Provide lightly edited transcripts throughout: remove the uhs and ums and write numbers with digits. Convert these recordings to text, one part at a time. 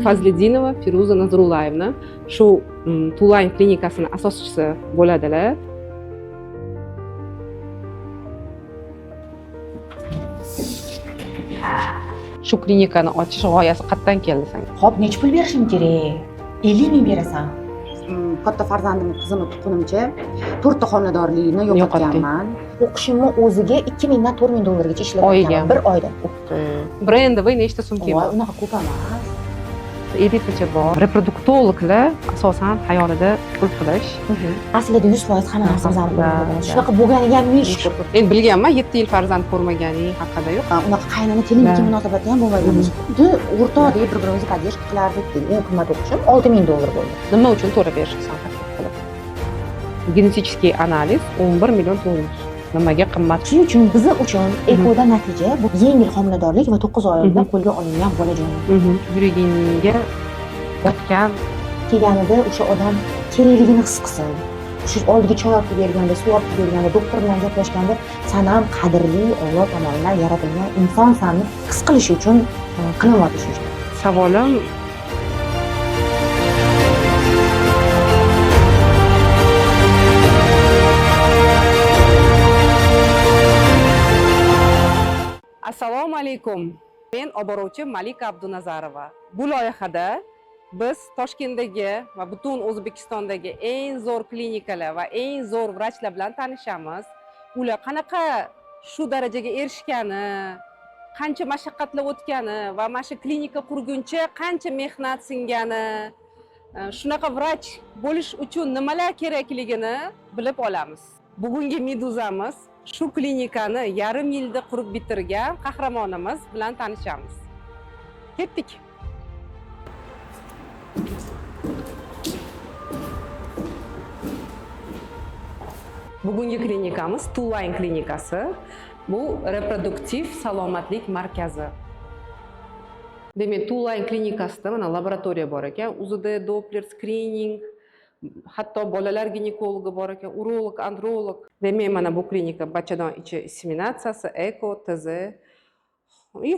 Fazliddinova Feruza Nazrullayevna shu Tuline klinikasini asoschisi bo'ladilar. Shu klinikani ochish g'oyasi qayerdan keldi senga? Xo'p, necha pul berishim kerak? 50 ming berasan. Katta farzandimni qizimni tuqqunimcha 4 ta xonadorlikni yo'qotganman. O'qishimni o'ziga 2 mingdan 4 ming dollargacha ishlatganman bir oyda. Brendovый nechta sumka bor? Unaqa ko'p emas. Elitacha bor. Reproduktologlar asosan xayolida pul qilish. Aslida 100% hamma narsamiz bo'ladi. Shunaqa bo'lganiga ham ming shukr. Men bilganman, 7 yil farzand ko'rmaganing haqida yo'q. Unaqa qaynona kelinga munosabati ham bo'lmaydi. Xuddi o'rtoqdek bir-birimizni поддержка qilardik. Eng qimmat o'qishim 6 ming dollar bo'ldi. Nima uchun to'lab berishsan qilib? Genetik analiz 11 million dollar. Nimaga qimmat? Shuning uchun biz uchun ekoda natija bu yengil homiladorlik va 9 oyda qo'lga olingan bolajon. Yuragingga botgan kelganida o'sha odam kerakligini his qilsin. Shu oldiga choy olib berganda, suv olib berganda, doktor bilan gaplashganda san ham qadrli Alloh tomonidan yaratilgan insonsanni his qilish uchun qilyapti shu ishni. Savolim Assalomu alaykum. Men oboruvchi Malika Abdunazarova. Bu loyihada biz Toshkentdagi va butun O'zbekistondagi eng zo'r klinikalar va eng zo'r vrachlar bilan tanishamiz. Ular qanaqa shu darajaga erishgani, qancha mashaqqatlar o'tgani va mana shu klinika qurguncha qancha mehnat singani, shunaqa vrach bo'lish uchun nimalar kerakligini bilib olamiz. Bugungi meduzamiz shu klinikani yarim yilda qurib bitirgan qahramonimiz bilan tanishamiz. Ketdik. Bugungi klinikamiz Tuline klinikasi. Bu reproduktiv salomatlik markazi. Demak, Tuline klinikasida mana laboratoriya bor ekan, UZD, Doppler screening, hatto bolalar ginekologi bor ekan, urolog, androlog. Demak, mana bu klinika bachadon ichi inseminatsiyasi, eko, TZ,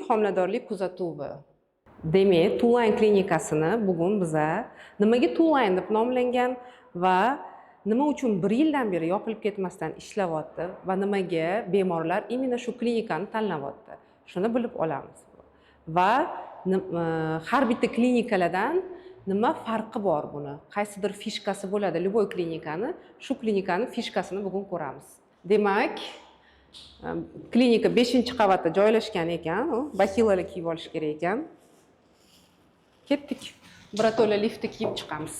homiladorlik kuzatuvi. Demak, Tuline klinikasini bugun biza nimaga Tuline deb nomlangan va nima uchun 1 yildan beri yopilib ketmasdan ishlayapti va nimaga bemorlar imенно shu klinikani tanlayapti. Shuni bilib olamiz. Va har bitta klinikalardan nima farqi bor buni? Qaysidir fishkasi bo'ladi, любой klinikani, shu klinikani fishkasini bugun ko'ramiz. Demak, klinika 5-qavatda joylashgan ekan, bahilalar kiyib olish kerak ekan. Ketdik. Birato'la liftda kiyib chiqamiz.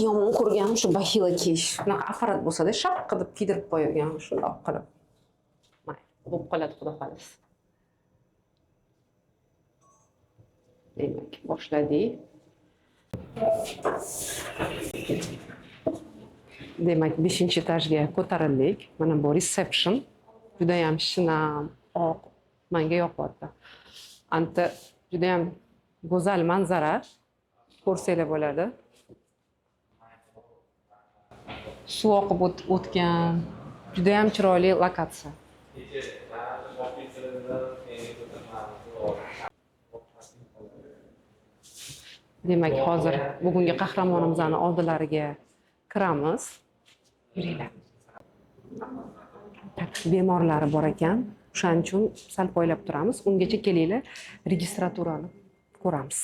Yomon ko'rganim shu bahila kiyish. Bunaqa afarat bo'lsa-da, shaq qilib kiydirib qo'ygan, shundoq qilib. Bo'lib qoladi, xudo xolisa. Demak, boshladik. Demak, 5-etajga ko'tarildik. Mana bu reception. Juda ham shinam, oq, menga yoqyapti. Anta juda ham go'zal manzara. Ko'rsanglar bo'ladi. Suv oqib o'tgan, juda ham chiroyli lokatsiya. Demak, hozir bugungi qahramonimizning oldilariga kiramiz. Yuringlar. Bemorlari bor ekan, o'shaning uchun sal poylab turamiz. Ungacha kelinglar, registraturani ko'ramiz.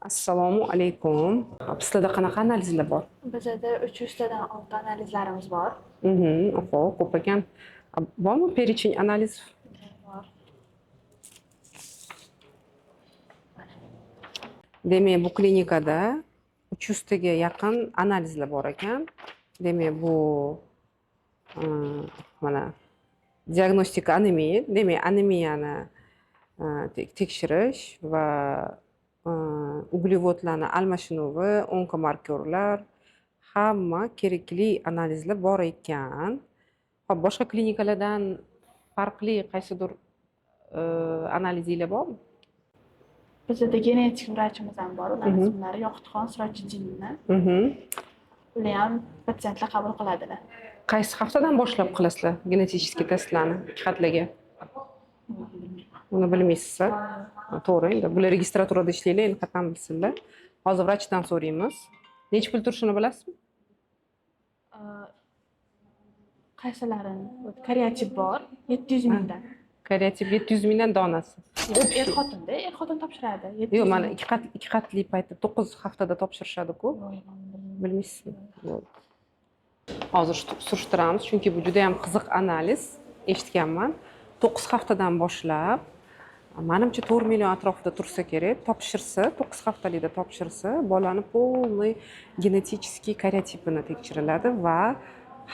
Assalomu alaykum. Sizlarda qanaqa analizlar bor? Bizda 300 tadan ortiq analizlarimiz bor. Xo'p, ko'p ekan. Bormi перечень analiz? Bor. Demak, bu klinikada 300 taga yaqin analizlar bor ekan. Demak, bu mana diagnostika anemiya, demak, anemiyani tekshirish va uglevodlarni almashinuvi, onkomarkerlar, hamma kerakli analizlar bor ekan. Xo'p, boshqa klinikalardan farqli qaysidir analizinglar bormi? Bizda genetik vrachimiz ham bor. Ularning ismlari Yoqutxon Sirojidinova. Ular ham patsientlar qabul qiladilar. qaysi haftadan boshlab qilasizlar genetik testlarni 2 xatlarga? Uni bilmaysiz. To'g'ri, endi bular registraturada ishlaylar, endi qatdan bilsinlar. Hozir vrachdan so'raymiz. Necha pul turishini bilasizmi? Qaysilarini? Karyatib bor 700 mingdan. Karyatib 700 mingdan donasi. Er-xotinda, er-xotin topshiradi. Yo'q, mana 2 xatli paytda 9 haftada topshirishadi-ku. Bilmaysizmi? Yo'q. Hozir surishtiramiz, chunki bu juda ham qiziq analiz. Eshitganman. 9 haftadan boshlab, menimcha 4 million atrofida tursa kerak, topshirsa, 9 haftalikda topshirsa, bolani полный genetik karyatibini tekshiriladi va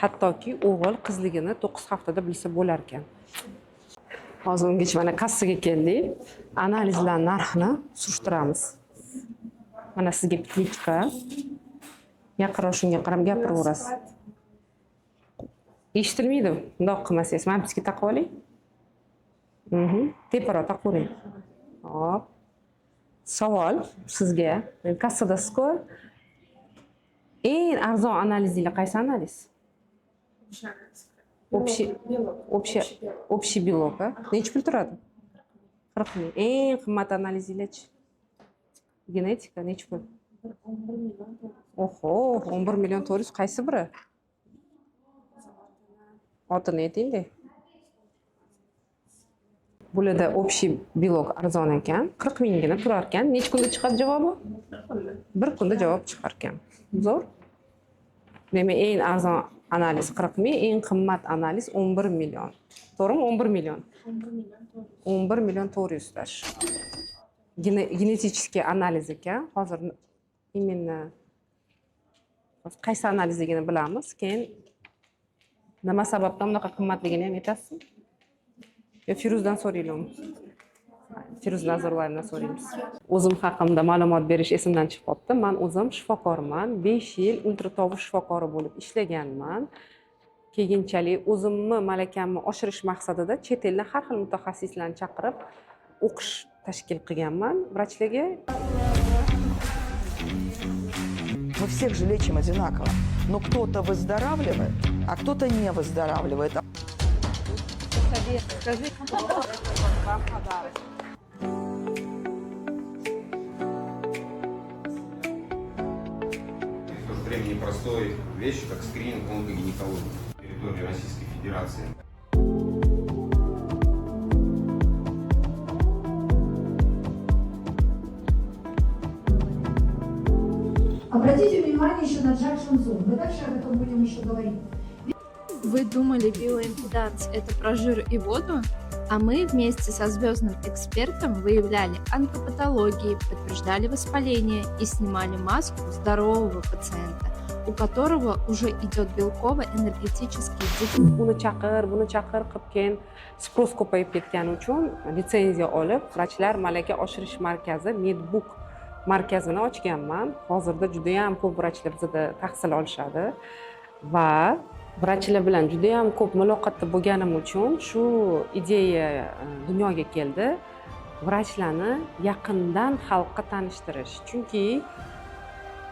hattoki o'g'il qizligini 9 haftada bilsa bo'lar ekan. Hozir ungacha mana kassaga keldik. Analizlar narxini surishtiramiz. Mana sizga bitlichka. Yaqinroq shunga qarab gapiraverasiz. Eshitilmaydi. Bundoq qilmasangiz, men bizga taqib oling. Teparoq taqavering. Hop. Savol sizga. Kassadasiz-ku. Eng arzon analizinglar qaysi analiz? Общий белок, a? Necha pul turadi? 40 ming. Eng qimmat analizinglarchi? Genetika necha pul? 11 million. Oho, 11 million 400 qaysi biri? Otini ayting-da. Bularda общий belok arzon ekan, 40 minggina turar ekan. Necha kunda chiqadi javobi? Bir kunda javob chiqar ekan. Zo'r. Demak, eng arzon analiz 40 ming, eng qimmat analiz 11 million. To'g'rimi? 11 million. 11 million 400 tash. Genetik analiz ekan. Hozir именно qaysi analizligini bilamiz. Keyin nima sababdan bunaqa qimmatligini ham aytasizmi? Yo Firuzdan so'raylikmi? Firuz Nazarboyevdan so'raymiz. O'zim haqimda ma'lumot berish esimdan chiqib qoldi. Men o'zim shifokorman. 5 yil ultratovush shifokori bo'lib ishlaganman. Keyinchalik o'zimni malakamni oshirish maqsadida chet eldan har xil mutaxassislarni chaqirib o'qish tashkil qilganman vrachlarga. Мы всех же лечим одинаково. Но кто-то выздоравливает, а кто-то не выздоравливает. В то же время непростой вещи, как скрининг онкогинекологии на территории Российской Федерации. Обратите внимание еще на Джексон Зум. Мы дальше об этом будем еще говорить. Вы думали, биоимпеданс – это про жир и воду? А мы вместе со звездным экспертом выявляли онкопатологии, подтверждали воспаление и снимали маску здорового пациента, у которого уже идет белково-энергетический дефицит. Buni chaqir qilib keyin sпрос ko'payib ketgani uchun litsenziya olib, vrachlar malaka oshirish markazi Medbook markazini ochganman. Hozirda juda ham ko'p vrachlar bizda tahsil olishadi va vrachlar bilan juda ham ko'p muloqotda bo'lganim uchun shu ideya dunyoga keldi. Vrachlarni yaqindan xalqqa tanishtirish. Chunki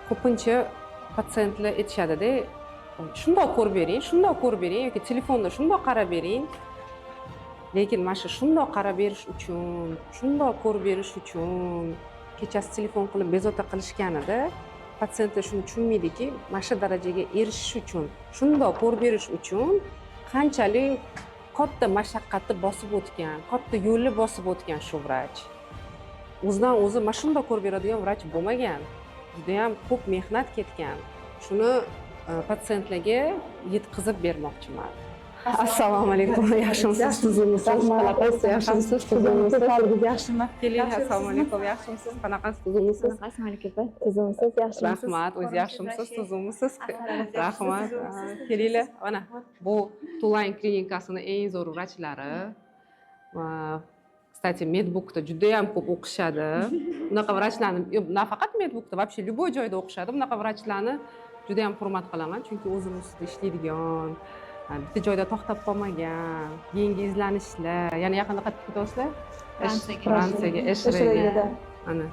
ko'pincha patsientlar aytishadi-da, shundoq ko'rib bering yoki telefonda shundoq qarab bering. Lekin mana shu shundoq qarab berish uchun, shundoq ko'rib berish uchun kechasi telefon qilib bezovta qilishganida patsientlar shuni tushunmaydiki, mana shu darajaga erishish uchun, shundoq ko'rib berish uchun qanchalik katta mashaqqatni bosib o'tgan, katta yo'lni bosib o'tgan shu vrach. O'zidan o'zi mana shundoq ko'rib beradigan vrach bo'lmagan. Juda ham ko'p mehnat ketgan. Shuni patsientlarga yetkazib bermoqchiman. Assalomu alaykum. Yaxshimisiz? Tuzimisiz? Qanaqasiz? Yaxshimisiz? Tuzimisiz? Sog'ligingiz yaxshimi? Keling, assalomu alaykum. Yaxshimisiz? Qanaqasiz? Tuzimisiz? Assalomu alaykum. Tuzimisiz? Yaxshimisiz? Rahmat. O'zi yaxshimisiz? Tuzimisiz? Rahmat. Kelinglar. Mana bu Tuline klinikasining eng zo'r vrachlari. Kстати, Medbookda juda ham ko'p o'qishadi. Bunaqa vrachlarni nafaqat Medbookda, вообще любой joyda o'qishadi. Bunaqa vrachlarni juda ham hurmat qilaman, chunki o'zim ustida ishlaydigan, bitta joyda to'xtab qolmagan, yangi izlanishlar. Yana yaqinda qaytib ketyapsizlar? Fransiyaga, Eshrega. Ana.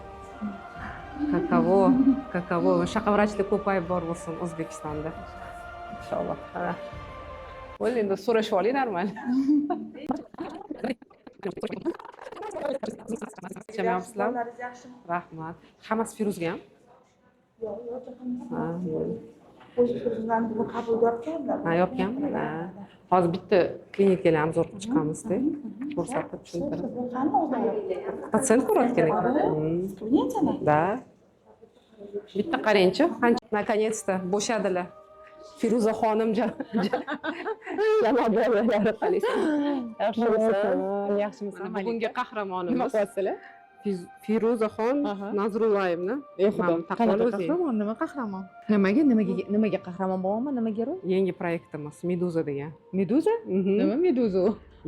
Kakavo. Shaqa vrachlar ko'payib bor bo'lsin O'zbekistonda. Inshaalloh. Qo'y endi so'rashib oling normal. Chamayapsizlarmi? Rahmat. Hammasi Firuzga ham? Ha, bo'ldi. Ha, yopganmi? Ha. Hozir bitta klinikalarni zo'r qilib chiqamizda. Ko'rsatib tushuntirib. Patsient ko'rayotgan ekan. Da. Bitta qarang-chi, qancha наконец-то bo'shadilar. Firuza xonim janob bolalari qalaysiz? Yaxshimisan? Yaxshimisan? Bugungi qahramonimiz. Nima qilyapsizlar? Firuzaxon Nazrullayevni. Qanaqa qahramon? Nima qahramon? Nimaga qahramon bo'lyapman? Nimaga rol? Yangi proyektimiz Meduza degan. Meduza? Nima Meduza?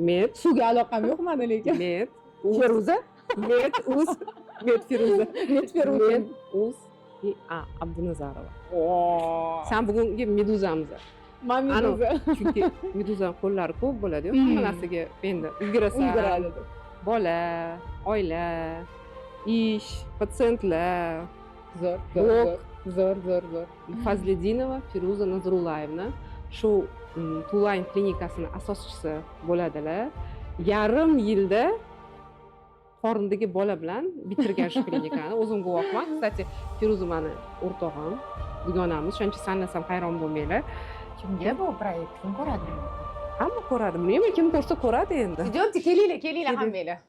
Met, Suvga aloqam yo'q meni lekin. Met, Feruza? Met, Uz, Met Firuza. Met Feruza. Met, Uz, Abdunazarova. Sen bugungi Meduzamiz. Men Meduza. Chunki Meduza qo'llari ko'p bo'ladi-yu, hamma narsaga endi ulgurasan. Bola, oila, ish, patsientlar. Zo'r. Fazliddinova Firuza Nazrullayevna shu Tuline klinikasini asoschisi bo'ladilar. Yarim yilda qorindagi bola bilan bitirgan shu klinikani. O'zim guvohman. Kstati, Firuza meni o'rtog'im, dugonamiz. Shuning uchun sanlasam hayron bo'lmanglar. Kimga bu proyekt? Kim ko'radi? Hamma ko'radi. Nima kim ko'rsa ko'radi endi. Idemte, kelinglar hammanglar.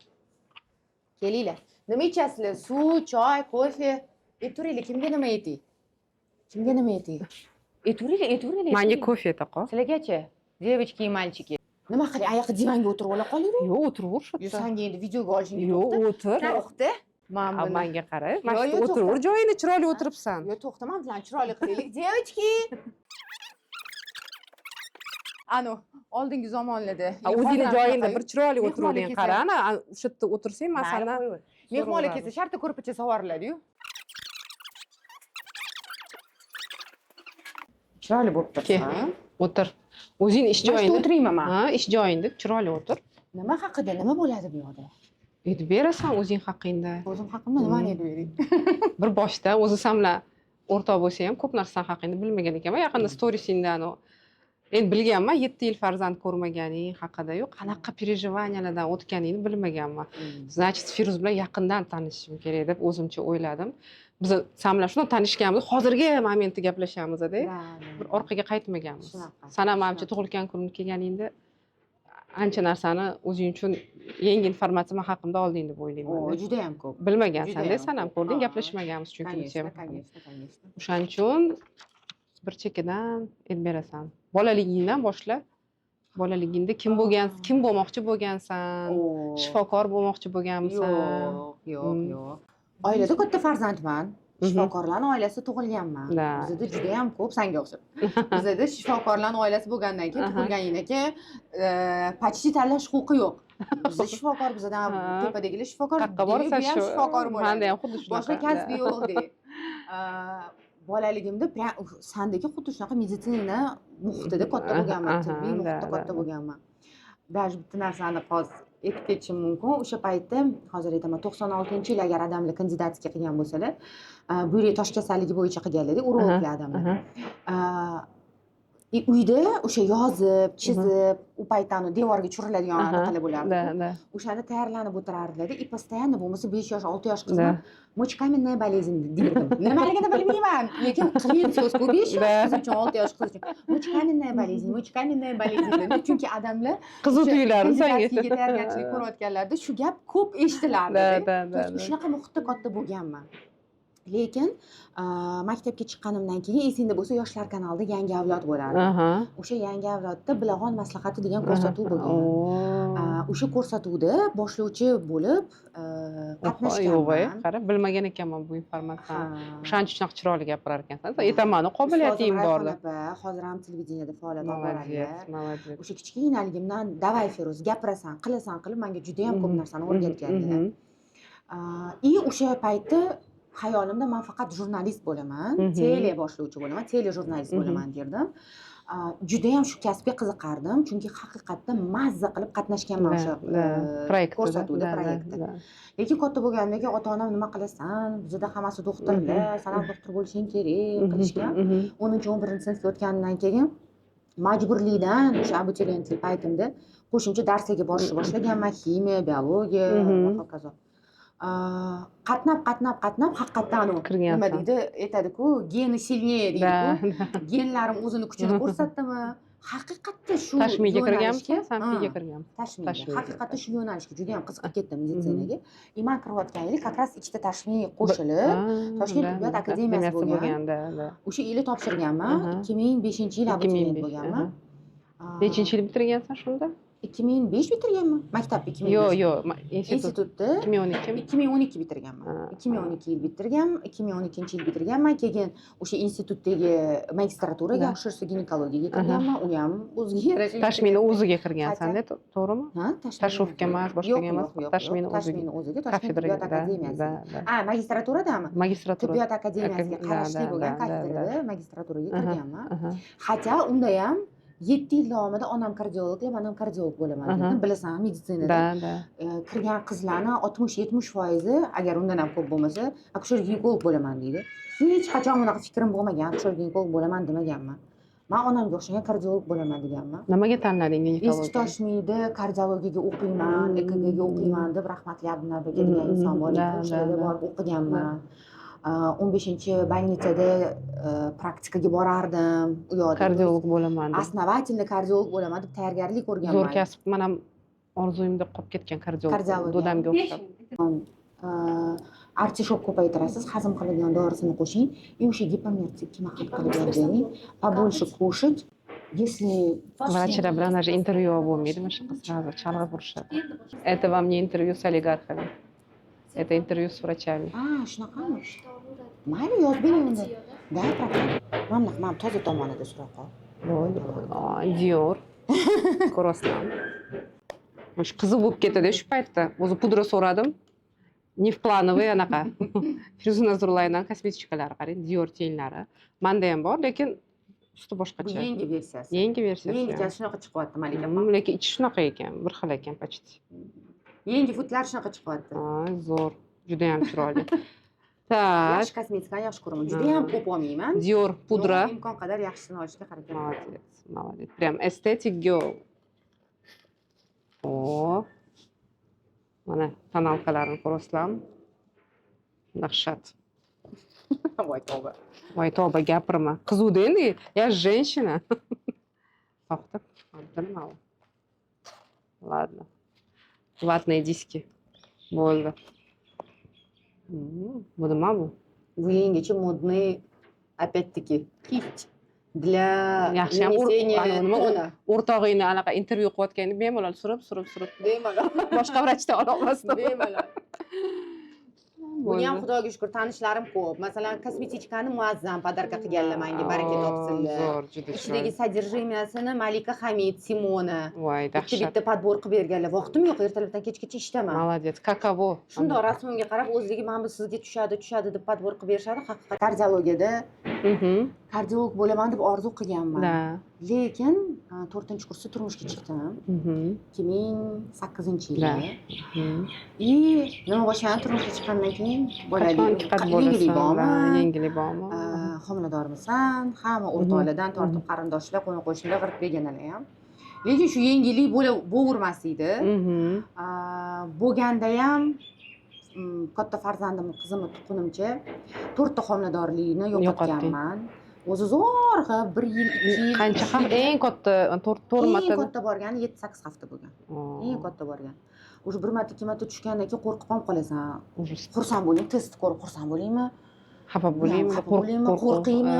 Kelinglar. Nima ichasizlar? Suv, choy, kofe? Ayturinglar, kimga nima ayting? Kimga nima ayting? Ayturinglar. Menga kofe taqo. Sizlargachi? Девочки и mальчики. Nima qiling? Oyoqqa divanga o'tirib ola qoling. Yo'q, o'tiraver shu. Senga endi videoga olishing Yo'q, o'tir. To'xta. Menga qara. Mana shu o'tiraver, joyingda chiroyli o'tiribsan. Yo'q, to'xta, men bilan chiroyli qilaylik. Девочки. Ano, oldingi zamonlarda. O'zingni joyingda bir chiroyli o'tiravering, qara. Ana, o'sha yerda o'tirsang, masalan, mehmonlar kelsa shartta ko'rpacha sovoriladi-yu. Chiroyli bo'lib turibsan. o'tir. O'zing ish joyingda. O'tirayman men. Ha, ish joyingda chiroyli o'tir. Nima haqida? Nima bo'ladi bu yoqda? Aytib berasan o'zing haqingda. O'zim haqimda nimani aytib bering? Bir boshda o'zi san bilan o'rtoq bo'lsa ham ko'p narsa haqingda bilmagan ekanman. Yaqinda storiesingdan endi bilganman, 7 yil farzand ko'rmaganing haqida-yu, qanaqa переживанияларdan o'tganingni bilmaganman. Значит, Firuz bilan yaqindan tanishishim kerak deb o'zimcha o'yladim. Biz san bilan shunday tanishganmiz, hozirgi momentda gaplashamiz-da. Bir orqaga qaytmaganmiz. San ham menimcha tug'ilgan kunga kelganingda ancha narsani o'zing uchun yangi informatsiya haqimda olding deb o'ylayman. Juda ham ko'p. Bilmagansan-da, san ham ko'rding, gaplashmaganmiz chunki biz ham. O'shaning uchun bir chekkadan aytib berasan. Bolaligingdan boshlab, bolaligingda kim bo'lmoqchi bo'lgansan? Shifokor bo'lmoqchi bo'lganmisan? Yo'q. Oilada katta farzandman. Shifokorlarning oilasi tug'ilganman. Bizda juda ham ko'p, senga o'xshab. Bizda shifokorlarning oilasi bo'lgandan keyin tug'ilganingdan keyin почти tanlash huquqi yo'q. Bizda shifokor, bizdan tepadagilar shifokor, qayerga borsa shu shifokor bo'ladi. Menda ham xuddi shunaqa. Boshqa kasbi yo'q deb. Bolaligimda sandagi xuddi shunaqa meditsina muhitida katta bo'lganman, tibbiy muhitda katta bo'lganman. Даже bitta narsani hozir aytib ketishim mumkin. O'sha paytda, hozir aytaman, 96-yil agar odamlar kandidatga qilgan bo'lsalar, buyrak tosh kasalligi bo'yicha qilganlar, urologlar odamlar. Uyda o'sha yozib, chizib, u paytdan devorga tushiriladigan anaqalar bo'lardi. O'shani tayyorlanib o'tirardilar и постоянно bo'lmasa 5 yosh, 6 yosh qizim mochkamenная болезнь derdim. Nimaligini bilmayman, lekin qiyin so'z-ku 5 yosh qiz uchun, 6 yosh qiz uchun. Mochkamenная болезнь. Chunki odamlar qiziq tuyulardi senga tayyorgarchilik ko'rayotganlarda shu gap ko'p eshitilardi. Shunaqa muhitda katta bo'lganman. Lekin maktabga chiqqanimdan keyin esingda bo'lsa Yoshlar kanalida Yangi avlod bo'lardi. O'sha Yangi avlodda Bilag'on maslahati degan ko'rsatuv bo'lgan. O'sha ko'rsatuvda boshlovchi bo'lib qatnashganman. Qara, bilmagan ekanman bu informatsiyani. O'shaning uchun chiroyli gapirar ekansan. Aytaman, qobiliyating bor deb. Hozir ham televideniyada faoliyat olib boradi. Молодец. O'sha kichkinaligimdan davay Feruz, gapirasan, qilasan qilib menga juda ham ko'p narsani o'rgatgandilar. O'sha paytda hayolimda men faqat jurnalist bo'laman, tele boshlovchi bo'laman, tele jurnalist bo'laman derdim. Juda ham shu kasbga qiziqardim, chunki haqiqatdan mazza qilib qatnashganman o'sha ko'rsatuvda, proyektda. Lekin katta bo'lgandan keyin ota-onam nima qilasan? Bizda hammasi doktorlar, sen ham doktor bo'lishing kerak qilishgan. 10-11-sinfga o'tgandan keyin majburlikdan o'sha abituriyentlik paytimda qo'shimcha darslarga borishni boshlaganman, ximiya, biologiya va hokazo. Qatnab haqiqatdan u Kirgansan. nima deydi, aytadi-ku, geni silnее deydi-ku. Genlarim o'zini kuchini ko'rsatdimi? Haqiqatda shu Tashmiga yo'nalishga, kirganmisan, sanfiga kirganmisan. tashmiga. Tashmiga. Haqiqatda shu yo'nalishga juda ham qiziqib ketdim meditsinaga. Man kirayotgan yili как раз ikkita tashmi qo'shilib Toshkent tibbiyot akademiyasi bo'lgan. O'sha yili topshirganman. 2005-yil abituriyent bo'lganman. Nechinchi yil bitirgansan shunda? 2005 bitirganman. Maktab 2005. Yo'q, Institutni 2012. 2012 bitirganman. 2012 yil bitirganman, 2012-yil bitirganman. Keyin o'sha institutdagi magistraturaga akusherство ginekologiyaga kirganman. U ham o'ziga yarasha. Tashmini o'ziga kirgansan-da, to'g'rimi? Ha, Tashuvga emas, boshqaga emas, tashmini Tashmini o'ziga Toshkent Kafedraga, tibbiyot akademiyasi. Magistraturadanmi? Magistratura. Tibbiyot akademiyasiga qarashli bo'lgan kafedrada magistraturaga kirganman. Hatto unda ham 7 yil davomida onam kardiolog, men ham kardiolog bo'laman dedim. Bilasan, meditsinada kirgan qizlarni 60-70% agar undan ham ko'p bo'lmasa, akusher ginekolog bo'laman deydi. Hech qachon bunaqa fikrim bo'lmagan, akusher ginekolog bo'laman demaganman. Men onamga o'xshagan kardiolog bo'laman deganman. Nimaga tanlading Eski ginekologni? Toshmiyda kardiologiyaga o'qiyman, EKGga o'qiyman deb rahmatli Abdunor aka degan inson bor edi. O'shaga borib o'qiganman. 15-больницada praktikaga borardim. U yoqda Kardiolog bo'laman deb. Основательно kardiolog bo'laman deb tayyorgarlik ko'rganman. Zo'r kasb, men ham orzuyimda qolib ketgan kardiolog. Dodamga o'xshab. Artishok ko'paytirasiz, hazm qiladigan dorisini qo'shing. И o'sha gipomertикni hal qilib bering. Побольше кушать. Если Vrachlar bilan даже intervyu bo'lmaydimi? Shu sразу chalg'ib urishadi. Это вам не интервью с олигархами. Это интервью с врачами. Shunaqami? Mayli, yozib bering unda. Da, men toza tomonida so'rab qol. Dior. Ko'rasizlar. Shu qiziq bo'lib ketadi shu paytda. O'zi pudra so'radim. Не в плановый anaqa. Firuza Nazrullayevdan kosmetikalari qarang, Dior tenglari. Menda ham bor, lekin usti boshqacha. Yangi versiyasi. Yangi versiyasi. Yangi shunaqa chiqyapti, Malika. Lekin ichi shunaqa ekan, bir xil ekan почти. Yangi futlar shunaqa chiqyapti. Zo'r, juda ham chiroyli. Tak. Yaxshi kosmetikani yaxshi ko'raman. Juda ham ko'p olmayman. Dior pudra. Imkon qadar yaxshisini olishga harakat qilaman. Молодец. Прям aesthetic girl. O. Mana tonalkalarini ko'rasizlarmi? Dahshat. Voy tavba. Voy tavba gapirma. Qizuvda endi, я женщина. To'xtab, nima u? Ладно. Ватные диски. Bo'ldi. Bu nima bu? Bu yangicha modный, опять-таки, кисть для Yaxshi ham нанесения тона. o'rtog'ingni anaqa intervyu qilayotganda bemalol surib. Bemalol. Boshqa vrachdan ola olmasdim. Bemalol. Buni ham Xudoga shukr tanishlarim ko'p. Masalan, kosmetikani muazzam podarka qilganlar menga, baraka topsinlar. Zo'r, juda Ichidagi sodержимиясini Malika Hamid, Simona Voy, dahshat. bitta podbor qilib berganlar. Vaqtim yo'q, ertalabdan kechgacha ishdaman. Молодец. Каково? Shundoq rasmimga qarab o'zligi mana bu sizga tushadi deb podbor qilib berishadi. Haqiqatan kardiologiyada kardiolog bo'laman deb orzu qilganman. Da. Lekin 4-kursda turmushga chiqdim. 2008-yilda. И nima bo'lsa turmushga chiqqandan keyin bolali yangilik bormi? Yangilik bormi? Homiladormisan? Hamma o'rtoqlardan tortib qarindoshlar, qo'ni-qo'shnilar, g'irib berganlar ham. Lekin shu yangilik bo'lavermas edi. Bo'lganda ham katta farzandim, qizimni tuqqunimcha 4 ta homiladorlikni yo'qotganman. O'zi zo'rg'a 1 yil, 2 yil. Qancha ham eng katta 4 marta. Eng katta borgani 7-8 hafta bo'lgan. Eng katta borgan. O'sha 1 marta, 2 marta tushgandan keyin qo'rqib ham qolasan. Xursand bo'ling, test ko'rib xursand bo'laymi? Xafa bo'laymi? Qo'rqiymi?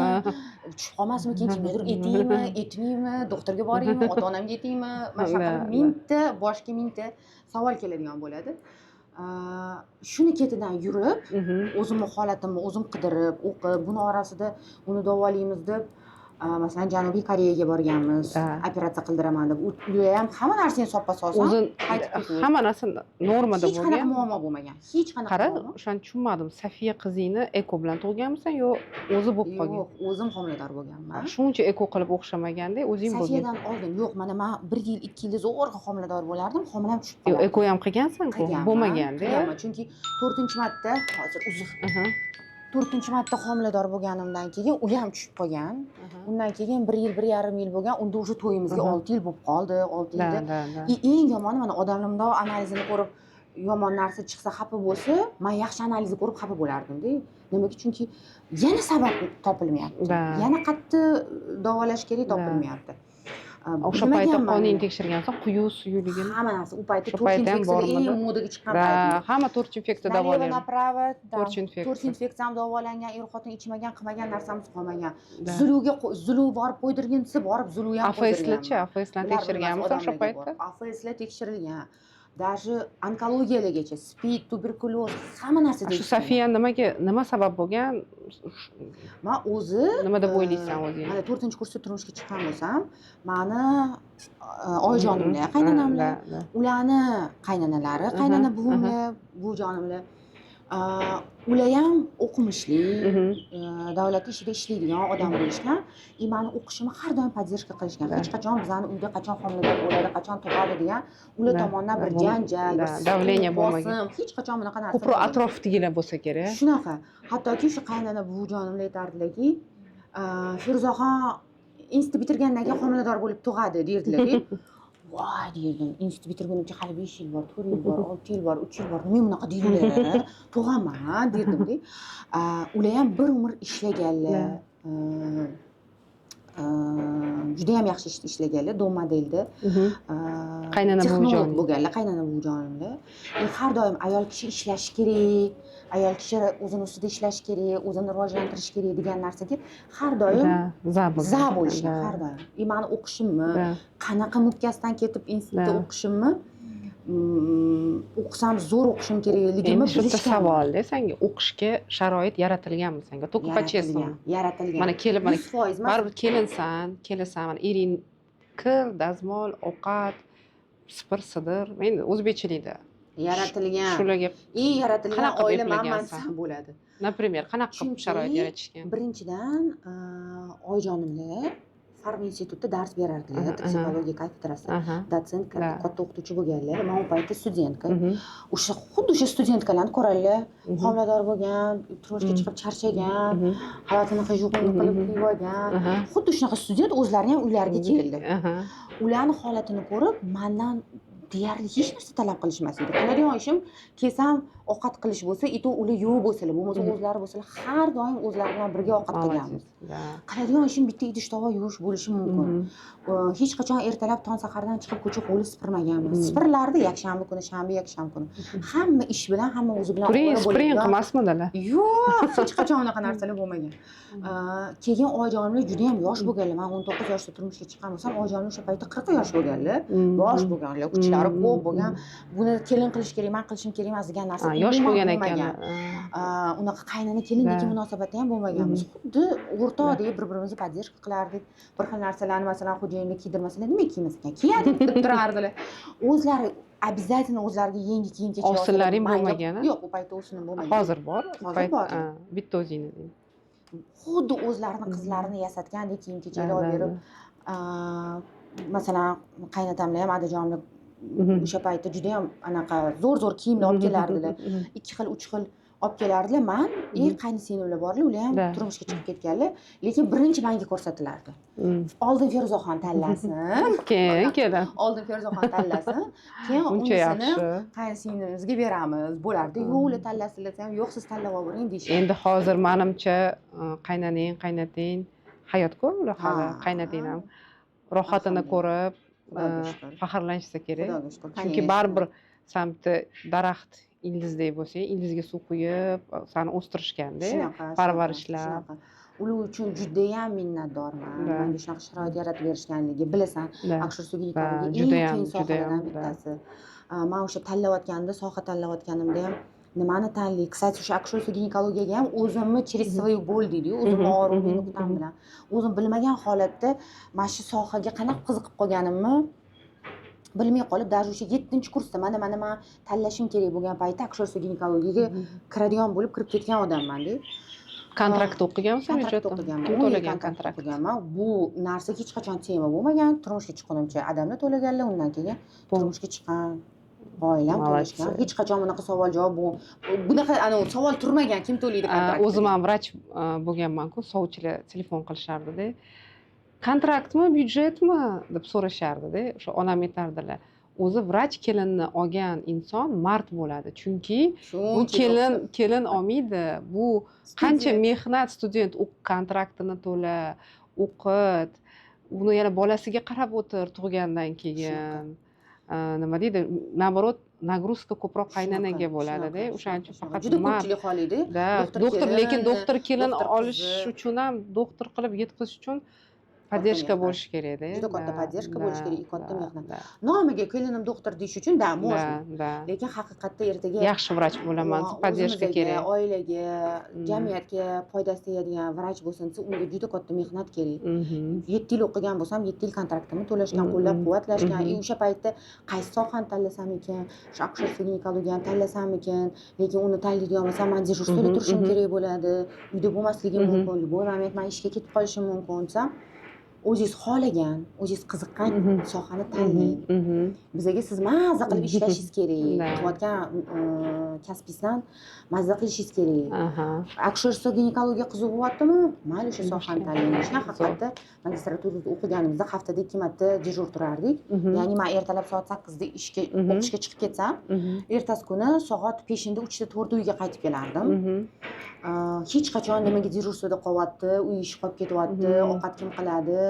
Tushib qolmasmikin, kimgadir aytaymi, aytmaymi, doktorga boraymi, ota-onamga aytaymi? Mana shunaqa mingta, boshga mingta savol keladigan bo'ladi. Shuni ketidan yurib, o'zimni holatimni o'zim qidirib, o'qib, buni orasida uni davolaymiz deb, masalan, Janubiy Koreyaga borganmiz, operatsiya qildiraman deb. U ham hamma narsani soppa-sozon qaytib ketdi. Hamma narsa normada Hech qanaqa bo'lgan. muammo bo'lmagan. Hech qanaqa Qara, muammo. o'shani tushunmadim. Safiya qizingni eko bilan tug'ganmisan yo o'zi bo'lib qolgan? Yo'q, o'zim homilador bo'lganman. Shuncha eko qilib o'xshamaganda o'zing bo'lgan. Safiyadan oldin yo'q, mana men 1 yil, 2 yil zo'rg'a homilador bo'lardim, homilam tushib qoldi. Yo'q, eko ham qilgansan-ku, bo'lmaganda. Chunki 4-marta, hozir uzr. 4 marta homilador bo'lganimdan keyin u ham tushib qolgan. Undan keyin 1 yil, 1,5 yil bo'lgan. Unda уже to'yimizga 6 yil bo'lib qoldi, 6 yilda. Eng yomoni mana odamlar bundoq analizini ko'rib yomon narsa chiqsa xafa bo'lsa, men yaxshi analizni ko'rib xafa bo'lardim-da. Nimaga? Chunki yana sabab topilmayapti. Yana qattiq davolash kerak, topilmayapti. O'sha paytda qoningni tekshirgansan, quyi suyuligini. Hamma narsa u paytda 4 infeksiya eng modaga chiqqan payt. Hamma 4 infeksiya davolangan. Направо, 4 infeksiya. 4 infeksiya ham davolangan, er-xotin ichmagan, qilmagan narsamiz qolmagan. Zuluv borib qo'ydirginsa, borib zuluv ham qo'ydirgan. AFSlarni tekshirganmiz o'sha paytda. AFSlar tekshirilgan. Даже onkologiyagacha, spid, tuberkuloz, hamma narsa Shu Safiya nima sabab bo'lgan? Men o'zi nima deb o'ylaysan o'zing? Mana 4-kursda turmushga chiqqan bo'lsam, meni oyijonimlar, qaynonamlar, ularni qaynonalari, qaynona buvimlar, buvijonimlar, ular ham o'qimishli, davlat ishida ishlaydigan odam bo'lishgan. Meni o'qishimni har doim podдержка qilishgan. Hech qachon bizani uyda qachon homilador bo'ladi, qachon tug'adi degan ular tomonidan bir janjal, bir davleniya bo'lmagan. Hech qachon bunaqa narsa. Ko'proq atrofdagilar bo'lsa kerak. Shunaqa. Hattoki shu qaynona buvijonimlar aytardilarki, Feruzaxon institut bitirgandan keyin homilador bo'lib tug'adi derdilar. Voy derdim, institut bitirgunimcha hali 5 yil bor, 4 yil bor, 6 yil bor, 3 yil bor. Nima bunaqa deydilar? Tug'aman derdim-da. Ular ham bir umr ishlaganlar. Juda ham yaxshi ishlaganlar, dom modelda. Qaynona buvijon bo'lganlar, qaynona buvijonimlar. Har doim ayol kishi ishlashi kerak, ayol kishi o'zini ustida ishlashi kerak, o'zini rivojlantirish kerak degan narsaga har doim za bo'lishgan, har doim. Meni o'qishimni, qanaqa mukkasidan ketib institutda o'qishimni, o'qisam zo'r o'qishim kerakligini bilishgan. Endi shu savolda senga o'qishga sharoit yaratilganmi senga? To'q pachesmi? Yaratilgan. Mana kelib, mana baribir kelasan, mana ering kir, dazmol, ovqat, sipir, sidir. Endi o'zbekchilikda yaratilgan. Shularga yaratilgan oila manmansam bo'ladi. Например, qanaqa qilib sharoit yaratishgan? Birinchidan, oyijonimlar Farm institutida dars berardilar, psixologiya kafedrasida. Dotsent, katta o'qituvchi bo'lganlar. Men u paytda studentka. Xuddi o'sha studentkalarni ko'radilar. Homilador bo'lgan, turmushga chiqib charchagan, hayotini qijuqini qilib qo'ygan. Xuddi shunaqa student o'zlari ham uylariga keldi. Ularni holatini ko'rib, mendan deyarli hech narsa talab qilishmas edi. Qiladigan ishim kelsam ovqat qilish bo'lsa, ular yo'q bo'lsalar, bo'lmasa o'zlari bo'lsalar, har doim o'zlari bilan birga ovqat qilganmiz. Qiladigan ishim bitta idish tovoq yuvish bo'lishi mumkin. Hech qachon ertalab tong sahardan chiqib ko'cha hovli supurmaganmiz. Supurlardi yakshanba kuni, shanba, yakshanba kuni. Hamma ish bilan, hamma o'zi bilan Spring qilmasmidilar? Yo'q, hech qachon unaqa narsalar bo'lmagan. Keyin oyijonimlar juda ham yosh bo'lganlar. Men 19 yoshda turmushga chiqqan bo'lsam, oyijonim o'sha paytda 40 yosh bo'lganlar. Yosh bo'lganlar, kuchlari ko'p bo'lgan. Buni kelin qilish kerak, men qilishim kerak emas degan narsa. Yosh bo'lgan ekan. Unaqa qaynona kelindagi munosabatda ham bo'lmaganmiz. Xuddi o'rtoqdek bir-birimizni podдержка qilardik. Bir xil narsalarni masalan xo'jayinga kiydirmasalar, nima kiymas ekan? Kiyadi deb turardilar. O'zlari обязательно o'zlariga yangi kiyim kechib ovsinlaring bo'lmagan? Yo'q, u paytda ovsinim bo'lmagan. Hozir bor? Hozir bor. Bitta o'zingni deng. Xuddi o'zlarini qizlarini yasatgandek kiyim kechaklar olib berib, masalan, qaynotamlar ham adajonimlar o'sha paytda juda ham anaqa zo'r kiyimlar olib kelardilar. 2 xil, 3 xil olib kelardilar. Men qaynisinglimlar borlar, ular ham turmushga chiqib ketganlar, lekin birinchi menga ko'rsatilardi. Oldin Feruzaxon tanlasin, keyin oldin Feruzaxon tanlasin, keyin unisini qaynisinglimizga beramiz. Bo'lardi. Yo'q, ular tanlasinlar ham, yo'q siz tanlab olavering deyishdi. Endi hozir menimcha qaynonang, qaynating hayot-ku ular hali, qaynating ham rohatini ko'rib faxrlanishsa kerak. Chunki baribir san bitta daraxt ildizdek bo'lsang, ildizga suv quyib, seni o'stirishganda, parvarishlab. Ular uchun juda ham minnatdorman. Menga shunaqa sharoit yaratib berishganligi, bilasan, akshursuginiklarga eng qiyin sohalardan bittasi. Men o'sha tanlayotganimda, soha tanlayotganimda ham nimani tanlay? Kстати, o'sha akshursuginekologiyaga ham o'zimni через свою боль deydi-yu, o'zimni og'riqli nuqtam bilan. O'zim bilmagan holatda mana shu sohaga qanaqa qiziqib qolganimni bilmay qolib, даже o'sha 7-kursda men tanlashim kerak bo'lgan paytda akshursuginekologiyaga kiradigan bo'lib kirib ketgan odamman-da. Kontrakt o'qiganmisan? Kontrakt o'qiganman. To'lagan kontrakt o'qiganman. Bu narsa hech qachon tema bo'lmagan. Turmushga chiqqunimcha adamlar to'laganlar, undan keyin turmushga chiqqan. oilam Молодцы. to'lashgan. Hech qachon bunaqa savol javob bunaqa savol turmagan, kim to'laydi kontrakt. O'zim ham vrach bo'lganman-ku, sovchilar telefon qilishardi-da. Kontraktmi, byudjetmi deb so'rashardi-da. O'sha onam aytardilar. O'zi vrach kelinni olgan inson mard bo'ladi. Chunki bu kelin olmaydi. Bu qancha mehnat student kontraktini to'la, o'qit, uni yana bolasiga qarab o'tir tug'gandan keyin. Nima deydi? Naоборот, nagruska ko'proq qaynanaga bo'ladi-da. O'shaning uchun faqat juda ko'pchilik xoliydi. doktor, lekin doktor kelin olish uchun ham, doktor qilib yetkazish uchun поддержка bo'lishi kerak-da. Juda katta поддержка bo'lishi kerak, katta mehnat. Nomiga kelinim doktor deyish uchun можно. Lekin haqiqatda ertaga yaxshi vrach bo'laman, поддержка kerak. Oilaga, jamiyatga foydasi tegadigan vrach bo'lsin desa, unga juda katta mehnat kerak. 7 yil o'qigan bo'lsam, 7 yil kontraktimni to'lashgan, qo'llab-quvvatlashgan. O'sha paytda qaysi sohani tanlasam ekan, shu akушерство ginekologiyani tanlasam ekan, lekin uni tanlaydigan bo'lsam, men dejurstvoda turishim kerak bo'ladi. Uyda bo'lmasligim mumkin, bu moment men ishga ketib qolishim mumkin desam, o'zingiz xohlagan, o'zingiz qiziqqan sohani tanlang. Bizga siz mazza qilib ishlashingiz kerak. Qilayotgan kasbingizdan mazza qilishingiz kerak. Akушерство ginekologiya qiziq bo'lyaptimi? Mayli o'sha sohani tanlang. Ishni haqiqatda magistraturada o'qiganimizda haftada 2 marta dejur turardik. Ya'ni men ertalab soat 8 da o'qishga chiqib ketsam, ertasi kuni soat 5 da 3 da 4 da uyga qaytib kelardim. Hech qachon nimaga dejurstvoda qolyapti, uy ishi qolib ketyapti, ovqat kim qiladi,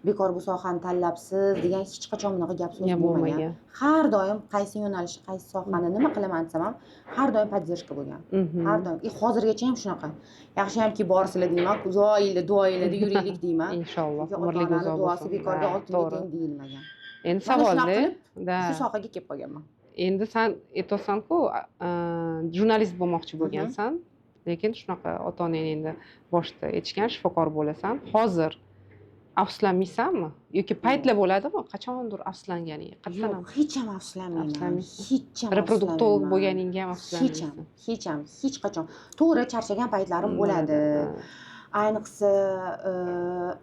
bekor bu sohani tanlabsiz degan hech qachon bunaqa gap so'z bo'lmagan. Har doim qaysi yo'nalish, qaysi sohani nima qilaman desam ham, har doim поддержка bo'lgan. Har doim. Hozirgacha ham shunaqa. Yaxshiyamki borsizlar deyman, duoinglar, duoinglarda yuraylik deyman. Inshaalloh, umrlik uzoq bo'lsin. Duosi bekorga oltinga teng deyilmagan. Endi savolda, shu sohaga kelib qolganman. Endi sen aytsan-ku, jurnalist bo'lmoqchi bo'lgansan. Lekin shunaqa ota-onang endi boshida aytishgan, shifokor bo'lasan. Hozir afsuslanmaysanmi? Yoki paytlar bo'ladimi? Qachondir afsuslanganing? Qat'an ham. Hech ham afsuslanmayman. Hech ham reproduktolog bo'lganingga ham afsuslanmaysan. Hech qachon. To'g'ri, charchagan paytlarim bo'ladi. Ayniqsa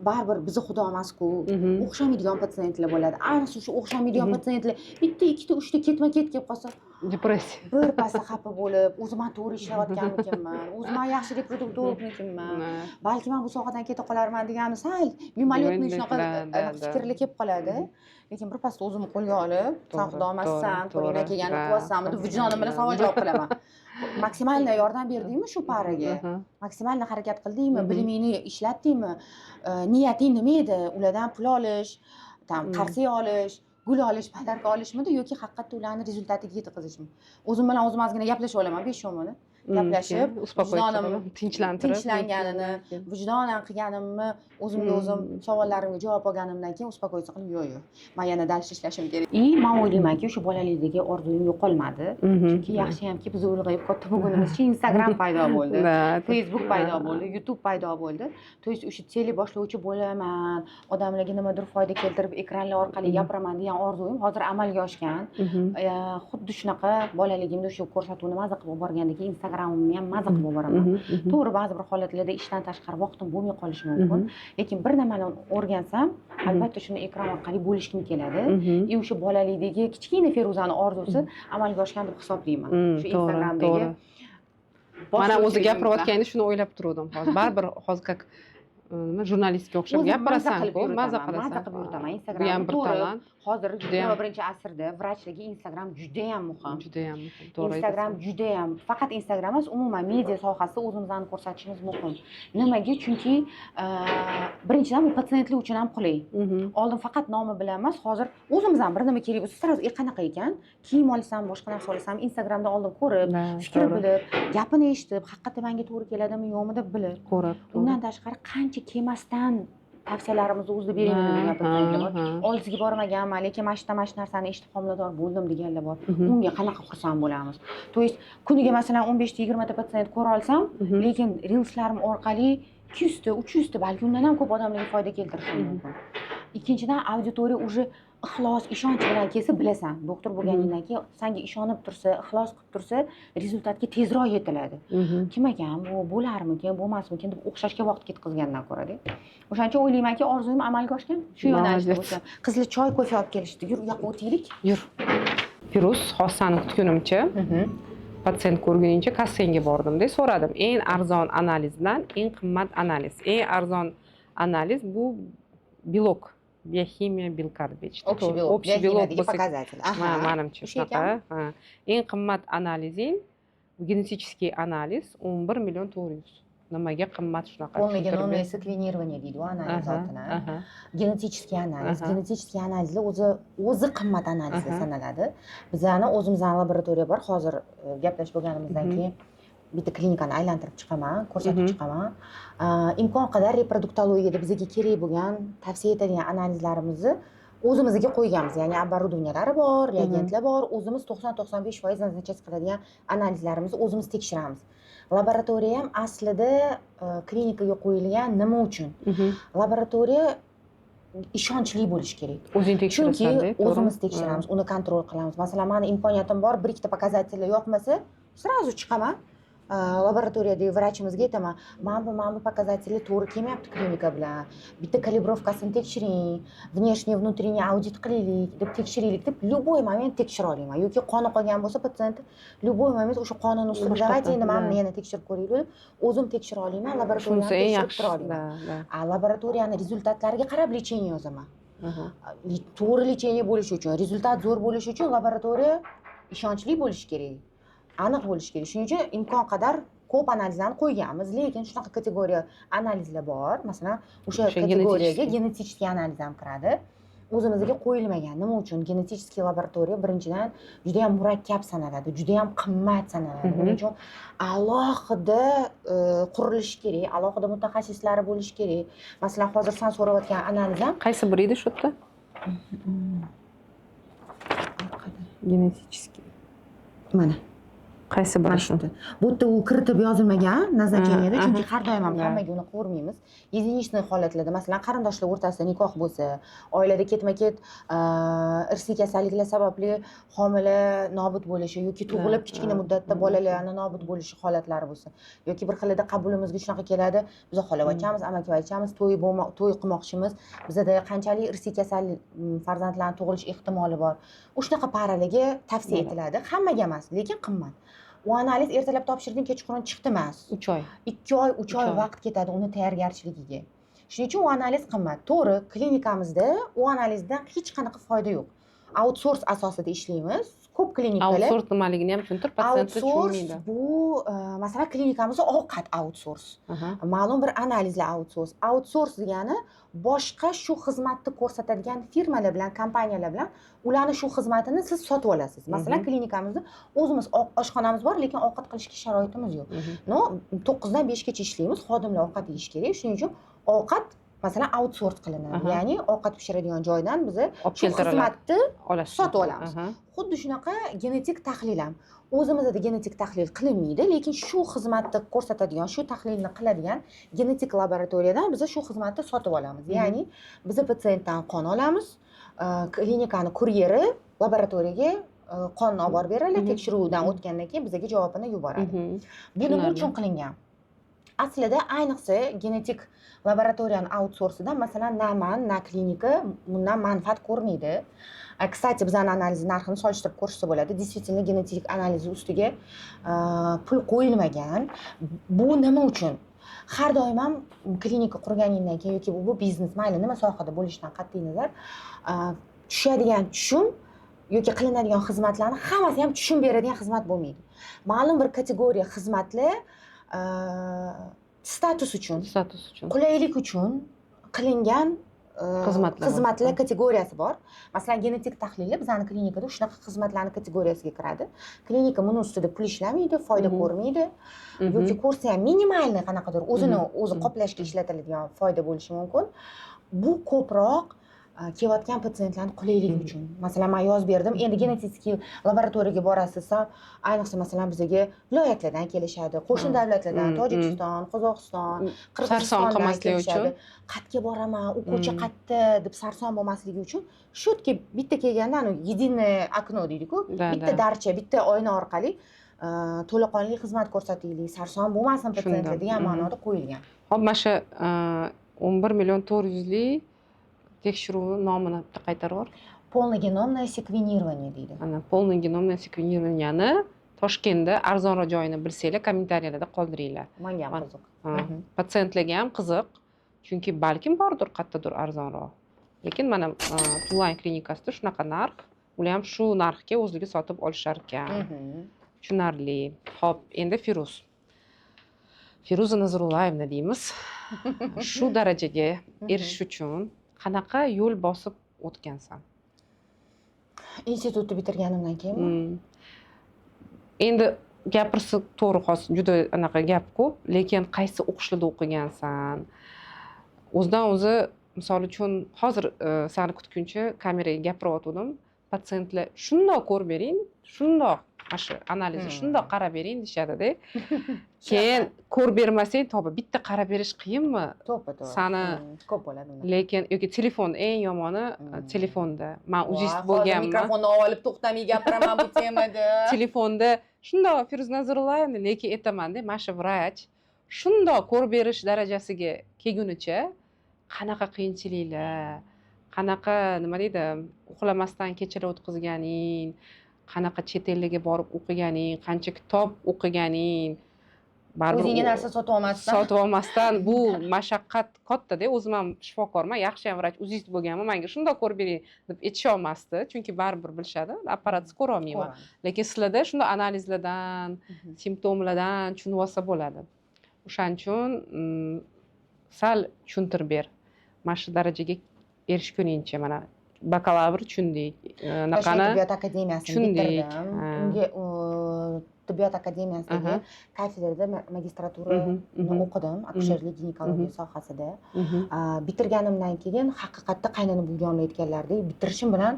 baribir bizni xudo emas-ku, o'xshamaydigan patsientlar bo'ladi. Ayniqsa shu o'xshamaydigan patsientlar bitta, ikkita, uchta ketma-ket kelib qolsa, depressiya. Bir pasda xafa bo'lib, o'zim ham to'g'ri ishlayotganmikinman, o'zim ham yaxshi reproduktologmikinman, balki men bu sohadan keta qolarman degani sal mimolyotniy shunaqa fikrlar kelib qoladi. Lekin bir pasda o'zimni qo'lga olib, sen xudo emassan, qo'lingdan kelganini qilyapsanmi deb vijdonim bilan savol javob qilaman. Maksimalni yordam berdingmi shu paraga? Maksimalni harakat qildingmi? Bilimingni ishlatdingmi? Niyating nima edi? Ulardan pul olish, qarsiya olish, gul olish, podarka olishmidi yoki haqiqatda ularni rezultatiga yetkazishmi? O'zim bilan o'zim ozgina gaplashib olaman 5-10 minut. Gaplashib, vijdonim tinchlanganini, vijdonan qilganimni o'zimga o'zim savollarimga javob olganimdan keyin uspokoyиться qilib, yo'q. Men yana dальше ishlashim kerak. Men o'ylaymanki, o'sha bolalikdagi orzuyim yo'qolmadi. Chunki yaxshiyamki biz ulg'ayib katta bo'lgunimizcha Instagram paydo bo'ldi, Facebook paydo bo'ldi, YouTube paydo bo'ldi. To есть o'sha teleboshlovchi bo'laman, odamlarga nimadir foyda keltirib ekranlar orqali gapiraman degan orzuyim hozir amalga oshgan. Xuddi shunaqa bolaligimda o'sha ko'rsatuvni mazza qilib borgandek Instagramimni ham mazza qilib boraman. To'g'ri, ba'zi bir holatlarda ishdan tashqari vaqtim bo'lmay qolishi mumkin, lekin bir nimani o'rgansam, albatta shuni ekran orqali bo'lishkim keladi. O'sha bolalikdagi kichkina Feruzani orzusi amalga oshgan deb hisoblayman. Shu Instagramdagi. Mana o'zi gapirayotganda shuni o'ylab turdim hozir. Baribir hozir как jurnalistga o'xshab gapirasan-ku, mazza qilasan. qilib yurtaman. Bu ham bir talant. Hozir 21-asrda vrachlarga Instagram juda ham muhim. Juda ham muhim. To'g'ri. Instagram juda ham, faqat Instagram emas, umuman media sohasida o'zimizni ko'rsatishimiz muhim. Nimaga? Chunki birinchidan bu patsientlar uchun ham qulay. Oldin faqat nomi bilan emas, hozir o'zimiz ham bir nima kerak bo'lsa, sразу qanaqa ekan, kiyim olsam, boshqa narsa olsam, Instagramda oldin ko'rib, fikr bilib, gapini eshitib, haqiqatda menga to'g'ri keladimi, yo'qmi deb bilib. Undan tashqari qancha kelmasdan tavsiyalarimizni o'zida beraymi degan patsientlar bor. Oldisiga bormaganman, lekin mana shu narsani eshitib homilador bo'ldim deganlar bor. Unga qanaqa xursand bo'lamiz? To есть kuniga masalan 15 ta 20 ta patsient ko'ra olsam, lekin reelslarim orqali 200 ta, 300 ta, balki undan ham ko'p odamlarga foyda keltirishim mumkin. Ikkinchidan, auditoriya уже ixlos, ishonch bilan kelsa bilasan. Doktor bo'lganingdan keyin senga ishonib tursa, ixlos qilib tursa, rezultatga tezroq yetiladi. Kim ekan, bu bo'larmikin, bo'lmasmikin deb o'xshashga vaqt ketkazgandan ko'ra-da. O'shaning uchun o'ylaymanki, orzuyim amalga oshgan. Shu yo'nalishda o'sha. Qizlar choy, kofe olib kelishdi. Yur, u yoqqa o'taylik. Yur. Firuz, Hossani kutgunimcha, patsient ko'rgunimcha kassangga bordimda so'radim. Eng arzon analizdan eng qimmat analiz. Eng arzon analiz bu belok, bioximiya belkadi bechdi. Общий belok показатель. Menimcha shunaqa. Eng qimmat analizing genetik analiz 11 million 400. Nimaga qimmat shunaqa? Полногеномное секвенирование deydi u analiz otini. Genetik analiz. Genetik analizlar o'zi qimmat analizlar sanaladi. Bizani o'zimizning laboratoriya bor. Hozir gaplashib bo'lganimizdan keyin bitta klinikani aylantirib chiqaman, ko'rsatib chiqaman. Imkon qadar reproduktologiyada bizga kerak bo'lgan, tavsiya etilgan analizlarimizni o'zimizga qo'yganmiz. Ya'ni оборудованиялari bor, reagentlar bor. O'zimiz 90-95% назначать qiladigan analizlarimizni o'zimiz tekshiramiz. Laboratoriya ham aslida klinikaga qo'yilgan nima uchun? Laboratoriya ishonchli bo'lishi kerak. O'zing tekshirasan, chunki o'zimiz tekshiramiz, uni kontrol qilamiz. Masalan, meni imkoniyatim bor, bir ikkita показательlar yoqmasa, сразу chiqaman. Laboratoriyadagi vrachimizga aytaman, mana bu показательlar to'g'ri kelmayapti klinika bilan. Bitta kalibrovkasini tekshiring, внешний внутренний audit qilaylik, deb tekshiraylik deb любой moment tekshira olaman. Yoki qoni qolgan bo'lsa patsient любой moment o'sha qonini ustida давайте endi mana yana tekshirib ko'raylik deb o'zim tekshira olaman, laboratoriyani tekshirib tura olaman. Laboratoriyani rezultatlariga qarab lecheniya yozaman. To'g'ri lecheniya bo'lishi uchun, rezultat zo'r bo'lishi uchun laboratoriya ishonchli bo'lishi kerak. Aniq bo'lishi kerak. Shuning uchun imkon qadar ko'p analizlarni qo'yganmiz, lekin shunaqa kategoriya analizlar bor. Masalan, o'sha kategoriyaga genetik analiz ham kiradi. O'zimizga qo'yilmagan. Nima uchun? Genetik laboratoriya birinchidan juda ham murakkab sanaladi, juda ham qimmat sanaladi. Buning uchun alohida qurilishi kerak, alohida mutaxassislari bo'lishi kerak. Masalan, hozir sen so'rayotgan analiz ham qaysi biri edi shu yerda? Genetik. Mana qaysi biri shu? Bu yerda u kiritib yozilmagan nazarcheniyada, chunki har doim ham hammaga uni ko'rmaymiz. Единичный holatlarda, masalan, qarindoshlar o'rtasida nikoh bo'lsa, oilada ketma-ket irsiy kasalliklar sababli homila nobud bo'lishi yoki tug'ilib kichkina muddatda bolalarni nobud bo'lishi holatlari bo'lsa, yoki bir xilida qabulimizga shunaqa keladi, biz xolavachamiz, amakivachamiz, to'y qilmoqchimiz, bizada qanchalik irsiy kasallik farzandlarni tug'ilish ehtimoli bor. O'shunaqa paralarga tavsiya etiladi, hammaga emas, lekin qimmat. U analiz ertalab topshirding, kechqurun chiqdi emas. 3 oy. 2 oy, 3 oy vaqt ketadi uni tayyorgarchiligiga. Shuning uchun u analiz qimmat. To'g'ri, klinikamizda u analizdan hech qanaqa foyda yo'q. Outsource asosida ishlaymiz. Ko'p klinikalar Outsource nimaligini ham tushuntir, patsient tushunmaydi. Bu masalan klinikamizda ovqat outsource. Ma'lum bir analizlar outsource. Outsource degani boshqa shu xizmatni ko'rsatadigan firmalar bilan, kompaniyalar bilan ularni shu xizmatini siz sotib olasiz. Masalan, klinikamizda o'zimiz oshxonamiz bor, lekin ovqat qilishga sharoitimiz yo'q. No, 9 dan 5 gacha ishlaymiz, xodimlar ovqat yeyish kerak. Shuning uchun ovqat masalan outsource qilinadi. Ya'ni ovqat pishiradigan joydan biz shu xizmatni sotib olamiz. Xuddi shunaqa genetik tahlil ham. O'zimizda genetik tahlil qilinmaydi, lekin shu xizmatni ko'rsatadigan, shu tahlilni qiladigan genetik laboratoriyadan biz shu xizmatni sotib olamiz. Ya'ni biz patsientdan qon olamiz, klinikani kuryeri laboratoriyaga qonni olib borib beradi, tekshiruvdan o'tgandan keyin bizga javobini yuboradi. Bu nima uchun qilingan? Aslida ayniqsa genetik laboratoriyani outsourcedan masalan na klinika bundan manfaat ko'rmaydi. Kстати, bizning analiz narxini solishtirib ko'rishsa bo'ladi. Действительно genetik analizi ustiga pul qo'yilmagan. Bu nima uchun? Har doim ham klinika qurganingdan keyin yoki bu biznes, mayli nima sohada bo'lishidan qat'iy nazar, tushadigan tushum yoki qilinadigan xizmatlarni hammasi ham tushum beradigan xizmat bo'lmaydi. Ma'lum bir kategoriya xizmatlar status uchun, qulaylik uchun qilingan xizmatlar kategoriyasi bor. Masalan, genetik tahlillar bizning klinikada shunaqa xizmatlarning kategoriyasiga kiradi. Klinika buni ustida pul ishlamaydi, foyda ko'rmaydi. Yoki ko'rsa ham minimalniy qanaqadir o'zi qoplashga ishlatiladigan foyda bo'lishi mumkin. Bu ko'proq kelayotgan patsientlarning qulayligi uchun. Masalan, men yozib berdim. Endi genetik laboratoriyaga borasiz, ayniqsa masalan bizga viloyatlardan kelishadi, qo'shni davlatlardan, Tojikiston, Qozog'iston, Qirg'izistondan kelishadi. Qatga boraman, u ko'cha qayerda deb sarson bo'lmasligi uchun shu yerga bitta kelganda, единое окно deydi-ku, bitta darcha, bitta oyna orqali to'laqonli xizmat ko'rsataylik, sarson bo'lmasin patsientlar degan ma'noda qo'yilgan. Hop, mana shu 11 million 400 lik tekshiruv nomini qaytarib yubor. Полногеномное секвенирование deydi. Ana полный genomное sekvenirованiyani Toshkentda arzonroq joyini bilsanglar, kommentariyalarda qoldiringlar. Menga ham qiziq. Patsientlarga ham qiziq, chunki balkim bordir qayerdadir arzonroq. Lekin mana Tuline klinikasida shunaqa narx, ular ham shu narxga o'zligi sotib olishar ekan. Tushunarli. Xo'p, endi Firuza Nazrullayevna deymiz. Shu darajaga erishish uchun qanaqa yo'l bosib o'tgansan? Institutni bitirganimdan keyin Endi gapirsa to'g'ri hozir juda anaqa gap ko'p, lekin qaysi o'qishlarda o'qigansan? O'zidan o'zi misol uchun hozir seni kutguncha kameraga gapirayotgandim. Patsientlar shundoq ko'rib bering, shundoq shu analizni shundoq qarab bering deyishadi-da. Keyin ko'rib bermasang, to'g'ri bitta qarab berish qiyinmi? to'ppa-to'g'ri. Sani ko'p bo'ladi unda. lekin yoki telefon eng yomoni telefonda. Men uzist Hozir bo'lganman. mikrofonni olib to'xtamay gapiraman bu temada. Telefonda shundoq Firuza Nazrullayevna lekin aytaman-da, mana shu vrach shundoq ko'rib berish darajasiga kelgunicha qanaqa qiyinchiliklar, qanaqa nima deydi, uxlamasdan kechalar o'tkazganing, qanaqa chet ellarga borib o'qiganing, qancha kitob o'qiganing, baribir O'zingga narsa sotib olmasdan. sotib olmasdan bu mashaqqat katta-da. O'zim ham shifokorman, yaxshi ham vrach uzist bo'lganman. Menga shundoq ko'rib bering deb aytisha olmasdi, chunki baribir bilishadi, apparatsiz ko'ra olmayman. Lekin sizlarda shunday analizlardan, simptomlardan tushunib olsa bo'ladi. O'shaning uchun sal tushuntirib ber. Mana shu darajaga erishguningcha mana bakalavr tushundik. Toshkent tibbiyot akademiyasini tushundik. bitirdim. Unga tibbiyot akademiyasidagi kafedrada magistraturani o'qidim, akusherlik ginekologiya sohasida. Bitirganimdan keyin haqiqatda qaynona buvjamlar aytganlaridek, bitirishim bilan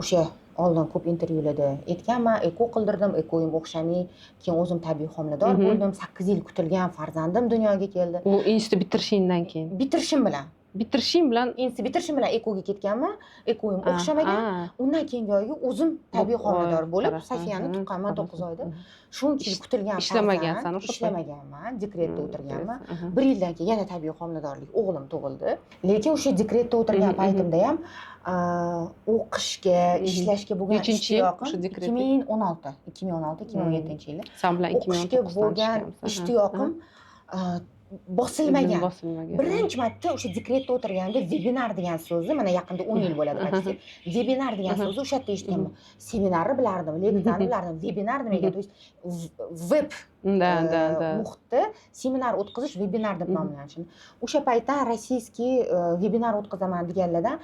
o'sha oldin ko'p intervyularda aytganman, eko qildirdim, ekoyim o'xshamay, keyin o'zim tabiiy homilador bo'ldim. 8 yil kutilgan farzandim dunyoga keldi. U institut bitirishingdan keyin. Bitirishim bilan institut bitirishim bilan ekoga ketganman. Ekoyim o'xshamagan. Undan keyingi oyga o'zim tabiiy homilador bo'lib, Safiyani tuqqanman 9 oyda. Shunchalik kutilgan Ishlamagansan, ishlamaganman, dekretda o'tirganman. 1 yildan keyin yana tabiiy homiladorlik o'g'lim tug'ildi. Lekin o'sha dekretda o'tirgan paytimda ham o'qishga, ishlashga bo'lgan ishtiyoqim 2016-2017-yilda. Sen bilan 2019 o'qishga bo'lgan ishtiyoqim bosilmagan. Birinchi marta o'sha dekretda o'tirganda webinar degan so'zni, mana yaqinda 10 yil bo'ladi aytsa. Webinar degan so'zni o'sha yerda eshitganman. Seminarni bilardim, leksiyani bilardim. Webinar nima ekan? Web muhitda seminar o'tkazish webinar deb nomlanishini. O'sha paytdan rossiyskiy webinar o'tkazaman deganlardan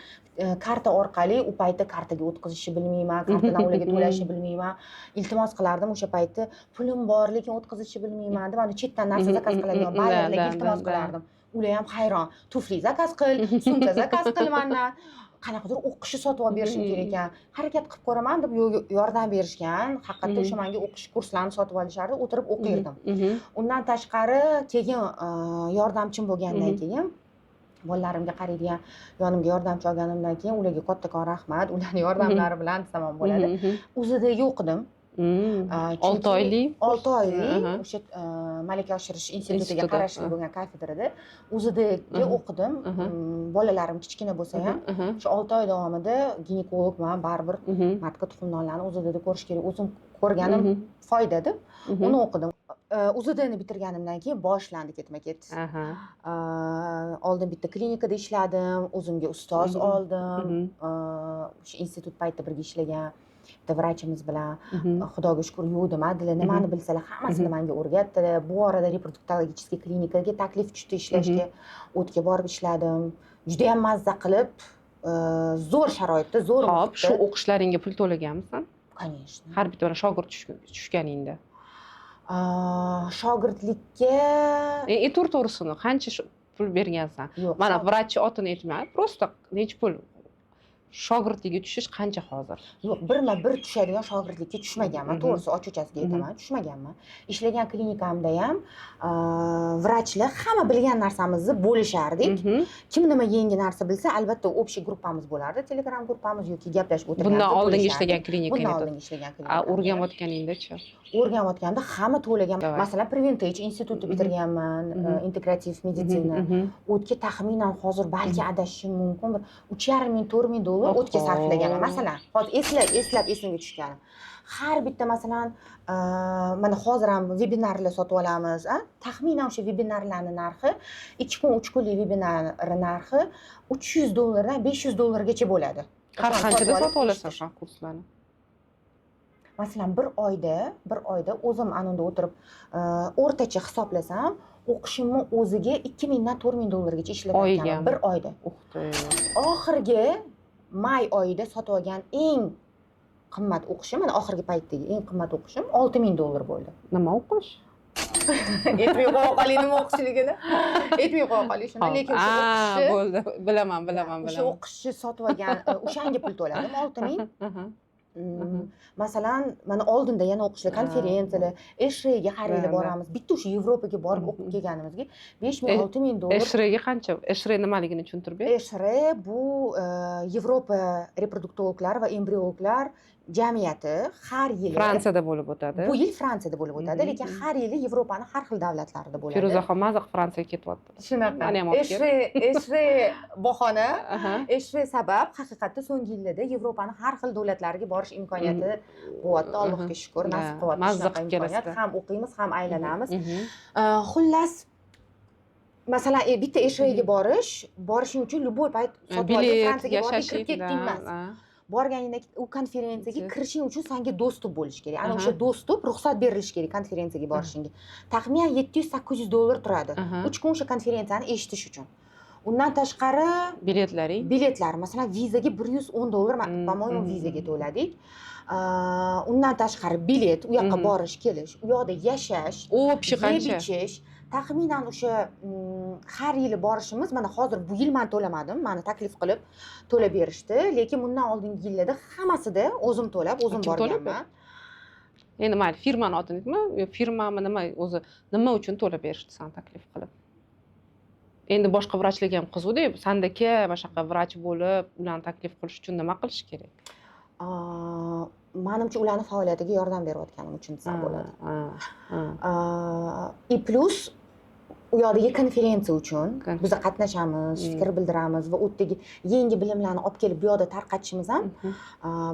karta orqali u paytda kartaga o'tkazishni bilmayman, kartadan ularga to'lashni bilmayman. Iltimos qilardim o'sha paytda pulim bor, lekin o'tkazishni bilmayman deb, ana chetdan narsa zakaz qiladigan bolalarga iltimos qilardim. Ular ham hayron. Tufli zakaz qil, sumka zakaz qil mandan. Qanaqadir o'qishni sotib olib berishim kerak ekan. Harakat qilib ko'raman deb yordam berishgan. Haqiqatda o'sha menga o'qish kurslarini sotib olishardi, o'tirib o'qirdim. Undan tashqari keyin yordamchim bo'lgandan keyin bolalarimga qaraydigan yonimga yordamchi olganimdan keyin ularga kattakon rahmat, ularning yordamlari bilan desam ham bo'ladi. O'zidagi o'qidim. 6 oylik o'sha malaka oshirish institutiga qarashli bo'lgan kafedrada o'zidagi o'qidim. Bolalarim kichkina bo'lsa ham shu 6 oy davomida ginekologman, baribir matka tuxumdonlarni o'zida ko'rish kerak. O'zim ko'rganim foyda deb uni o'qidim. UZDni bitirganimdan keyin boshlandi ketma-ket. Oldin bitta klinikada ishladim, o'zimga ustoz oldim. O'sha institut paytida birga ishlagan bitta vrachimiz bilan xudoga shukr yuvdim-adilar, nimani bilsalar hammasini menga o'rgatdilar. Bu orada reproduktologicheskiy klinikaga taklif tushdi ishlashga. O'tga borib ishladim. Juda ham mazza qilib, zo'r sharoitda, zo'r muhitda. Hop, shu o'qishlaringga pul to'laganmisan? Конечно. Har bitta shogird tushganingda. Shogirdlikka to'g'risini qancha pul bergansan? Mana vrachchi otini aytmay, просто necha pul shogirdlikka tushish qancha hozir? Yo'q, birma-bir tushadigan shogirdlikka tushmaganman. To'g'risi ochiqchasiga aytaman, tushmaganman. Ishlagan klinikamda ham vrachlar hamma bilgan narsamizni bo'lishardik. Kim nima yangi narsa bilsa, albatta общий gruppamiz bo'lardi, Telegram gruppamiz yoki gaplashib o'tirganmiz. Bundan oldingi ishlagan klinikada. Bundan oldingi ishlagan klinikada. O'rganayotganingda-chi? O'rganayotganda hamma to'lagan. Masalan, Preventage institutni bitirganman, integrativ meditsina. O'tga taxminan hozir balki adashishim mumkin, bir 3,5 ming, 4 ming dollar dollar o'tga Oho. sarflaganim masalan hozir eslab esimga tushgani har bitta masalan mana hozir ham vebinarlar sotib olamiz taxminan o'sha vebinarlarni narxi 2 kun 3 kunlik vebinarni narxi $300 dan $500 bo'ladi Har qanchada olib sotib olasan eshitish. shu kurslarni? Masalan bir oyda o'zim anunda o'tirib o'rtacha hisoblasam o'qishimni o'ziga $2000 dan $4000 gacha ishlatayotganim Oyiga. bir oyda. Oxirgi may oyida sotib olgan eng qimmat o'qishim, mana oxirgi paytdagi eng qimmat o'qishim $6000 bo'ldi. Nima o'qish? Aytmay qo'ya qoling nima o'qishligini. Aytmay qo'ya qoling shuni, lekin o'sha o'qishi bo'ldi. Bilaman. o'sha o'qishni sotib olgan o'shanga pul to'ladim 6000. Masalan mana oldinda yana o'qishlar konferensiyalar Eshrega har yili boramiz bitta o'sha Yevropaga borib o'qib kelganimizga $5000-6000 Eshrega qancha? Eshre nimaligini tushuntirib ber. Eshre bu Yevropa reproduktologlar va embriologlar jamiyati har yili Fransiyada bo'lib o'tadi. bu yil Fransiyada bo'lib o'tadi lekin har yili Yevropaning har xil davlatlarida bo'ladi. Feruzaxon maziq Fransiyaga ketyapti. Shunaqa. Mani ham olib kel. Eshre bahona Aha. Eshre sabab haqiqatda so'nggi yillarda Yevropaning har xil davlatlariga borish imkoniyati bo'lyapti. Allohga shukr, nasib qilyapti. Mazza Shunaqa qilib imkoniyat. kelasizlar. Ham o'qiymiz, ham aylanamiz. Mhm. Xullas masalan bitta Eshrega borishing uchun любой payt sotib olib Bilet, Fransiyaga borib yashash kirib ketding emas. Borganingda u konferensiyaga kirishing uchun senga dostуп bo'lishi kerak. Ana Aha. o'sha dostуп ruxsat berilishi kerak konferensiyaga borishingga. Taxminan $700-800 turadi. Aha. 3 kun o'sha konferensiyani eshitish uchun. Undan tashqari Biletlaring. biletlar, masalan, vizaga $110, по-моему, vizaga to'ladik. Undan tashqari bilet, u yoqqa borish, kelish, u yoqda yashash, Общий qancha? ichish, taxminan o'sha har yili borishimiz, mana hozir bu yil men to'lamadim, meni taklif qilib to'lab berishdi, lekin bundan oldingi yillarda hammasida o'zim to'lab, o'zim Kim to'lab borganman. Endi mayli, firmani otini aytma, firmami nima o'zi nima uchun to'lab berishdi san taklif qilib? Endi boshqa vrachlik ham qiziqda, sandaki boshqa vrach bo'lib, ularni taklif qilish uchun nima qilish kerak? Menimcha ularning faoliyatiga yordam berayotganim uchun desam bo'ladi. Ha. И plus u yoqdagi konferensiya uchun biz qatnashamiz, fikr bildiramiz va u yerdagi yangi bilimlarni olib kelib bu yoqda tarqatishimiz ham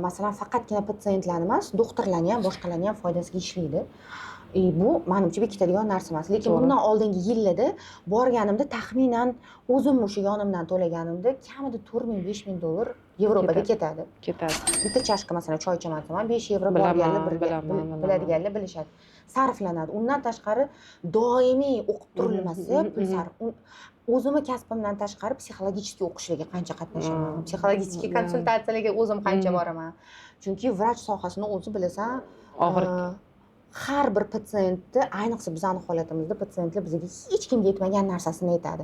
masalan faqatgina patsientlarni emas, doktorlarni ham, boshqalarni ham foydasiga ishlaydi. Bu menimcha bekitadigan narsa emas. Lekin bundan oldingi yillarda borganimda taxminan o'zim o'sha yonimdan to'laganimda kamida $4000-5000 Yevropaga ketadi. Bitta chashka masalan choy ichaman desam €5 borganlar biladiganlar bilishadi. Sarflanadi. Undan tashqari doimiy o'qib turilmasi pul sarf. O'zimni kasbimdan tashqari psixologik o'qishlarga qancha qatnashaman, psixologik konsultatsiyalarga o'zim qancha boraman. Chunki vrach sohasini o'zi bilasan, Og'ir. har bir patsientni, ayniqsa bizning holatimizda patsientlar bizga hech kimga aytmagan narsasini aytadi.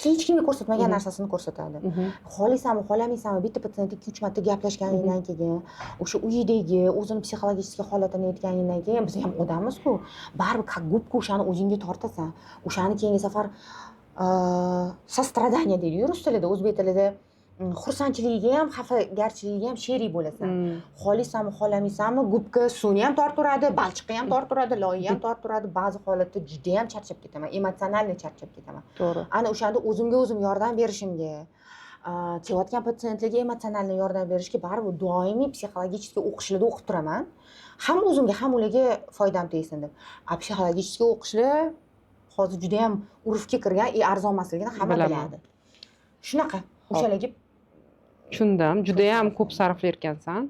Hech kimga ko'rsatmagan narsasini ko'rsatadi. Xohlaysanmi, xohlamaysanmi, bitta patsient 2-3 marta gaplashganingdan keyin, o'sha uyidagi o'zini psixologik holatini aytganingdan keyin biz ham odammiz-ku, baribir как gubka o'shani o'zingga tortasan. O'shani keyingi safar sostradaniya deydi rus tilida, o'zbek tilida xursandchiligiga ham, xafagarchiligiga ham sherik bo'lasan. Xohlaysanmi, xohlamaysanmi, gubka suvni ham torturadi, balchiqni ham torturadi, loyni ham torturadi. Ba'zi holatda juda ham charchab ketaman, emotsional charchab ketaman. To'g'ri. Ana o'shanda o'zimga o'zim yordam berishimga, kelayotgan patsientlarga emotsional yordam berishga baribir doimiy psixologik o'qishlarda o'qib turaman. Ham o'zimga, ham ularga foydam tegsin deb. Psixologik o'qishlar hozir juda ham urfga kirgan, arzon emasligini hamma biladi. Shunaqa, o'shalarga Tushundim, juda ham ko'p sarflayotgansan.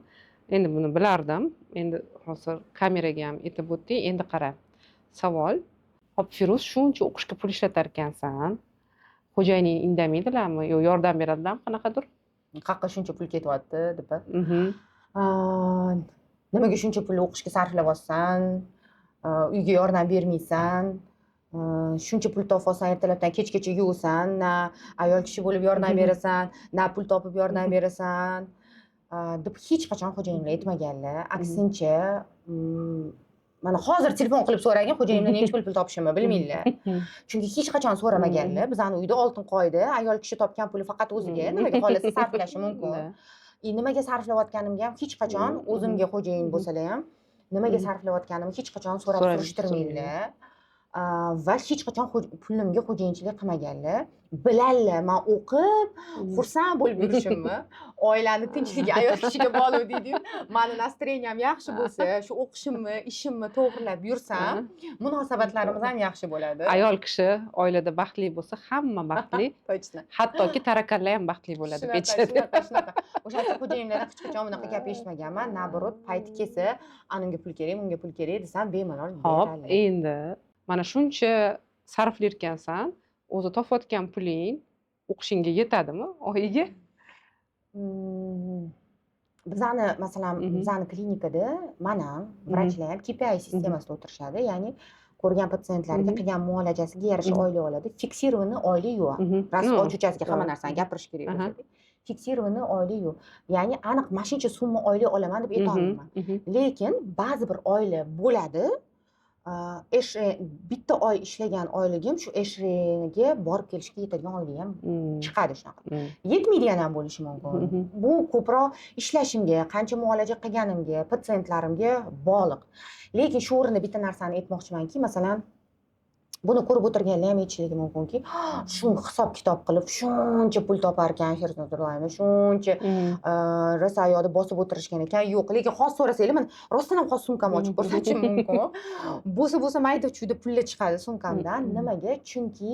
Endi buni bilardim. Endi hozir kameraga ham aytib o'tding. Endi qara. Savol. Hop, Firuz shuncha o'qishga pul ishlatar ekansan. Xo'jayining indamaydilarmi? Yo, yordam beradilarmi qanaqadir? Qayerga shuncha pul ketyapti deb. Nimaga shuncha pulni o'qishga sarflayapsan? Uyga yordam bermaysan? Shuncha pul topolsan, ertalabdan kechgacha yuvsan, na ayol kishi bo'lib yordam berasan, na pul topib yordam berasan deb hech qachon xo'jayinimlar aytmaganlar. Aksincha, mana hozir telefon qilib so'ragin, xo'jayinimlar necha pul topishimni bilmaydilar. Chunki hech qachon so'ramaganlar. Bizning uyda oltin qoida, ayol kishi topgan puli faqat o'ziga, nimaga xohlasa sarflashi mumkin. Nimaga sarflayotganimga ham hech qachon o'zimga xo'jayin bo'lsalar ham nimaga sarflayotganimni hech qachon so'rab surishtirmaydilar. va hech qachon pulimga xo'jayinchilik qilmaganlar. Biladilar, men o'qib, xursand bo'lib yurishimni, oilani tinchligi ayol kishiga bog'liq deydi-yu. Meni настроением yaxshi bo'lsa, shu o'qishimni, ishimni to'g'rilab yursam, munosabatlarimiz ham yaxshi bo'ladi. Ayol kishi oilada baxtli bo'lsa, hamma baxtli. Точно. Hattoki tarakallar ham baxtli bo'ladi pechada. Shunaqa. O'sha xo'jayinlardan hech qachon bunaqa gap eshitmaganman. Naborot, payti kelsa, anunga pul kerak, bunga pul kerak desam, bemalol Hop, beradi. endi mana shuncha sarflayotgansan, o'zi topayotgan puling o'qishingga yetadimi oyiga? Bizani masalan, bizani klinikada mana vrachlar ham KPI sistemasida o'tirishadi, ya'ni ko'rgan patsientlarga qilgan muolajasiga yarasha oylik oladi. Fiksirованный oylik yo'q. Ras ochuchasiga hamma narsani gapirish kerak bo'lsa. Fiksirованный oylik yo'q. Ya'ni aniq mana shuncha summa oylik olaman deb aytolmayman. Lekin ba'zi bir oylar bo'ladi. Bitta oy ishlagan oyligim shu eshriga borib kelishga yetadigan oylik ham chiqadi shunaqa. Yetmaydigan ham bo'lishi mumkin. Bu ko'proq ishlashimga, qancha muolaja qilganimga, patsientlarimga bog'liq. Lekin shu o'rinda bitta narsani aytmoqchimanki, masalan, buni ko'rib o'tirganlar ham aytishligi mumkinki, shu hisob kitob qilib shuncha pul topar ekan, shuncha rosa ayoqda bosib o'tirishgan ekan. Yo'q, lekin hozir so'rasanglar, men rostdan ham hozir sumkamni ochib ko'rsatishim mumkin. Bo'lsa mayda-chuyda pullar chiqadi sumkamdan. Nimaga? Chunki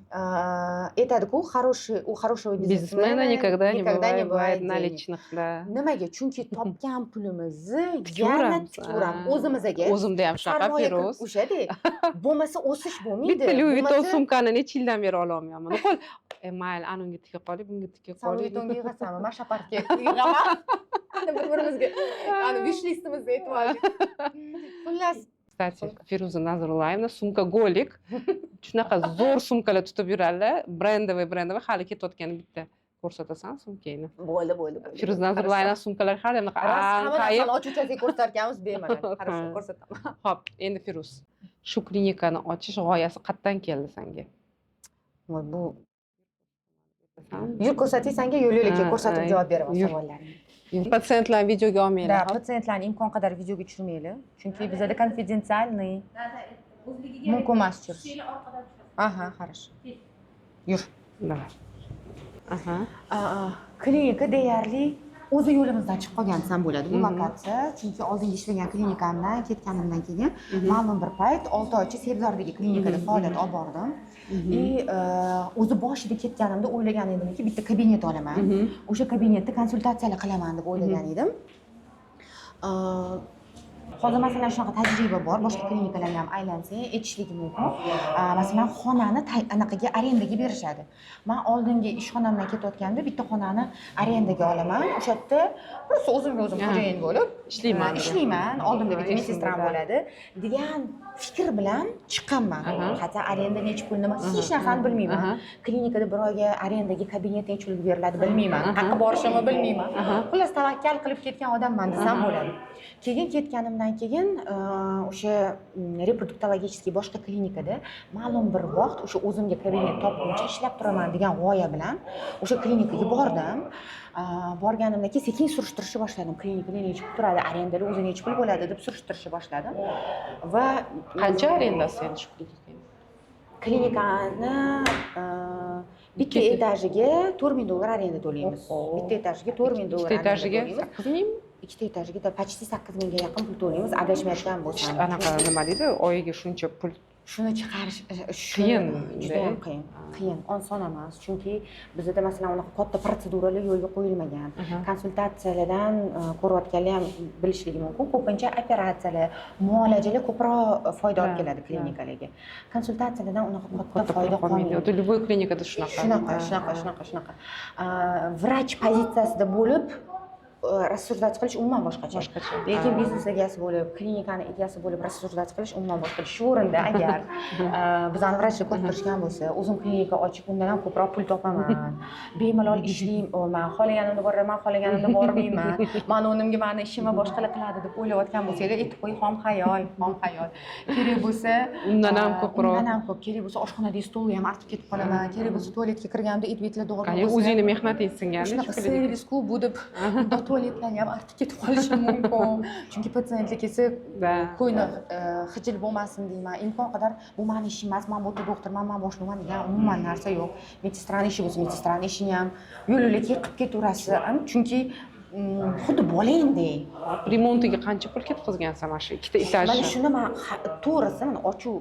aytadi-ku, хорошего Biznesmена никогда не бывает денег. наличных, да. Nimaga? Chunki topgan pulimizni yana tikturamiz o'zimizga. O'zimda ham shunaqa Firuz. O'shadek. Bo'lmasa o'sish bo'lmaydi. Bitta Louis Vuitton sumkani necha yildan beri ola olmayapman. Qo'l, mayli, anunga tika qoling, bunga tika San qoling. Vuittonga yig'asanmi? Men shaparga yig'aman. Bir-birimizga ani wish listimizni aytib oldik. Xullas, Kстати, Firuza Nazrullayevna sumkagolik. Shunaqa zo'r sumkalar tutib yuradilar. Brendовый hali ketayotgani bitta ko'rsatasan sumkangni. bo'ldi. Firuza Nazrullayevna sumkalar har yoqqa qayib ochuchasiga ko'rsatarkanmiz bemalol. Хорошо, ko'rsataman. Hop, endi Firuz, shu klinikani ochish g'oyasi qayerdan keldi senga? Bu yur ko'rsating, senga yo'l-yo'lakka ko'rsatib javob beraman savollaringga. Patsientlar videoga olmanglar. Patsientlarni imkon qadar videoga tushirmanglar. Chunki bizada konfidensialniy. Mumkin emas tushirish. Aha, хорошо. Yur. Давай. Aha. Klinika deyarli o'zi yo'limizdan chiqib qolgan desam bo'ladi bu lokatsiya. Chunki oldingi ishlagan klinikamdan ketganimdan keyin ma'lum bir payt 6 oycha Sebzordagi klinikada faoliyat olib bordim. O'zi boshida ketganimda o'ylagan edimki, bitta kabinet olaman. O'sha kabinetda konsultatsiyalar qilaman deb o'ylagan edim. Hozir masalan shunaqa tajriba bor, boshqa klinikalarga ham aylansang, aytishligi mumkin. Masalan, xonani anaqaga arendaga berishadi. Men oldingi ishxonamdan ketayotganda bitta xonani arendaga olaman. O'sha yerda просто o'zimga o'zim xo'jayin bo'lib ishlayman. Oldimda bitta medsestram bo'ladi degan fikr bilan chiqqanman. Hatto arenda necha pul nima hech narsani bilmayman. Klinikada bir oyga arendaga kabinet necha pulga beriladi bilmayman. Qayerga borishimni bilmayman. Xullas tavakkal qilib ketgan odamman desam bo'ladi. Keyin ketganimdan keyin o'sha reproduktologiический boshqa klinikada ma'lum bir vaqt o'sha o'zimga kabinet topguncha ishlab turaman degan g'oya bilan o'sha klinikaga bordim. Borganimdan keyin sekin surishtirishni boshladim. Klinikada necha pul turadi, arendali o'zi necha pul bo'ladi deb surishtirishni boshladim. Va qancha arendasi endi shu klinikaning? Klinikani bitta etajiga $4000 arenda to'laymiz. Bitta etajiga $4000 Bitta etajiga 8000? Ikkita etajiga почти 8000 ga yaqin pul to'laymiz, adashmayotgan bo'lsam. Anaqa nima deydi? Oyiga shuncha pul shuni chiqarish qiyin, juda ham qiyin, oson emas. Chunki bizda masalan unaqa katta protseduralar yo'lga qo'yilmagan. Konsultatsiyalardan ko'rayotganlar ham bilishligi mumkin. Ko'pincha operatsiyalar, muolajalar ko'proq foyda olib keladi klinikalarga. Konsultatsiyalardan unaqa katta foyda qolmaydi. Любой klinikada shunaqa. Vrach pozitsiyasida bo'lib рассуждать qilish umuman boshqacha. Lekin biznes egasi bo'lib, klinikani egasi bo'lib rassуждать qilish umuman boshqa. Shu o'rinda agar bizani vrachlar ko'rib turishgan bo'lsa, o'zim klinika ochib undan ham ko'proq pul topaman. Bemalol ishlayman, xohlaganimda boraman, xohlaganimda bormayman. Men o'rnimga meni ishimni boshqalar qiladi deb o'ylayotgan bo'lsanglar, aytib qo'y, xom xayol. Kerak bo'lsa, undan ham ko'proq. Kerak bo'lsa oshxonadagi stolni ham artib ketib qolaman. Kerak bo'lsa tualetga kirganimda it-bitlar dog'lar bo'lsa. O'zingni mehnating singani. Shunaqa servis-ku bu deb tualetlarni ham artib ketib qolishi mumkin. Chunki patsientlik esa Da. qo'yni xijil bo'lmasin deyman. Imkon qadar bu meni ishim emas, men bu yerda doktorman, men boshlayman degan umuman narsa yo'q. Medsestrani ishi bo'lsa, medsestrani ishini ham yo'l-yo'lakay qilib ketaverasiz. Chunki xuddi bolangdek. Remontiga qancha pul ketkazgansan mana shu ikkita Mana etajni? shuni men to'g'risi mana ochiq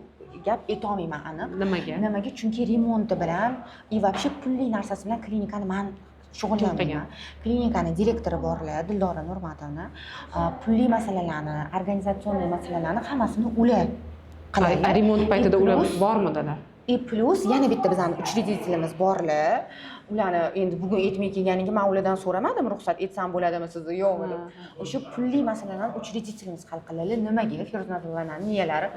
gap aytolmayman aniq. Nimaga? Nimaga? Chunki remonti bilan и вообще pulli narsasi bilan klinikani men shug'ullanmayman. Klinikani direktori borlar, Dildora Nurmatovna, pulli masalalarni, organizatsion masalalarni hammasini ular qiladi. Remont paytida ular bormidilar? Plus yana bitta bizning uchreditelimiz borlar. Ularni endi bugun aytmay kelganiga men ulardan so'ramadim, ruxsat etsam bo'ladimi sizni yo'qmi deb. O'sha pulli masalalarni uchreditelimiz hal qiladi. Nimaga? Firuznazovaning niyalari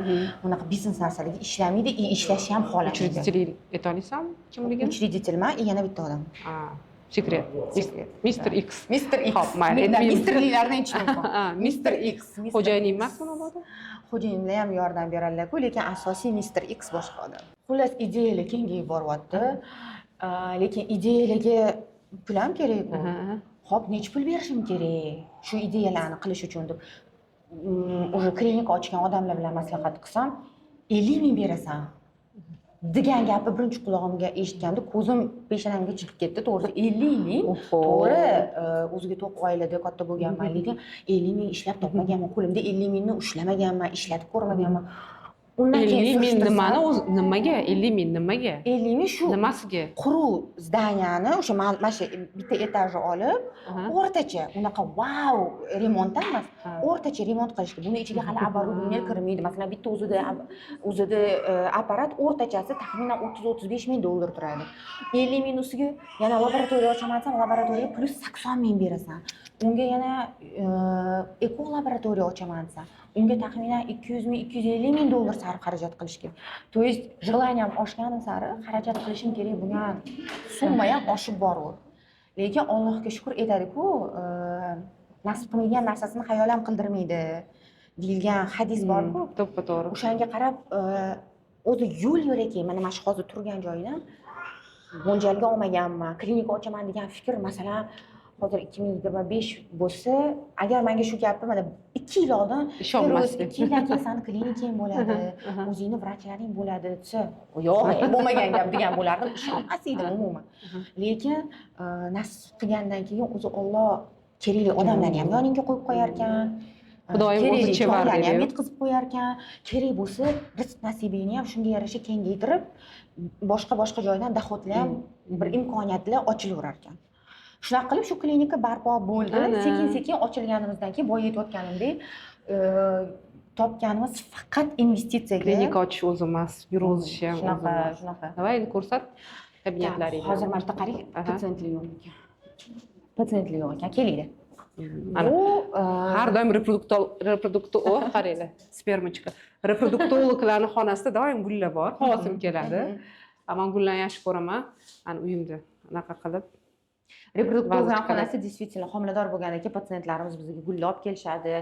bunaqa biznes narsalarga ishlamaydi, ishlashi ham xohlamaydi. Uchredитель ayta olasanmi kimligini? Uchreditelman, yana bitta odam. Sekret. Mr. X. Mr. X. Hop, mayli. Misterliklarni aytish mumkin. Mr. X. Xo'jayining emasmi ularda? Xo'jayinlar ham yordam beradilar-ku, lekin asosiy Mr. X boshqa odam. Xullas, ideyalar kengayib boryapti. Lekin ideyalarga pul ham kerak-ku. Xo'p, necha pul berishim kerak shu ideyalarni qilish uchun deb. O'sha klinika ochgan odamlar bilan maslahat qilsam, 50 ming berasan degan gapni birinchi qulog'imga eshitganda ko'zim peshonamga chiqib ketdi. To'g'risi 50 ming. To'g'ri, o'ziga to'q oilada katta bo'lganman, lekin 50 ming ishlab topmaganman. Qo'limda 50 mingni ushlamaganman, ishlatib ko'rmaganman. Undan 50 ming nimani nimaga? 50 ming nimaga? 50 ming shu Nimasiga? quruq zdaniyani o'sha mana shu bitta etajni olib, o'rtacha unaqa wow remontdan emas, o'rtacha remont qilishga. Buni ichiga hali оборудование kirmaydi. Masalan, bitta o'zida apparat o'rtachasi taxminan 30-35 ming dollar turadi. 50 ming ustiga yana laboratoriya ochaman desam, laboratoriyaga plus 80 ming berasan. Unga yana eko laboratoriya ochaman desam, unga taxminan 200 ming, 250 ming dollar sari xarajat qilish kerak. То есть желанием oshgani sari xarajat qilishim kerak bo'lgan summa ham oshib boradi. Lekin Allohga shukr etadi-ku, nasib qilmagan narsasini xayol ham qildirmaydi deyilgan hadis bor-ku. To'ppa-to'g'ri. O'shanga qarab o'zi yo'l-yo'lakay mana shu hozir turgan joydan mo'ljalga olmaganman. Klinika ochaman degan fikr masalan hozir 2025 bo'lsa, agar menga shu gapni mana 2 yil oldin ishonmasdim. 2 yildan keyin sani klinikang bo'ladi, o'zingni vrachlaring bo'ladi desa, yo'q, bo'lmagan gap degan bo'lardim, ishonmas edim umuman. Lekin nasib qilgandan keyin o'zi Alloh kerakli odamlarni ham yoningga qo'yib qo'yar ekan. Xudoyim o'zi chevar ham dedi. yetkazib qo'yar ekan. Kerak bo'lsa, rizq nasibingni ham shunga yarasha kengaytirib, boshqa joydan dohodlar ham bir imkoniyatlar ochilaverar ekan. Shunaqa qilib shu klinika barpo bo'ldi. Sekin-sekin ochilganimizdan keyin boya aytayotganimdek, topganimiz faqat investitsiyaga. Klinika ochish o'zi emas, byuro o'zishi ham Shunaqa. Davay endi ko'rsat kabinetlaringni. Hozir mana yerda qarang, patsientlar yo'q ekan. Patsientlar yo'q ekan, kelinglar. Bu har doim reproduktor qaranglar, spermachka. Reproduktologlarning xonasida doim gullar bor, havosim keladi. Men gullarni yaxshi ko'raman. Ana uyimda anaqa qilib Reproduktor xonasi действительно homilador bo'lgandan keyin patsientlarimiz bizga gullar olib kelishadi.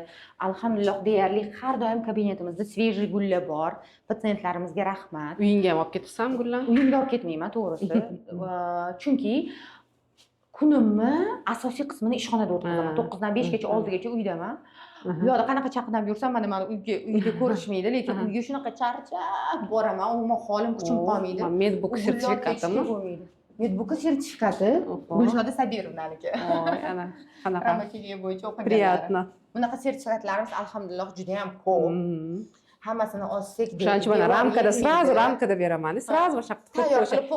Alhamdulillah, deyarli har doim kabinetimizda svejiy gullar bor. Patsientlarimizga rahmat. uyingga ham olib ketasan gullarni? Uyimga olib ketmayman, to'g'risi. Chunki kunimni asosiy qismini ishxonada o'tkazaman. 9 dan 5 gacha oldigacha uydaman. Bu yoqda qanaqa chaqinab yursam, mana meni uyga ko'rishmaydi, lekin uyga shunaqa charchab boraman, umuman holim kuchim qolmaydi. Medbook sertifikatimi? Medbook sertifikati Gulshoda Sabirovnaniki. Voy, ana qanaqa Farmakologiya bo'yicha o'qiganlar. Приятно. Bunaqa sertifikatlarimiz alhamdulillah juda ham ko'p. Hammasini olsak, O'shaning uchun mana ramkada sразу ramkada beraman. Sразу o'sha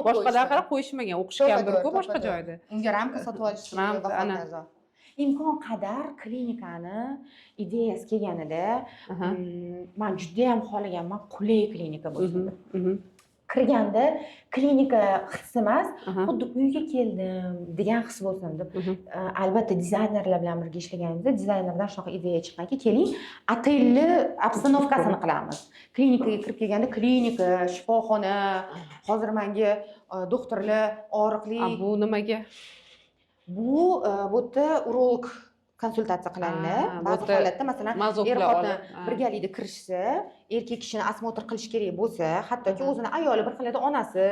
boshqalar qarab qo'yishmagan, o'qishgandir-ku boshqa joyda. Unga ramka sotib olish kerak. Imkon qadar klinikani ideyasi kelganida men juda ham xohlaganman qulay klinika bo'lsin. Kirganda klinika his emas, xuddi uyga keldim degan his bo'lsin deb. Albatta dizaynerlar bilan birga ishlaganimizda dizaynerdan shunaqa ideya chiqqanki, keling, otelni obstanovkasini qilamiz. Klinikaga kirib kelganda klinika, shifoxona, hozir menga doktorlar og'riqli Bu nimaga? bu yerda urolog konsultatsiya qiladilar. Ba'zi holatda masalan er-xotin birgalikda kirishsa, erkak kishini osmotr qilish kerak bo'lsa, hattoki o'zini ayoli bir xilda onasi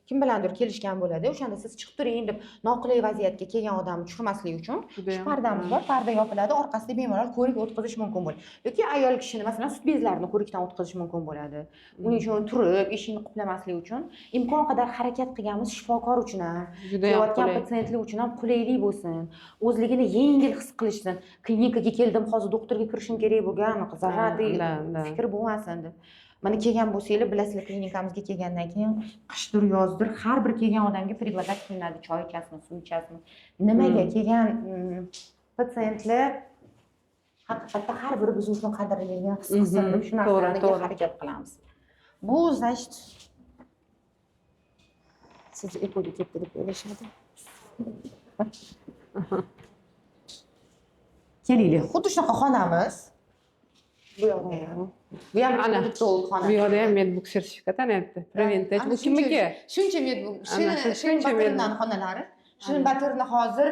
kim bilandir kelishgan bo'ladi. O'shanda siz chiqib turing deb noqulay vaziyatga kelgan odamni tushirmaslik uchun shu pardamiz bor, parda yopiladi, orqasida bemalol ko'rik o'tkazish mumkin bo'ladi. Yoki ayol kishini masalan sut bezlarini ko'rikdan o'tkazish mumkin bo'ladi. Uning uchun turib, eshikni qulflamaslik uchun imkon qadar harakat qilganmiz shifokor uchun ham, kelayotgan patsientlar uchun ham qulaylik bo'lsin, o'zligini yengil his qilishsin. Klinikaga keldim, hozir doktorga kirishim kerak bo'lgan, zarrati fikr bo'lmasin deb. Mana kelgan bo'lsanglar, bilasizlar, klinikamizga kelgandan keyin qishdir, yozdir, har bir kelgan odamga предлагать qilinadi, choy ichasizmi, suv ichasizmi. Nimaga kelgan patsientlar haqiqatda har biri biz uchun qadrlangan his qilsin deb shu narsalarga harakat qilamiz. Bu значит siz epoga ketdi deb o'ylashadi. Kelinglar, xuddi shunaqa xonamiz. Bu yoqda ham. Bu ham reproduktolog xona. Bu yoqda ham medbook sertifikat anayapti. Preventage bu kimniki? Shuncha medbook, Shirin Batirnan xonalari. Shirin Batirna hozir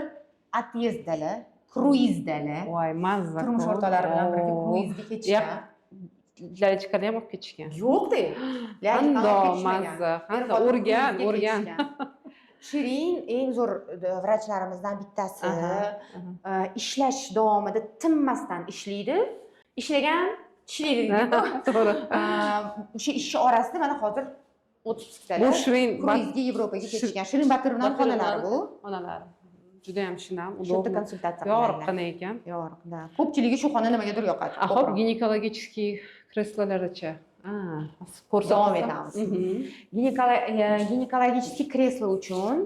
отъездdalar, kruizdalar. Voy, mazza. Turmush o'rtoqlari bilan birga kruizga ketishgan. Lalichkani ham olib ketishgan. Yo'q-da. Mazza. Qanday o'rgan. Shirin eng zo'r vrachlarimizdan bittasi. Ishlash davomida tinmasdan ishlaydi. Ishlagan tishlaydi deydi. To'g'ri. O'sha ishchi orasida mana hozir o'tib chiqdilar. Bu Shirin kruizga Yevropaga ketishgan. Shirin Batirnan xonalari bu. Xonalari. Juda ham shinam, Shunda konsultatsiya yorqin ekan. Yorqin. Ko'pchiligi shu xona nimagadir yoqadi. Hop, ginekologichskiy kreslolarcha. Davom etamiz. Ginekologichskiy kreslo uchun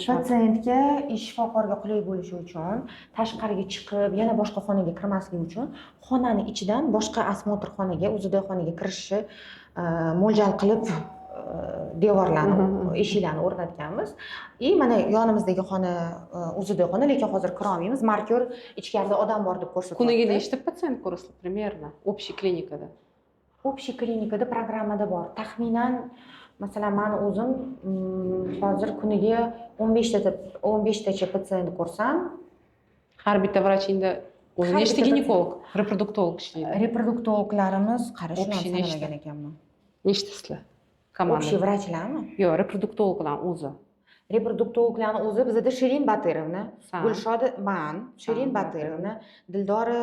patsientga, shifokorga qulay bo'lishi uchun, tashqariga chiqib, yana boshqa xonaga kirmasligi uchun xonani ichidan boshqa osmotr xonaga, o'zida xonaga kirishi mo'ljal qilib devorlarni, eshiklarni o'rnatganmiz. Mana yonimizdagi xona o'zida xona, lekin hozir kira olmaymiz. Markyor ichkarida odam bor deb ko'rsatyapti. Kuniga nechta patsient ko'rasiz primерно общий klinikada? Общий klinikada programmada bor. Taxminan masalan meni o'zim hozir kuniga 15 tacha patsient ko'rsam, har bitta vrachingda o'zi nechta ginekolog, reproduktolog ishlaydi? Reproduktologlarimiz qarash sanamagan ekanman. Nechtasizlar? Komanda. Общий vrachlarmi? Yo'q, reproduktologlar o'zi. Reproduktologlarni o'zi bizda Shirin Batirovna, Gulshoda man, Shirin Batirovna, Dildora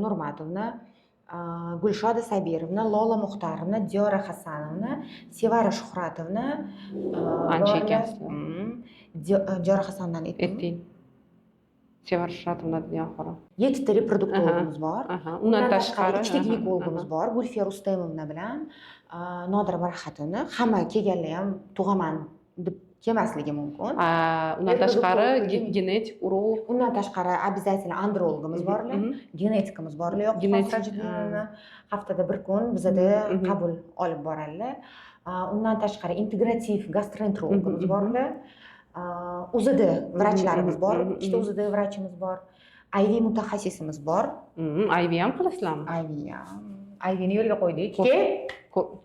Nurmatovna, Gulshoda Sabirovna, Lola Muxtarovna, Diyora Hasanovna, Sevara Shuhratovna, ancha ekansizlar. Diyora Hasanovnani ayting. Sevara Shuhratovnadan oxiri. 7 ta reproduktologimiz bor. Undan tashqari 2 ta ginekologimiz bor. Gulfiya Rustemovna bilan Nodira Barxatovna. Hamma kelganlar ham tug'aman deb kelmasligi mumkin. Undan tashqari genetik, urolog. Undan tashqari обязательно andrologimiz borlar, genetikimiz borlar. Haftada bir kun bizada qabul olib boradilar. Undan tashqari integrativ gastroenterologimiz borlar. O'zida vrachlarimiz bor, ikkita o'zida vrachimiz bor. IV mutaxassisimiz bor. IV ham qilasizlarmi? IVni yo'lga qo'ydik.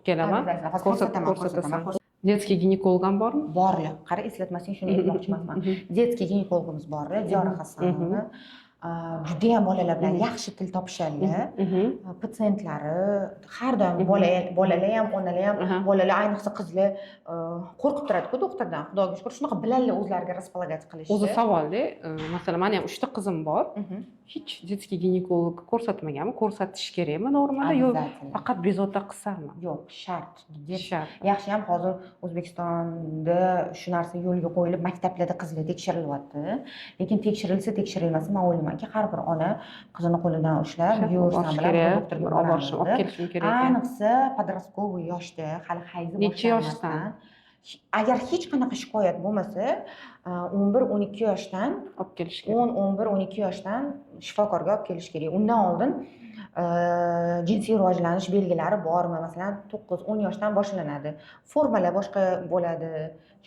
Kelaman. Ko'rsataman. Детский ginekolog ham bormi? Borlar. Qara eslatmasang shuni aytmoqchi emasman. Детский ginekologimiz borlar, Diyora Hasanova. Juda ham bolalar bilan yaxshi til topishadilar. Patsientlari har doim bolalar ham, onalar ham, bolalar ayniqsa qizlar qo'rqib turadi-ku doktordan. Xudoga shukr, shunaqa biladilar o'zlariga располагать qilishni. O'zi savolda, masalan, meni ham 3 ta qizim bor. Hech детский ginekolog ko'rsatmaganmi? Ko'rsatish kerakmi normalda yo'q? Faqat bezovta qilsarmi? Yo'q, shart. Shart. Yaxshi ham hozir O'zbekistonda shu narsa yo'lga qo'yilib, maktablarda qizlar tekshirilyapti. Lekin tekshirilmasa, men o'ylaymanki, har bir ona qizini qo'lidan ushlab, yursam bilan doktorga olib kelishim kerak. Ayniqsa, подростковый yoshda, hali hayzi boshlanmasdan. Necha yoshdan? Agar hech qanaqa shikoyat bo'lmasa, 11-12 yoshdan olib kelish kerak. 11-12 yoshdan shifokorga olib kelish kerak. Undan oldin jinsiy rivojlanish belgilari bormi? Masalan, 9-10 yoshdan boshlanadi. Formalar boshqa bo'ladi.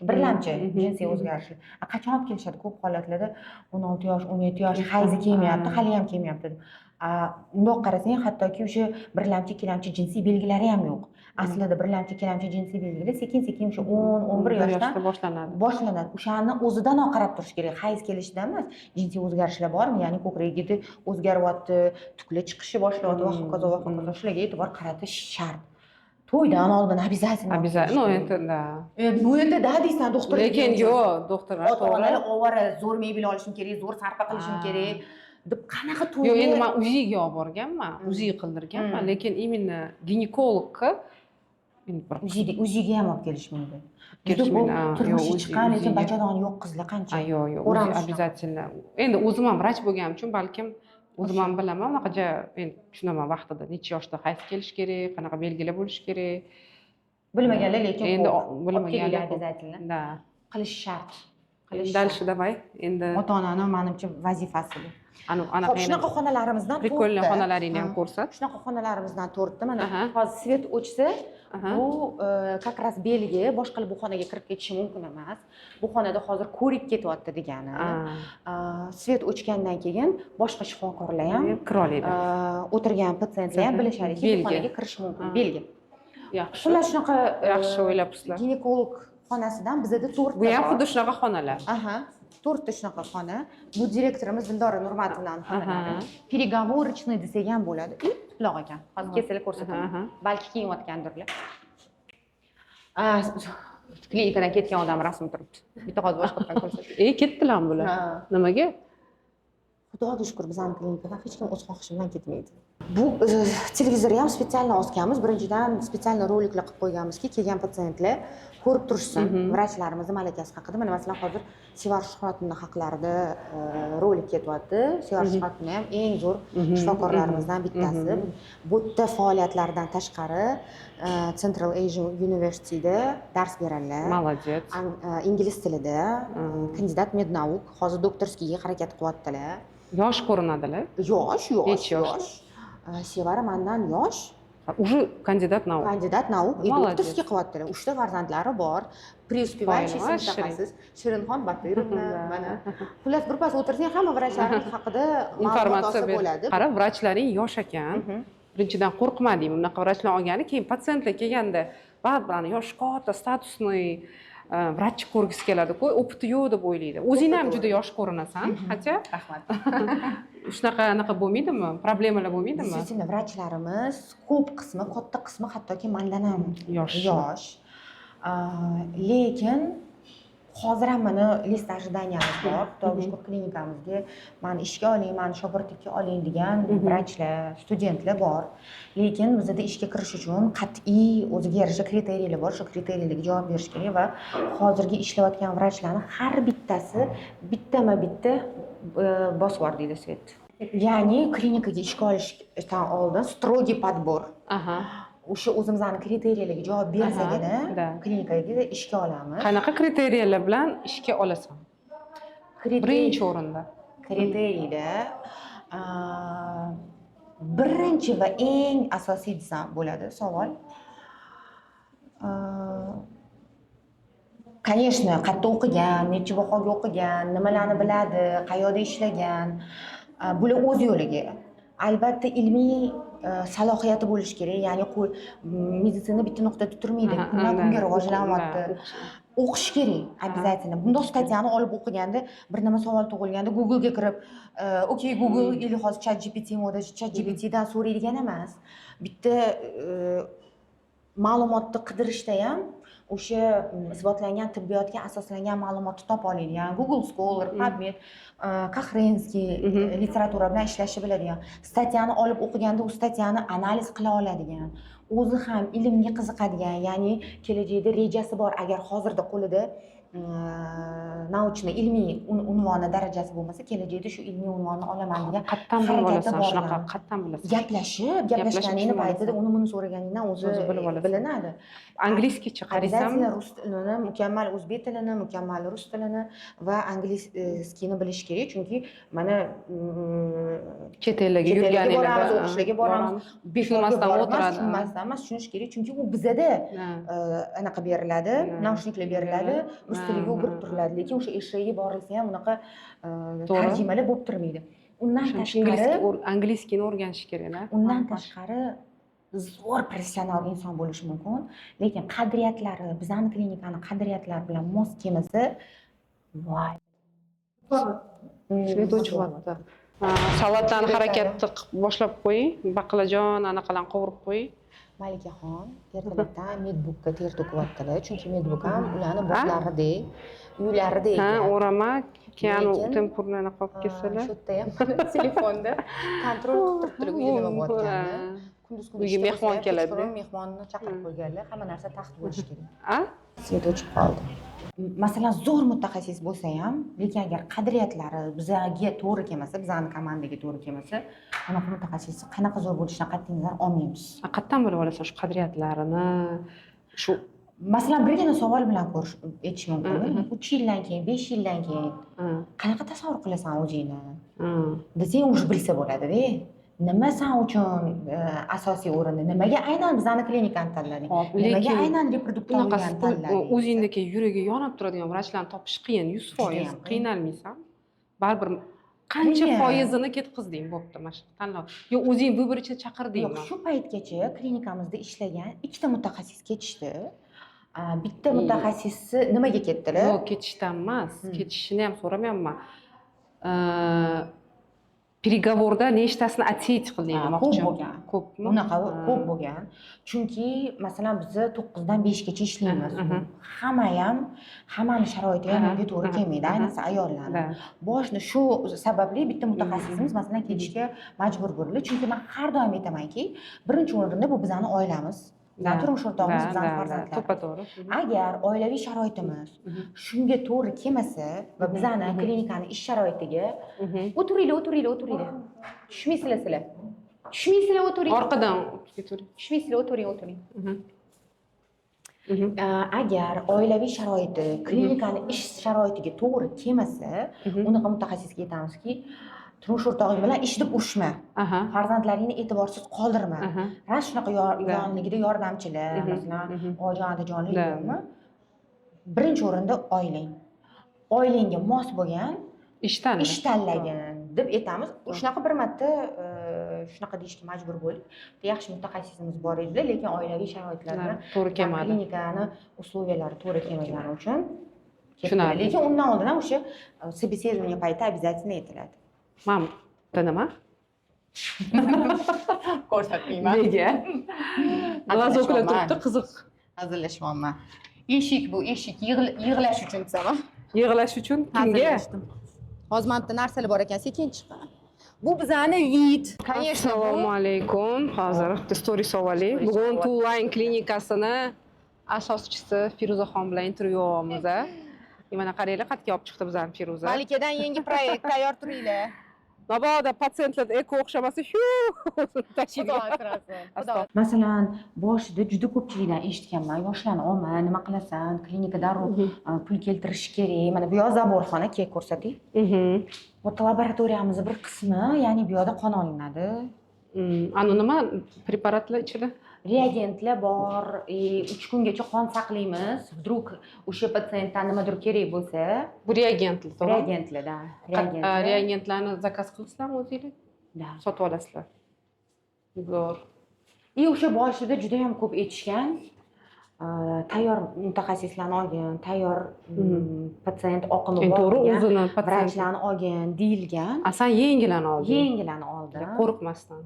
Birlamchi jinsiy o'zgarishlar. Qachon olib kelishadi? Ko'p holatlarda 16 yosh, 17 yosh hayzi kelmayapti, hali ham kelmayapti. Bundoq qarasang, hattoki o'sha birlamchi, ikkilamchi jinsiy belgilari ham yo'q. Aslida birlamchi, ikkilamchi jinsiy belgilar sekin-sekin o'sha 10-11 yoshdan boshlanadi. O'shani o'zidanoq qarab turish kerak. Hayz kelishidan emas, jinsiy o'zgarishlar bormi? Ya'ni ko'kragida o'zgaryapti, tukla chiqishi boshlayapti va hokazo va hokazo. Shularga e'tibor qaratish shart. To'ydan oldin обязательно. Обязательно, endi da. Bu endi da deysan, doktor. Lekin yo'q, doktorlar ota-onalar ovora zo'r mebel olishim kerak, zo'r sarpa qilishim kerak deb qanaqa to'yga. Yo'q, endi men UZIga olib borganman, UZI qildirganman, lekin именно ginekologga endi UZIga ham olib kelish mumkin. Yo'q, Turmushi chiqqan, lekin bachadoni yo'q qizlar qancha. Yo'q, обязательно. Endi o'zim ham vrach bo'lganim uchun balkim o'zim ham bilaman, unaqacha men tushunaman vaqtida necha yoshda qaysi kelish kerak, qanaqa belgilar bo'lishi kerak. Bilmaganlar lekin endi bilmaganlar обязательно. Da. Qilish shart. Dальше давай. Endi ota-onani menimcha vazifasi bu. Anaqa shunaqa xonalarimizdan Prikolniy xonalaringni ham ko'rsat. Shunaqa xonalarimizdan 4 ta. Mana hozir svet o'chsa, bu как раз belgi boshqa bu xonaga kirib ketishi mumkin emas. Bu xonada hozir ko'rik ketyapti degani. Svet o'chgandan keyin boshqa shifokorlar ham kira oladi. O'tirgan patsientlar ham bilishadiki, bu xonaga kirish mumkin. Belgi. Yaxshi. Xullas shunaqa yaxshi o'ylabsizlar. Ginekolog xonasidan bizda 4 ta. Bu ham xuddi shunaqa xonalar. 4 ta shunaqa xona. Bu direktorimiz Dildora Nurmatovnaning xonalari. Переговорочный desak ham bo'ladi. Quloq ekan. Hozir kelsalar ko'rsataman. Balki kiyayotgandirlar. Klinikadan ketgan odam rasmi turibdi. Bitta hozir boshqatdan ko'rsatdim. Ketdilarmi bular? Nimaga? Xudoga shukr, bizning klinikadan hech kim o'z xohishi bilan ketmaydi. Bu televizorni ham spesialni osganmiz. Birinchidan spesialni roliklar qilib qo'yganmizki, kelgan patsientlar ko'rib turishsin vrachlarimizni malakasi haqida. Mana masalan hozir Sevar Shuhratovning haqlarida rolik ketyapti. Sevar Shuhratov ham eng zo'r shifokorlarimizdan bittasi. Bu yerda faoliyatlaridan tashqari Central Asia University'da dars beradilar. Молодец. Ingliz tilida, kandidat mednauk, hozir doktorskiga harakat qilyaptilar. Yosh ko'rinadilar. Yosh. Sevara mendan yosh. Уже кандидат наук. Kandidat nauk, doktorskiy qilyaptilar. 3 ta farzandlari bor. Преуспевающий mutaxassis Shirinxon Batirovna mana. Xullas bir pas o'tirsang hamma vrachlarning haqida informatsiya bo'ladi. Qara, vrachlaring yosh ekan. Birinchidan qo'rqmadim. Bunaqa vrachlar olgani, keyin patsientlar kelganda, ba'zi yosh katta statusniy vrach ko'rgisi keladi-ku, opiti yo'q deb o'ylaydi. O'zing ham juda yosh ko'rinasan, hatto. Rahmat. Shunaqa bo'lmaydimi? Problemalar bo'lmaydimi? Действительно, vrachlarimiz ko'p qismi, katta qismi hattoki mendan ham yosh. Lekin hozir ham meni list ожиданияmiz bor. Xudoga shukr, klinikamizga meni ishga oling, meni shogirdlikka oling degan vrachlar, studentlar bor. Lekin bizda ishga kirish uchun qat'iy o'ziga yarasha kriteriyalar bor. Shu kriteriyalarga javob berish kerak va hozirgi ishlayotgan vrachlarning har bittasi bittama-bitta bosib bor deydi Svet. Ya'ni klinikaga ishga olishdan oldin strogiy подбор. O'sha o'zimizning kriteriyalarga javob bersagina klinikaga ishga olamiz. Qanaqa kriteriyalar bilan ishga olasan? Birinchi o'rinda. Kriteriyalar birinchi va eng asosiy desam bo'ladi savol. Конечно, qayerda o'qigan, necha bahoga o'qigan, nimalarni biladi, qayerda ishlagan, bular o'z yo'liga. Albatta ilmiy salohiyati bo'lishi kerak. Ya'ni meditsina bitta nuqtada turmaydi. Kundan kunga rivojlanyapti. O'qish kerak, обязательно. Bundoq statyani olib o'qiganda, bir nima savol tug'ilganda Google ga kirib, "Okey Google" или hozir ChatGPT moda ChatGPT dan so'raydigan emas. Bitta ma'lumotni qidirishda ham o'sha isbotlangan tibbiyotga asoslangan ma'lumotni topa oladigan Google Scholar, PubMed, Kohrenskiy literatura bilan ishlashni biladigan, statyani olib o'qiganda u statyani analiz qila oladigan, o'zi ham ilmga qiziqadigan, ya'ni kelajakda rejasi bor. Agar hozirda qo'lida nauchniy ilmiy unvoni darajasi bo'lmasa, kelajakda shu ilmiy unvonni olaman degan qattan bilib olasan, shunaqa qattan bilasan. Gaplashganingni paytida uni buni so'raganingdan o'zi bilinadi. Angliyskicha qaraysan, rus tilini, mukammal o'zbek tilini, mukammal rus tilini va angliyskini bilish kerak, chunki mana chet ellarga yurganinglarda o'qishlarga boramiz, tushunmasdan o'tiradi. Tushunmasdan emas, tushunish kerak, chunki u bizada anaqa beriladi, naushniklar beriladi, rus tiliga o'girib turiladi, lekin o'sha eshakga borilsa ham unaqa tarjimalar bo'lib turmaydi. undan tashqari angliskini o'rganish keraklar. undan tashqari zo'r professional inson bo'lishi mumkin, lekin qadriyatlari bizani klinikani qadriyatlari bilan mos kelmasa, voy. Shuni o'chyapti. Salatlarni harakatni boshlab qo'ying, baqlajon anaqalarni qovurib qo'ying. Malikaxon ertalabdan medbukka ter to'kyaptilar, chunki medbuk ham ularni botlaridek, uylaridek. Ha, o'rama, keyin Lekin, tempurlarni qolib ketsalar. Shu yerda ham telefonda kontrol qilib turib uyda nima bo'layotganini. Kunduz Uyga mehmon keladi. Mehmonni chaqirib qo'yganlar, hamma narsa taxt bo'lishi kerak. A? Svet o'chib qoldi. Masalan, zo'r mutaxassis bo'lsa ham, lekin agar qadriyatlari bizga to'g'ri kelmasa, bizani komandaga to'g'ri kelmasa, anaqa mutaxassisni qanaqa zo'r bo'lishidan qat'iy nazar olmaymiz. Qayerdan bilib olasan shu qadriyatlarini? Shu Masalan, birgina savol bilan ko'rish aytish mumkin. 3 yildan keyin, 5 yildan keyin qanaqa tasavvur qilasan o'zingni? Desang, уже bilsa bo'ladi-da. Nima san uchun asosiy o'rinda? Nimaga aynan bizani klinikani tanlading? Nimaga aynan reproduktoriyani tanlading? o'zingdagi yuragi yonib turadigan vrachlarni topish qiyin, 100% qiynalmaysan. Baribir qancha foizini ketqizding bo'pti mana shu tanlov. Yo o'zing vыборча chaqirdingmi? Yo'q, shu paytgacha klinikamizda ishlagan ikkita mutaxassis ketishdi. Bitta mutaxassisi nimaga ketdilar? Yo'q, ketishdan emas. Ketishini ham so'ramayapman. Переговорda nechtasini отсеять qilding demoqchi. Ko'p bo'lgan. Ko'pmi? Unaqa ko'p bo'lgan. Chunki masalan biz 9 dan 5 gacha ishlaymiz. Hammani sharoiti ham unga to'g'ri kelmaydi, ayniqsa ayollarni. Boshni shu sababli bitta mutaxassisimiz masalan ketishga majbur bo'ldi. Chunki men har doim aytamanki, birinchi o'rinda bu bizani oilamiz. Bizani turmush o'rtog'imiz, bizani farzandlarimiz. To'g'ri. Agar oilaviy sharoitimiz shunga to'g'ri kelmasa va bizani klinikani ish sharoitiga o'tiringlar. Tushmaysizlar sizlar. Tushmaysizlar, o'tiring. Orqadan ketaver. Tushmaysizlar, o'tiring. Agar oilaviy sharoiti klinikani ish sharoitiga to'g'ri kelmasa, unaqa mutaxassisga aytamizki, turmush o'rtog'ing bilan ishni urushma. Farzandlaringni e'tiborsiz qoldirma. Mana shunaqa yonligida yordamchilar, masalan, ojon otajonlik yo'qmi? Birinchi o'rinda oilang. Oilangga mos bo'lgan ish tanlagin deb aytamiz. Shunaqa bir marta shunaqa deyishga majbur bo'ldik. Yaxshi mutaxassisimiz bor edi, lekin oilaviy sharoitlarga to'g'ri kelmadi. Klinikani usloviyalari to'g'ri kelmagani uchun tushunarli. Lekin undan oldin ham o'sha собеседование payti обязательно aytiladi. Mam, nima? Ko'rsatmayman. Nega? Glazoklar turibdi, qiziq. Hazillashmoqman. Eshik bu, eshik yig'lash uchun desam. Yig'lash uchun kimga? Hozir mana bitta narsalar bor ekan, sekin chiqar. Bu bizani vid. Assalomu alaykum. Hozir story savoli. Bugun Tuline klinikasini asoschisi Firuzaxon bilan intervyuimiz. Mana qaranglar, qayerga olib chiqdi bizani Firuza. Malikadan yangi proyekt tayyor turinglar. Mabodo patsientlar eko o'xshamasa, shu tashiydi. Masalan, boshida juda ko'pchilikdan eshitganman, yoshlarni olma, nima qilasan, klinika darrov pul keltirish kerak. Mana bu yoq zaborxona, kerak ko'rsating. Bu laboratoriyamizning bir qismi, ya'ni bu yoqda qon olinadi. Ana nima preparatlar ichida? Reagentlar bor, 3 kungacha qon saqlaymiz. Vdrug o'sha patsientdan nimadir kerak bo'lsa, Bu reagentlar, to'g'ri? reagentlarda, Reagentlarni zakaz qilasizlarmi o'zinglar? Sotib olasizlar. Zo'r. O'sha boshida juda ham ko'p aytishgan. Tayyor mutaxassislarni olgin, tayyor patsient oqimi bor. To'g'ri, o'zini vrachlarni olgin deyilgan. Asan yengilani olding. Yengilani oldim. Qo'rqmasdan.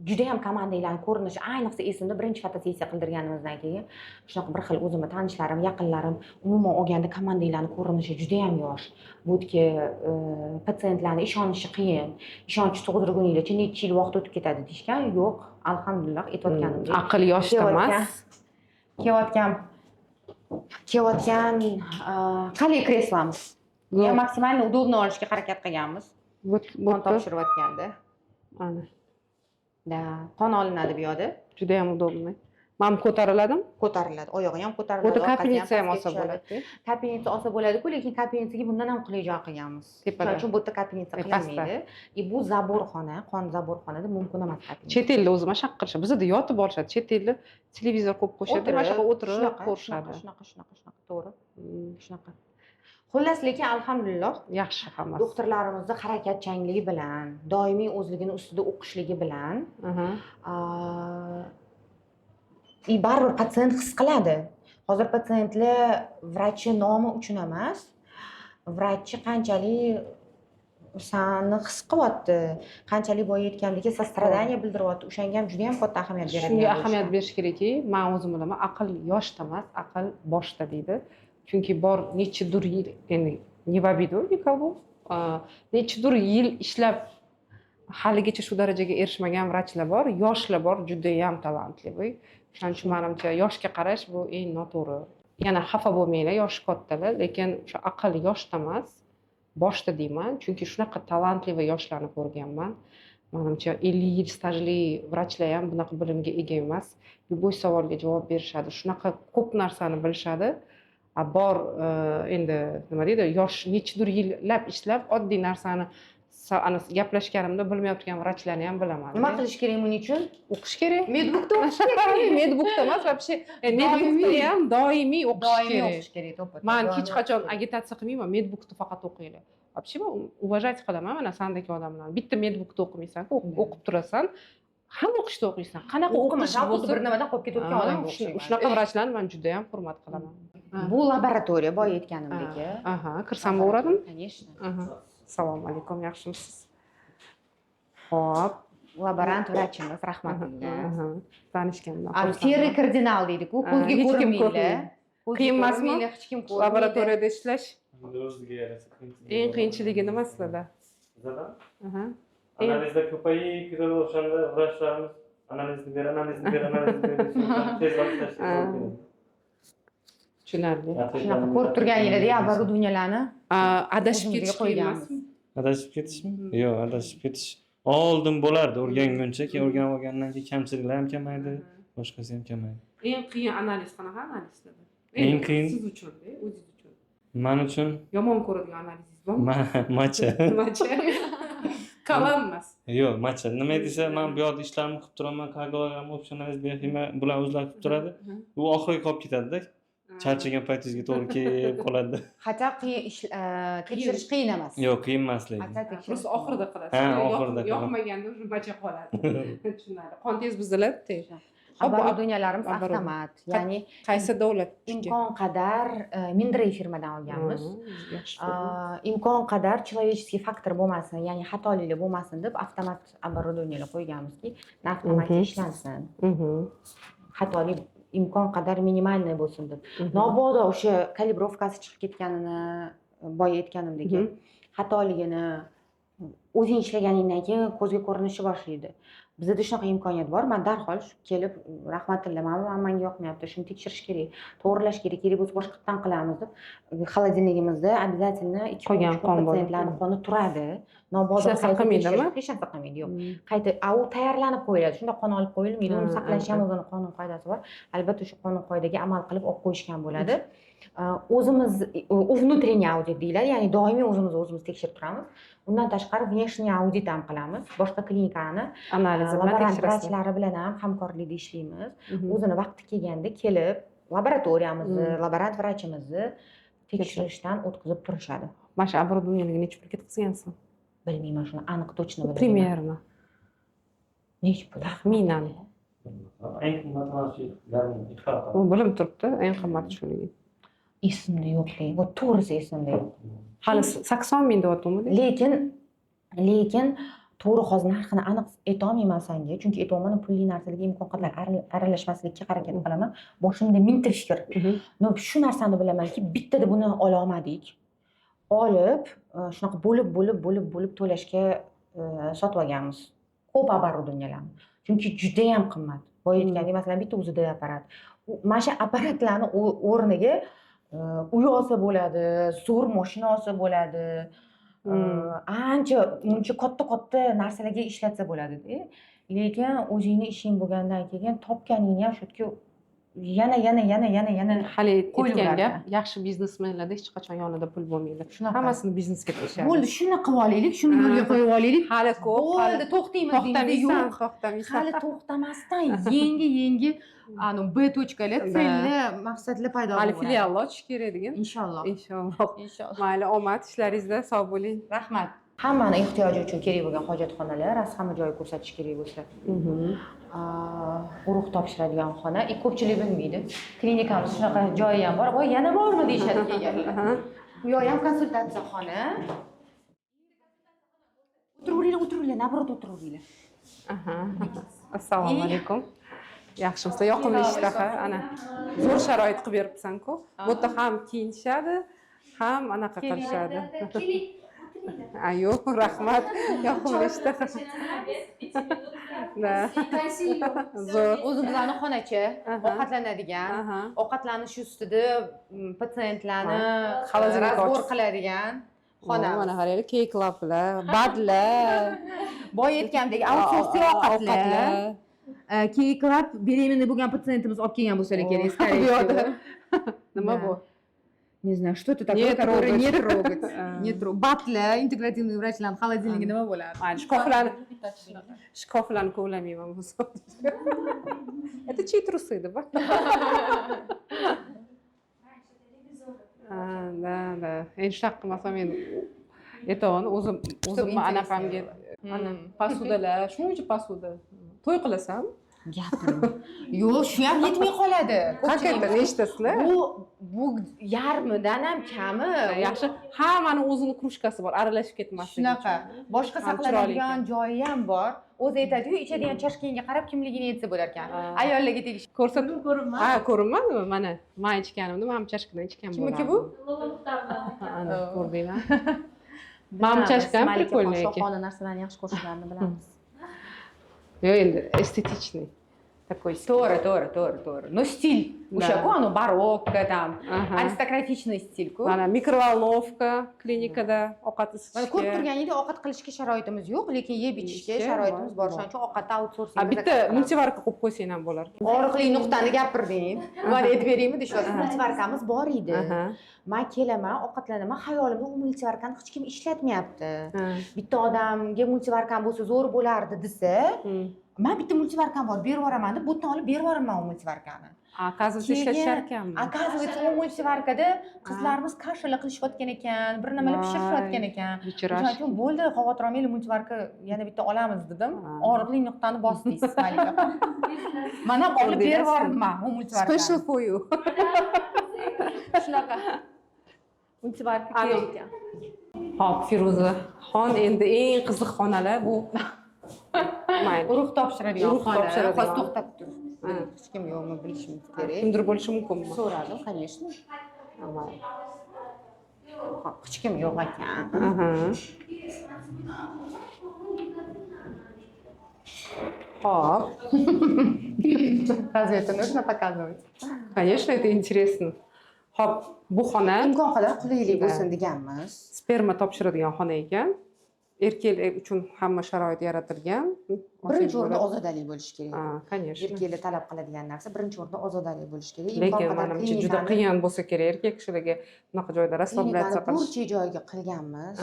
Juda ham komandalarning ko'rinishi ayniqsa esimda birinchi fotosessiya qildirganimizdan keyin shunaqa bir xil o'zimni tanishlarim, yaqinlarim, umuman olganda komandalarning ko'rinishi juda ham yosh. Bu yerga patsientlarning ishonishi qiyin. Ishonch tug'dirguninglarcha necha yil vaqt o'tib ketadi deyishgan. Yo'q, alhamdulillah aytayotganimdek. Aql yoshda emas. Kelayotgan qalay kreslamiz. Maksimalni удобно olishga harakat qilganmiz. Qon topshirayotganda. Ana. Da, qon olinadi bu yoqda. Juda ham удобно. Mam ko'tariladimi? Ko'tariladi, oyog'i ham ko'tariladi. O'ta kapelnitsa ham olsa bo'ladi. Kapelnitsa olsa bo'ladi-ku, lekin kapelnitsaga bundan ham qulay joy qilganmiz. Shuning uchun bu yerda kapelnitsa qilinmaydi. Bu zaborxona, qon zaborxonada mumkin emas kapelnitsa. Chet elda o'zi mana shu qilishadi. Bizda yotib olishadi. Chet elda televizor qo'yib qo'yishadi, mana shu o'tirib ko'rishadi. Shunaqa, to'g'ri. Shunaqa. Xullas, lekin alhamdulillah yaxshi hammasi. doktorlarimizni harakatchanligi bilan, doimiy o'zligini ustida o'qishligi bilan Aha. baribir patsient his qiladi. Hozir patsientlar vrachchi nomi uchun emas, vrachchi qanchalik sani his qilyapti, qanchalik boya aytgandek sostradaniya bildiryapti, o'shanga ham juda ham katta ahamiyat beradi. Shunga ahamiyat berish kerakki, men o'zim bilaman, aql yoshda emas, aql boshda deydi. Chunki bor nechidir yil, endi не в обиду никого, nechidir yil ishlab haligacha shu darajaga erishmagan vrachlar bor, yoshlar bor, juda ham talantli. Shuning uchun menimcha yoshga qarash bu eng noto'g'ri. Yana xafa bo'lmanglar, yoshi kattalar, lekin o'sha aql yoshda emas, boshda deyman, chunki shunaqa talantli va yoshlarni ko'rganman. Menimcha 50 yil stajli vrachlar ham bunaqa bilimga ega emas. Любой savolga javob berishadi, shunaqa ko'p narsani bilishadi. Bor endi nima deydi, yosh nechidir yillab ishlab oddiy narsani gaplashganimda bilmayotgan vrachlarni ham bilaman. Nima qilish kerak buning uchun? O'qish kerak. Medbukda o'qish kerak. Medbukda emas, вообще medbukda ham doimiy o'qish kerak. to'ppa. Men hech qachon agitatsiya qilmayman, medbukda faqat o'qinglar. Вообще уважать qilaman mana sendagi odamlarni. Bitta medbukda o'qimaysan-ku, o'qib turasan, hamma o'qishda o'qiysan. Qanaqa o'qish bo'lsa bir nimadan qolib ketayotgan odamga o'xshayman. Shunaqa vrachlarni men juda ham hurmat qilaman. Bu laboratoriya boya aytganimdek. Aha, kirsam bo'ladimi? Конечно. Aha. Assalomu alaykum, yaxshimisiz? Xo'p, Laborant vrachimiz, rahmatulloh. aha, tanishganman. Terri kardinal deydi-ku, ko'zga hech kim ko'rinmaydi. ko'rmaydi. Qiyin emasmi? Hech kim ko'rmaydi. Laboratoriyada ishlash O'ziga yarasha qiyinchilik. eng qiyinchiligi nima sizlarda? Bizada Aha. analizda ko'payib ketadi, o'shanda vrachlarimiz analizni ber, tezroq ishlashni. Tushunarli. Shunaqa ko'rib turganinglarda оборудованияларni Adashib o'zimizga ketish qiyin qo'yganmiz. emasmi? Adashib ketishmi? Yo'q, adashib ketish oldin bo'lardi, o'rganguncha, keyin o'rganib olgandan keyin kamchiliklar ham kamaydi, boshqasi ham kamaydi. Eng qiyin analiz qanaqa analizlarda? Eng qiyin? Siz uchun, o'zingiz uchun. Men uchun Yomon ko'radigan analizingiz bormi? macha. Nimacha? Qalam emas. Yo'q, macha. Nima desa, men bu yoqda ishlarimni qilib turaman, kardiologiya, option analiz, bioximiya, bular o'zlari qilib turadi. U oxiriga qolib ketadi-da. Charchagan paytingizga to'g'ri kelib qoladi. Hatto tekshirish qiyin emas. Yo'q, qiyin emas lekin. Hatto tekshirish. Просто oxirida qilasiz. Ha, oxirida qilaman. Yoqmaganda уже macha qoladi. Tushunarli. Qon tez buziladi. Оборудованиyalarimiz avtomat. Ya'ni Qaysi davlat? imkon qadar Mindray firmadan olganmiz. Yaxshi. Imkon qadar человеческий faktor bo'lmasin, ya'ni xatoliklar bo'lmasin deb avtomat оборудованиyalar qo'yganmizki, avtomatik ishlansin. Xatolik imkon qadar minimalniy bo'lsin deb. Mabodo o'sha kalibrovkasi chiqib ketganini boya aytganimdek, xatoligini o'zing ishlaganingdan keyin ko'zga ko'rinishi boshlaydi. Bizda shunaqa imkoniyat bor. Men darhol kelib, rahmatilla, menga yoqmayapti, shuni tekshirish kerak, to'g'rilash kerak, kerak bo'lsa boshqatdan qilamiz deb xolodilnigimizda обязательно 2 patsientlarning qoni turadi. Mabodo hech narsa qilmaydimi? Hech narsa qilmaydi, yo'q. Qayta u tayyorlanib qo'yiladi. Shunda qon olib qo'yilmaydi. Uni saqlash ham o'zining qonun qoidasi bor. Albatta o'sha qonun qoidaga amal qilib olib qo'yishgan bo'ladi. O'zimiz внутренний audit deyiladi, ya'ni doimiy o'zimiz tekshirib turamiz. Undan tashqari внешний audit ham qilamiz. Boshqa klinikani analizi bilan laborant tekshirasiz. vrachlar bilan ham hamkorlikda ishlaymiz. O'zini vaqti kelganda kelib, laboratoriyamizni, laborant vrachimizni tekshirishdan o'tkazib turishadi. Mana shu оборудованиеga necha pul ketkazgansiz? Bilmayman, shuni aniq точно bilmayman. Примерно. Necha pul? Taxminan. Eng qimmat narsa U bilim turibdi, eng qimmati shuniki. Esimda yo'qlik. Bu to'g'risi esimda yo'q. Hali 80 ming deyaptimi? Lekin to'g'ri hozir narxini aniq aytolmayman senga, chunki aytolmadim, pulli narsalarga imkon qadar aralashmaslikka harakat qilaman. Boshimda mingta fikr. No, shu narsani bilamanki, bittada buni ola olmadik. Olib, shunaqa bo'lib to'lashga sotib olganmiz. Ko'p оборудованияларni. Chunki juda ham qimmat. Boya aytgandek, masalan, bitta UZD apparat. Mana shu apparatlarni o'rniga uy olsa bo'ladi, zo'r mashina olsa bo'ladi. Uncha katta narsalarga ishlatsa bo'ladi-da. Lekin o'zingni ishing bo'lgandan keyin topganingni ham shu yerga yana Hali qo'yib aytgan yuboradi. gap, yaxshi biznesmenlarda hech qachon yonida pul bo'lmaydi. Shunaqa. Hammasini biznesga qo'shadi. bo'ldi shuni qilib olaylik, shuni yo'lga qo'yib olaylik. Hali ko'p, Bo'ldi, to'xtaymiz deymiz. Yo'q, to'xtamaysan. hali to'xtamasdan yangi B tochkalar, selli maqsadlar paydo Hali bo'ladi. filialni ochish kerak degan. Inshaalloh. Inshaalloh. Mayli, omad, ishlaringizda sog' bo'ling. Rahmat. Hammani ehtiyoji uchun kerak bo'lgan hojatxonalar, ras hamma joyga ko'rsatish kerak bo'lsa. Urug' topshiradigan xona, ko'pchilik bilmaydi. Klinikamiz shunaqa joyi ham bor. Voy, yana bormi deyishadi kelganlar. Bu yoq ham konsultatsiya xona. O'tiringlar, nabrot o'tiringlar. Assalomu alaykum. Yaxshimisiz? Yoqimli ishtaha, ana. Zo'r sharoit qilib beribsan-ku. Bu yerda ham kiyinishadi, ham anaqa qilishadi. Ayo, rahmat. Yoqimli ishtaha. Zo'r. O'zimizning xonacha, ovqatlanadigan, ovqatlanish ustida patsientlarni razbor qiladigan xona. Mana qaraylik, keyklaplar, badlar, Boy aytgandek, outsourcing ovqatlar. Keyklab беременный bo'lgan patsientimiz olib kelgan bo'lsalar kerak, bu yoqda. Nima bu? Не знаю, что это такое, которое не трогать. Не трогать. Батля, интегративный врачlar холодильниги nima bo'ladi? Mayli, shkoflarni kovlamayman bu so'zda. Это чьи трусы, да? Да. Endi shunaqa qilmasam men aytaman, o'zimni anaqamga posudalar, shuning uchun posuda. To'y qilasam, Gapirma. Yo'q, shu ham yetmay qoladi. qancha nechtasizlar? Bu yarmidan ham kami. Yaxshi, hammani o'zini krushkasi bor, aralashib ketmaslik. Shunaqa. Boshqa Ham saqlanadigan chiroyli joyi ham bor. O'zi aytadi-yu, ichadigan chashkanga qarab kimligini aytsa bo'lar ekan. Ayollarga tegishli. Ko'rsatib ko'rinmadi. Ha, ko'rinmadimi? Mana, men ichganimda, men chashkadan ichgan bo'laman. Kimniki bu? Ana, ko'rdinglar. Men chashkam прикольный ekan. Shohona narsalarni yaxshi ko'rishlarni bilamiz. Yo'q, endi estetikniy. Такой To'g'ri. No stil. O'sha-ku, ano barokka tam, aristokratичный stil-ku. Mana mikrovolnovka klinikada ovqat Mana isitishga. ko'rib turganingdek ovqat qilishga sharoitimiz yo'q, lekin yeb ichishga sharoitimiz bor. Shuning uchun ovqatni outsourcing. Bitta multivarka qo'yib qo'ysang ham bo'lar. Og'riqli nuqtani gapirding. Men aytib beraymi deyapsiz. Multivarkamiz bor edi. Men kelaman, ovqatlanaman, xayolimda u multivarkani hech kim ishlatmayapti. Bitta odamga multivarkam bo'lsa zo'r bo'lardi desa, men bitta multivarkam bor, berib yuboraman deb, bu yerdan olib berib yuboraman u multivarkani. Оказывается, ishlatishar ekanmi? Оказывается, u multivarkada qizlarimiz kashalar qilishayotgan ekan, bir nimalar pishirishayotgan ekan. Shuning uchun bo'ldi, xavotir olmanglar, multivarka yana bitta olamiz dedim. Og'riqli nuqtani bosdingiz, Malika. Mana olib berib yuboribman u multivarkani. Special for you. Shunaqa. Multivarka kerak ekan. Hop, Firuza xon, endi eng qiziq xonalar bu. Mayli. Urug' topshiradigan xona. Hozir to'xtab tur. Ha. Hech kim yo'qmi bilishimiz kerak. Kimdir bo'lishi mumkinmi? So'radim, конечно. Hech kim yo'q ekan. Hop. Разве это нужно показывать? Конечно, это интересно. Hop, bu xona Imkon qadar qulaylik bo'lsin deganmiz. sperma topshiradigan xona ekan. Erkaklar uchun hamma sharoit yaratilgan. Birinchi o'rinda ozodalik bo'lishi kerak. Ha, конечно. Erkaklar talab qiladigan narsa birinchi o'rinda ozodalik bo'lishi kerak. Lekin menimcha juda qiyin bo'lsa kerak erkak kishilarga bunaqa joyda rasslablatsiya qilish. Burchi joyga qilganmiz.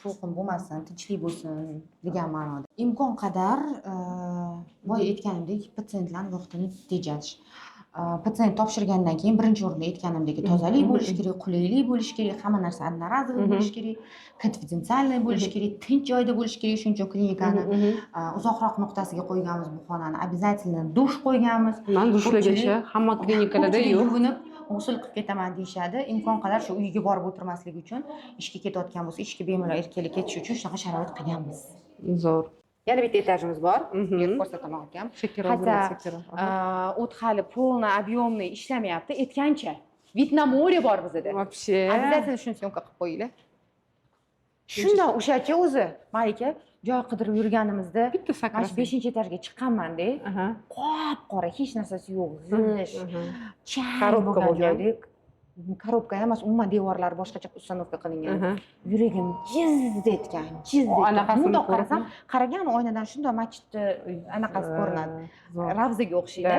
Shovqin bo'lmasin, tinchlik bo'lsin degan ma'noda. Imkon qadar boya aytganimdek patsientlarning vaqtini tejash. Patsient topshirgandan keyin birinchi o'rinda aytganimdek tozalik bo'lishi kerak, qulaylik bo'lishi kerak, hamma narsa одноразовый bo'lishi kerak, konfidensialniy bo'lishi kerak, tinch joyda bo'lishi kerak. Shuning uchun klinikani uzoqroq nuqtasiga qo'yganmiz bu xonani. Обязательно dush qo'yganmiz. Men dushlargacha hamma klinikalarda yo'q. Yuvinib, g'usl qilib ketaman deyishadi. Imkon qadar shu uyga borib o'tirmaslik uchun, ishga ketayotgan bo'lsa, ishga bemalol erkaklar ketish uchun shunaqa sharoit qilganmiz. Zo'r. Yana bitta etajimiz bor. Berib ko'rsataman ekan. O't hali полно объемный ishlamayapti. Aytgancha, вид на море bor bizda. Вообще. Обязательно shuni syomka qilib qo'yinglar. Shundan o'shacha o'zi, Malika, joy qidirib yurganimizda Bitta mana shu 5-etajga chiqqanman-da. Qop-qora, hech narsasi yo'q. G'ish, Korobka bo'lgan. Korobka emas, umuman devorlari boshqacha ustanovka qilingan. Yuragim jiz etgan, jiz etgan. Anaqasini Bundoq qarasam, qaragan oynadan shundoq masjidni anaqasi ko'rinadi. Ravzaga o'xshaydi.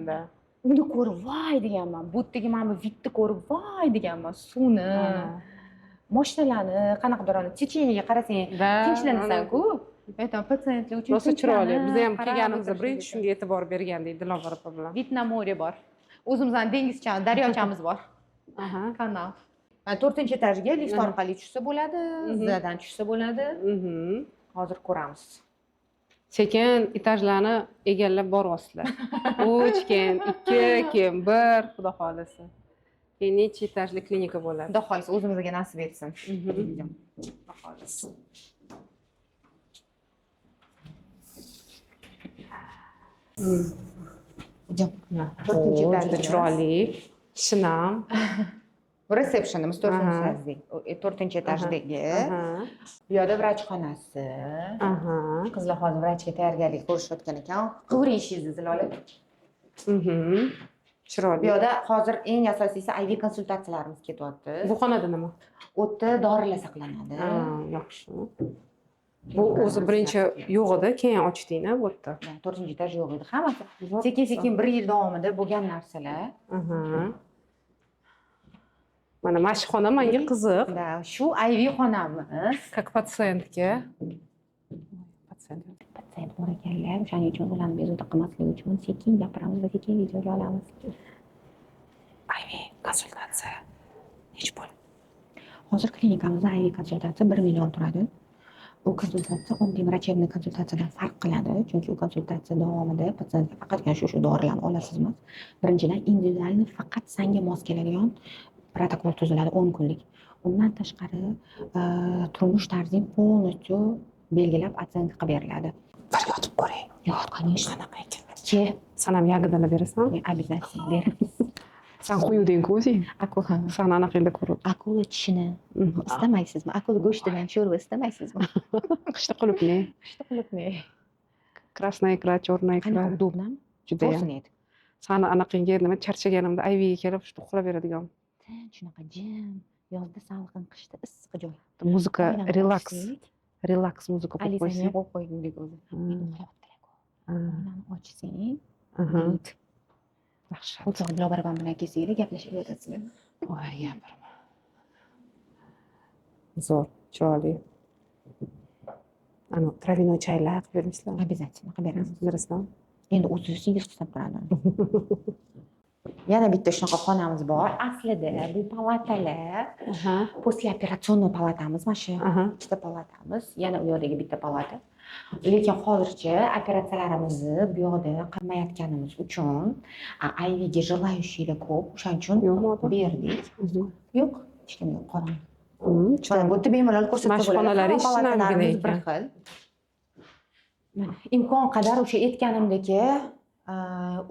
Da. uni ko'rib voy deganman. Bu yerdagi mana bu vidni ko'rib voy deganman. Suvni, mashinalarni, qanaqadir Checheniyaga qarasang, tinchlanasan-ku. Aytam patsientlar uchun rosa chiroyli. Biz ham qarab kelganimizda o'tirish birinchi ekan. shunga e'tibor bergandik Dilovar opa bilan. Vidna more bor. O'zimizning dengizchamiz, daryochamiz bor. Aha. Kanal. 4-chi etajga lift orqali tushsa bo'ladi, zildan tushsa bo'ladi. Hozir ko'ramiz. Sekin etajlarni egallab boryapsizlar. 3 keyin 2 keyin 1 xudo xolisa. Keyin necha etajli klinika bo'ladi. Xudo xolisa o'zimizga nasib etsin. Xudo xolisa. To'rtinchi Juda etajda chiroyli. Shinam. Resepsiyonimiz 4-chi etajdagi. Bu yerda vrachxonasi. Qizlar hozir vrachga tayyorgarlik ko'rishayotgan ekan. Qivirishingizni Zilola. Chiroyli. Bu yerda hozir eng asosiysi IV konsultatsiyalarimiz ketyapti. Bu xonada nima? U yerda dorilar saqlanadi. Yaxshi. Bu o'zi birinchi yo'q edi, keyin ochdinglar bu yerda. 4-etaj yo'q edi. Hammasi sekin-sekin 1 yil davomida bo'lgan narsalar. Mana mana shu xona menga qiziq. Da, shu IV xonamiz. Как patsientga. Patsient bor ekanlar, o'shaning uchun ularni bezovta qilmaslik uchun sekin gapiramiz va sekin videoga olamiz. IV konsultatsiya nechi pul? Hozir klinikamizda IV konsultatsiya 1 million turadi. U konsultatsiya oddiy vrachebniy konsultatsiyadan farq qiladi, chunki u konsultatsiya davomida patsientga faqatgina shu dorilarni olasiz emas. Birinchidan individualni faqat senga mos keladigan protokol tuziladi 10 kunlik. Undan tashqari turmush tarzing polностью belgilab otsiyanka qilib beriladi. Bir yotib ko'ring. Yo'q, конечно. Qanaqa ekan? Ke, San ham yagidalab berasan? обязательно beramiz. San quyuvding-ku o'zing. Akula. San anaqangda ko'rib. Akula tishini istamaysizmi? Akula go'shtidan sho'rva istamaysizmi? Qishda qulupni. Qishda qilibmi? Krasная икра, черная икра. Qanaqa udobnami? Juda ham. To'sin edi. Sani anaqangga nima charchaganimda IV'ga kelib shu uxlab beradigan. Shunaqa jim, yozda salqin, qishda issiq joy. Muzika, relaks. Relaks muzika qo'yib Alisani qo'ysang. qo'yib qo'ygandek o'zi. Ularni ochsang, Yaxshi. o'choq Dilobar opam bilan kelsanglar gaplashib o'tasizlar. Voy, gapirma. Zo'r, chiroyli. Ana, travinoy chaylar qilib bermaysizlarmi? Обязательно qilib beramiz. Berasizlarmi? Endi o'zingiz hisob qiladi. Yana bitta shunaqa xonamiz bor. Aslida bu palatalar posleoperatsion palatamiz, mana shu ikkita palatamiz, yana u yoqdagi bitta palata. Lekin hozircha operatsiyalarimizni bu yoqda qilmayotganimiz uchun IV'ga желающийlar ko'p, o'shaning uchun berdik. Yo'q, hech kim yo'q, qorong. Mana bu yerda bemalol ko'rsatib bo'ladi. Mashxonalari Palatalarimiz shinamgina bir ekan. xil. Imkon qadar o'sha aytganimdek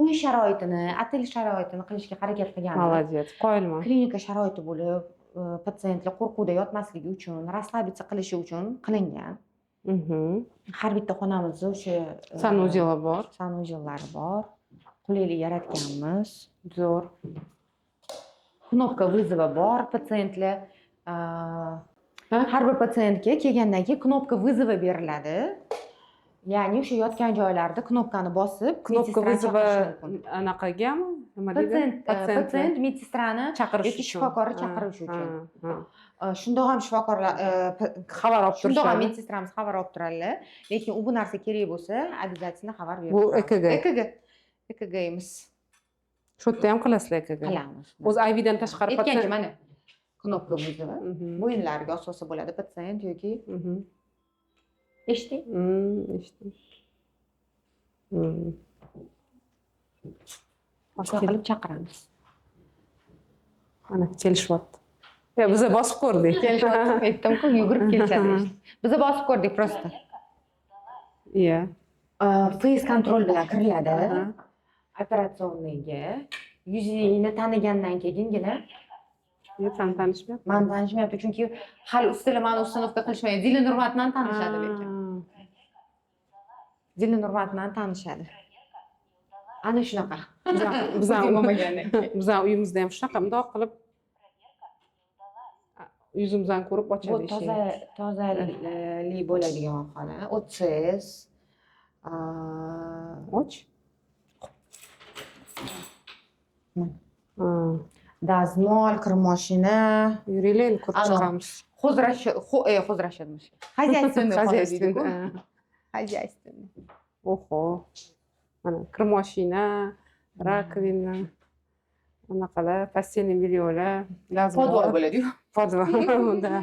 uy sharoitini, otel sharoitini qilishga harakat qilganmiz. Молодец, qoyilman. Klinika sharoiti bo'lib, patsientlar qo'rquvda yotmasligi uchun, расслабиться qilishi uchun qilingan. Har bitta xonamizda o'sha Sanuzellar bor. sanuzelari bor. Qulaylik yaratganmiz. Zo'r. Knopka vызова bor. Patsientlar har bir patsientga kelgandan keyin knopka vызова beriladi. Ya'ni o'sha yotgan joylarida knopkani bosib, Knopka vызова anaqagami? Nima deydi? patsient medsestrani chaqirish yoki uchun. shifokorni chaqirish uchun. Shundoq ham shifokorlar Xabar olib shundoq ham turishadi. medsestramiz xabar olib turadilar. Lekin u bu narsa kerak bo'lsa, обязательно xabar berib. Bu EKG. EKGimiz Shu yerda ham qilasizlar EKG. qilamiz. O'z IV'dan tashqari Aytgancha mana knopka vызова. Bo'yinlariga asosi bo'ladi patsient yoki eshitding? Eshitdim. Boshqa qilib chaqiramiz. Mana kelishyapti. Ya biz bosib ko'rdik. Aytdim-ku, yugurib kelishadi. Biz bosib ko'rdik просто. Iya. Face control bilan kiriladi. Operatsionniyga yuzingni tanigandan keyingina Sen tanishmayapti. men tanishmayapti, chunki hali ustida mani ustanovka qilishmayapti. Zili Nurmat bilan tanishadi lekin. Zili Nurmat bilan tanishadi. Ana shunaqa. Bizning uyimizda ham shunaqa mundoq qilib yuzimizdan ko'rib Bu ochadi eshik. tozalik bo'ladigan xona. O'tsiz. Och. dazmol, kir moshina, Yuringlar endi ko'rib Alo. chiqamiz. хозращенный хозяйственный Хозяйственный. хозяйственный Oho. Mana kir moshina, rakovina, anaqalar, постельный бельеlar, podvor bo'ladi-yu. Podvor. Да.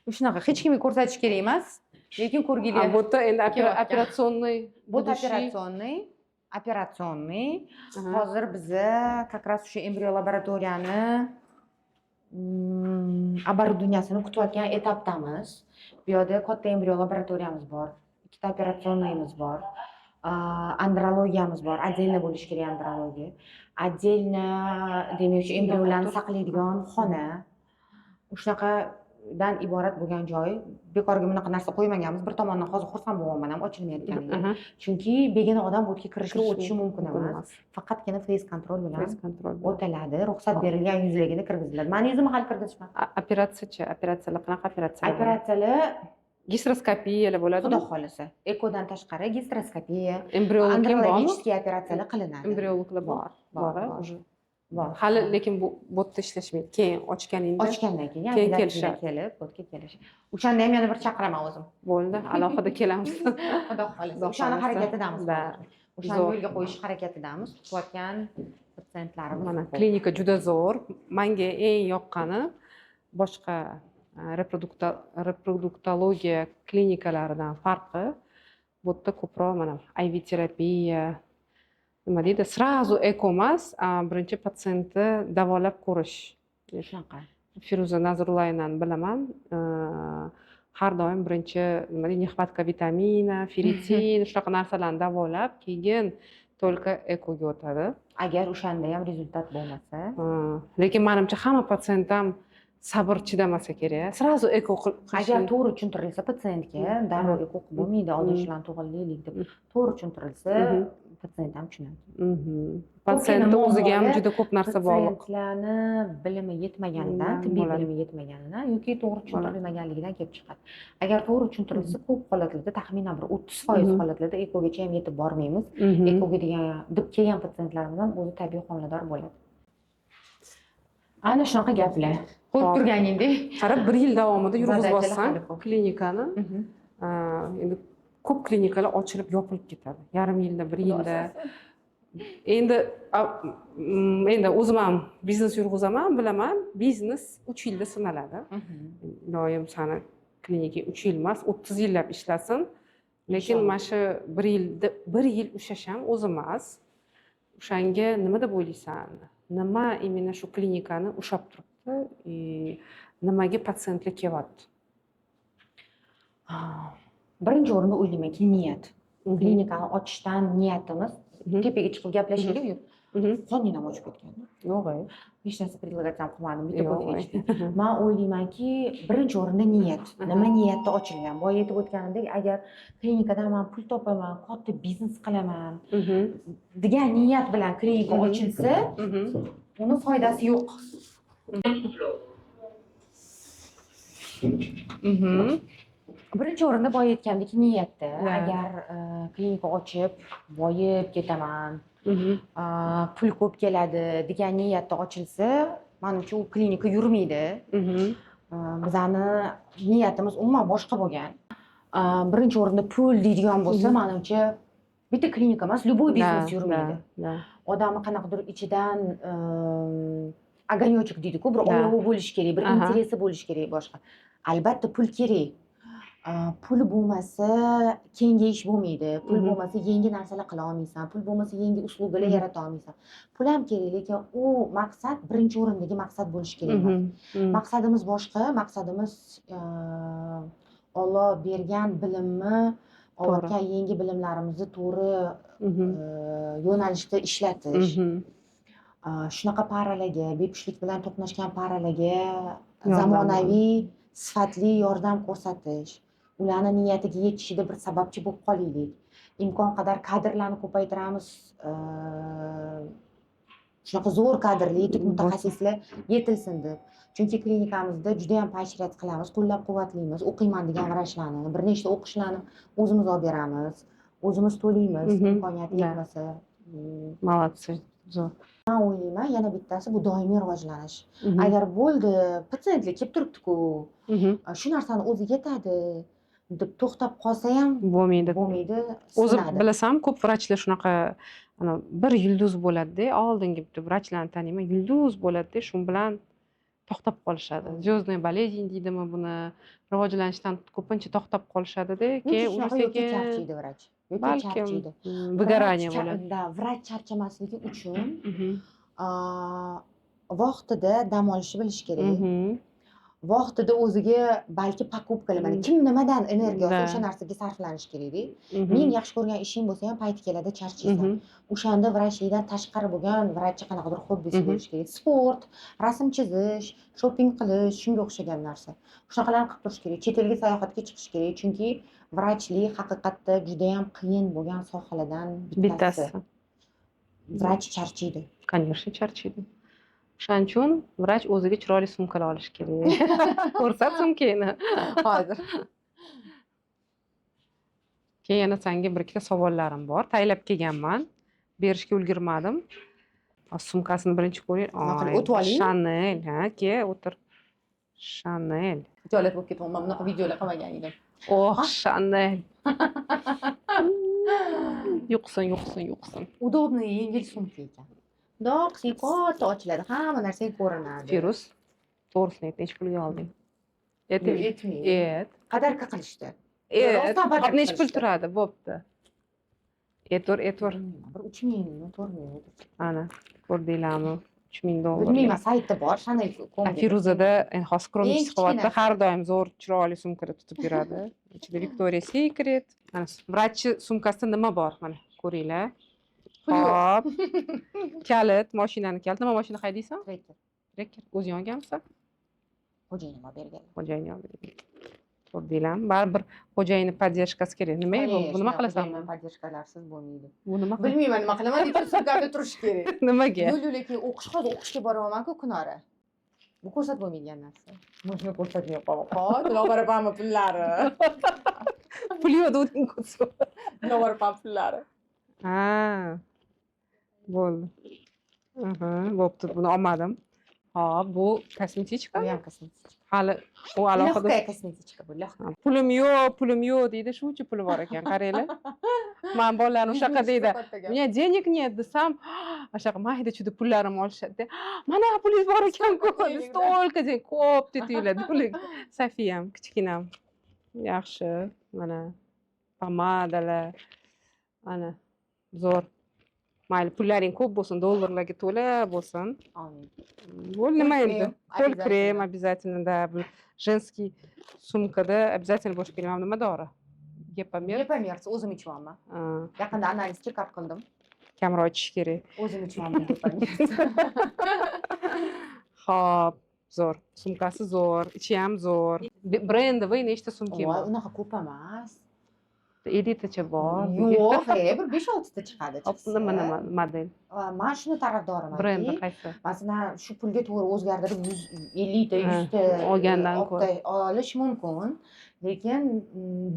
Shunaqa hech kimga ko'rsatish kerak emas, lekin А ko'rgilar. bu yerda endi Kelayotgan. operaционный Bu будущий. operatsionni. Aha. Hozir biza как раз o'sha embrion laboratoriyani оборудованиясini kutayotgan etapdamiz. Bu yerda katta embrion laboratoriyamiz bor, ikkita operatsionnimiz bor, andrologiyamiz bor, отдельно bo'lishi kerak andrologiya. Отдельно demak o'sha embrionlarni saqlaydigan xona. Shunaqadan iborat bo'lgan joy. Bekorga bunaqa narsa qo'ymaganmiz. Bir tomondan hozir xursand bo'lyapman ham ochilmayotganiga. Aha. Chunki begona odam bu yerga kirishga o'tishi mumkin mumkin emas. emas. Faqatgina face control bilan Face control. o'tiladi. Ruxsat berilgan yuzligini kirgiziladi. Mani yuzimni hali kirgizishmadi. Operatsiyachi, operatsiyalar qanaqa operatsiyalar? Operatsiyalar Gistroskopiyalar bo'ladimi? xudo xohlasa. Ekodan tashqari gistroskopiya, Embriolog ham bormi? andrologicheskiy operatsiyalar qilinadi. Embriologlar bor. Bor, Bor. bor. уже. Bor. Hali lekin bu yerda ishlashmaydi. Keyin ochganingda Ochgandan keyin keyin yangidan kelishadi. kelib, o'tga kelish. O'shanda ham yana bir chaqiraman o'zim. bo'ldi. Alohida kelamiz. Xudo xohlasa. Xudo O'shani xohlasa. harakatidamiz. Da. O'shani Zo'r. yo'lga qo'yish harakatidamiz. Kutayotgan patsientlarimiz. Mana ko'p. klinika juda zo'r. Menga eng yoqqani boshqa reproduktologiya klinikalaridan farqi bu yerda ko'proq mana IV terapiya nima deydi, сразу eko emas, birinchi patsientni davolab ko'rish. Shunaqa. Firuza Nazrullayevnani bilaman. Har doim birinchi nima deydi, nexvatka vitamina, feritin, shunaqa narsalarni davolab, keyin только ekoga o'tadi. Agar o'shanda ham rezultat bo'lmasa, Lekin menimcha hamma patsient ham sabr chidamasa kerak. Сразу eko agar to'g'ri tushuntirilsa patsientga darrov eko qilib bo'lmaydi, oldin shularni to'g'rilaylik deb to'g'ri tushuntirilsa, patsient ham tushunadi. Patsientni o'ziga ham juda ko'p narsa bog'liq. Patsientlarni bilimi yetmaganidan, tibbiy bilimi yetmaganidan yoki to'g'ri tushuntirilmaganligidan kelib chiqadi. Agar to'g'ri tushuntirilsa, ko'p holatlarda taxminan bir 30% holatlarda ekogacha ham yetib bormaymiz. Ekoga degan deb kelgan patsientlarimiz ham o'zi tabiiy homilador bo'ladi. Ana shunaqa gaplar. Ko'rib turganingdek. Qarab, 1 yil davomida yurg'izibsan Zadachali hali klinikani. Endi ko'p klinikalar ochilib yopilib ketadi. Yarim yilda, 1 yilda. Endi o'zim ham biznes yurg'izaman, bilaman. Biznes 3 yilda sinaladi. Iloyim sani klinika 3 yil emas, 30 yillab ishlasin. Lekin mana shu 1 yil ushlash ham o'zi emas. O'shanga nima deb o'ylaysan? Nima именно shu klinikani ushlab turibdi? Nimaga patsientlar kelyapti? Birinchi o'rinda o'ylaymanki, niyat. Klinikani ochishdan niyatimiz tepaga chiqib gaplashaylik. Qonun ham ochib ketgan. Yo'q, Hech narsa predlagatsiya ham qilmadim, bitta ko'rib Men o'ylaymanki, birinchi o'rinda niyat. Nima niyatda ochilgan? Boya aytib o'tganimdek, agar klinikadan men pul topaman, katta biznes qilaman degan niyat bilan klinika ochilsa, uni foydasi yo'q. Birinchi o'rinda boya aytgandek niyatda. Agar klinika ochib, boyib ketaman, pul ko'p keladi degan niyatda ochilsa, menimcha u klinika yurmaydi. Bizani niyatimiz umuman boshqa bo'lgan. Birinchi o'rinda pul deydigan bo'lsa, menimcha bitta klinika emas, любой biznes yurmaydi. Odamni qanaqadir ichidan огонёчек deydi-ku, bir olovi bo'lishi kerak, bir interesi bo'lishi kerak boshqa. Albatta pul kerak. Pul bo'lmasa kengayish bo'lmaydi. Pul bo'lmasa yangi narsalar qila olmaysan. Pul bo'lmasa yangi uslubalar yarata olmaysan. Pul ham kerak, lekin u maqsad birinchi o'rindagi maqsad bo'lishi kerak emas. Maqsadimiz boshqa, maqsadimiz Alloh bergan bilimni, olayotgan yangi bilimlarimizni to'g'ri yo'nalishda ishlatish. Shunaqa paralarga, bepushtlik bilan to'qnashgan paralarga zamonaviy, sifatli yordam ko'rsatish. Ularni niyatiga yetishida bir sababchi bo'lib qolaylik. Imkon qadar kadrlarni ko'paytiramiz. Shunaqa zo'r kadrli, yetuk mutaxassislar yetilsin deb. Chunki klinikamizda juda ham po'shriyat qilamiz, qo'llab-quvvatlaymiz. O'qiyman degan vrachlarni, bir nechta o'qishlarni o'zimiz olib beramiz, o'zimiz to'laymiz, imkoniyati yetmasa. Молодцы. zo'r. man o'ylayman yana bittasi bu doimiy rivojlanish. Mhm. Agar bo'ldi patsientlik kelib turibdi-ku, Mhm. shu narsani o'zi yetadi deb to'xtab qolsa ham Bo'lmaydi. O'zi sinadi. bilasan, ko'p vrachlar shunaqa bir yulduz bo'ladi-da, oldingi bitta vrachlarni taniyman, yulduz bo'ladi-da, shu bilan to'xtab qolishadi. Звездная болезнь deydimi buni, rivojlanishdan ko'pincha to'xtab qolishadi-da, keyin уже yoki sekin charchaydi vrach. Yoki balkim charchaydi. выгорание bo'ladi. Da, vrach charchamasligi uchun Mhm. vaqtida dam olishni bilish kerak. Mhm. Vaqtida o'ziga balki покупкаlar, mana kim nimadan energiya olsa Da. o'sha narsaga sarflanish kerak-da. Mhm. Ming yaxshi ko'rgan ishing bo'lsa ham payti keladi charchaysan. Mhm. O'shanda vrachlikdan tashqari bo'lgan vrachcha qanaqadir hobbisi Mhm. bo'lishi kerak. Sport, rasm chizish, shopping qilish, shunga o'xshagan narsa. Shunaqalarni qilib turish kerak. Chet elga sayohatga chiqish kerak, chunki vrachlik haqiqatda juda ham qiyin bo'lgan sohalardan bittasi. Bittasi. Vrach charchaydi. Конечно, charchaydi. O'shaning uchun vrach o'ziga chiroyli sumkalar olishi kerak. Ko'rsat sumkangni hozir. Keyin yana senga bir ikkita savollarim bor. Tayyorlab kelganman. Berishga ulgurmadim. Sumkasini birinchi ko'ring. Nima qilib o'tib oling? Chanel, ha, ke, o'tir. Chanel. Tijorat bo'lib ketyapman, bunaqa videolar qilmagan edim. Oh, Chanel. Yo'qsin. Удобный, yengil sumka ekan. Mundoq qilsang katta ochiladi, hamma narsang ko'rinadi. Firuz, to'g'risini ayt, necha pulga olding? Yetmaydi. Et. Qadarka qilishdi. Necha pul turadi? Bo'pti. Etur. Bir 3000, 4000. Ana, ko'rdinglarmi? $3000. Bilmayman, saytda bor, Chanel Firuzada hozir skромность Eng qilyapti. kichkina. Har doim zo'r, chiroyli sumkada tutib yuradi. Ichida Victoria's Secret. Mana vrachchi sumkasida nima bor? Mana ko'ringlar. Hop. Kalit, mashinani kalit. Nima mashina haydaysan? Trekker. O'zing olganmisan? Xo'jayinim olib bergan. Xo'jayining olib bergan. Ko'rdinglarmi? Baribir xo'jayinni поддержкасы kerak. Nima bu? Nima qilasan? Podдержкаларsiz bo'lmaydi. Bu nima? Bilmayman nima qilaman, lekin sumkamda turishi kerak. Nimaga? Yo'l-yo'lakay o'qishga boraman-ku kunora. Bu ko'rsatib bo'lmaydigan narsa. Mashina ko'rsatmay qolib, lobarapammi pullari. Pul yo'q deging ko'rsa. Lobarapam pullari. Ha. Bo'ldi. Bo'pti, buni olmadim. Hop, bu kosmetichka. Bu ham kosmetika. Hali u alohida. Lehkая kosmetika bu, lehkая. Pulim yo'q deydi, shuncha puli bor ekan, qaranglar. Men bolalarni o'shaqa deydi. "Menga денег нет" desam, o'shaqa mayda chuda pullarimni olishadi. Mana pulingiz bor ekan-ku. Stolka deng, ko'p deb tuyuladi puling. Safiyam, kichkinam. Yaxshi. Mana pomadalar. Mana zo'r. Mayli, pullaring ko'p bo'lsin, dollarlarga to'la bo'lsin. Amin. Bo'l nima endi? Qo'l обязательно. krem обязательно, да. Женский suмкада обязательно bo'lishi kerak. Mana nima dori? Gepamer. Gepamer o'zim ichaman. Yaqinda analiz check-up qildim. Kamroq ichish kerak. O'zim ichaman Gepamer. Hop, zo'r. Sumkasi zo'r, ichi ham zo'r. Brendовый nechta sumkang Voy, bor? unaqa ko'p emas. 7 tacha bor. Yo'q, bir 5-6 ta chiqadi. Hop, nima model? Men shuni tarafdoriman. Brendi qaysi? Masalan, shu pulga to'g'ri o'zgartirib 150 ta, 100 ta olgandan ko'ra olish mumkin. Lekin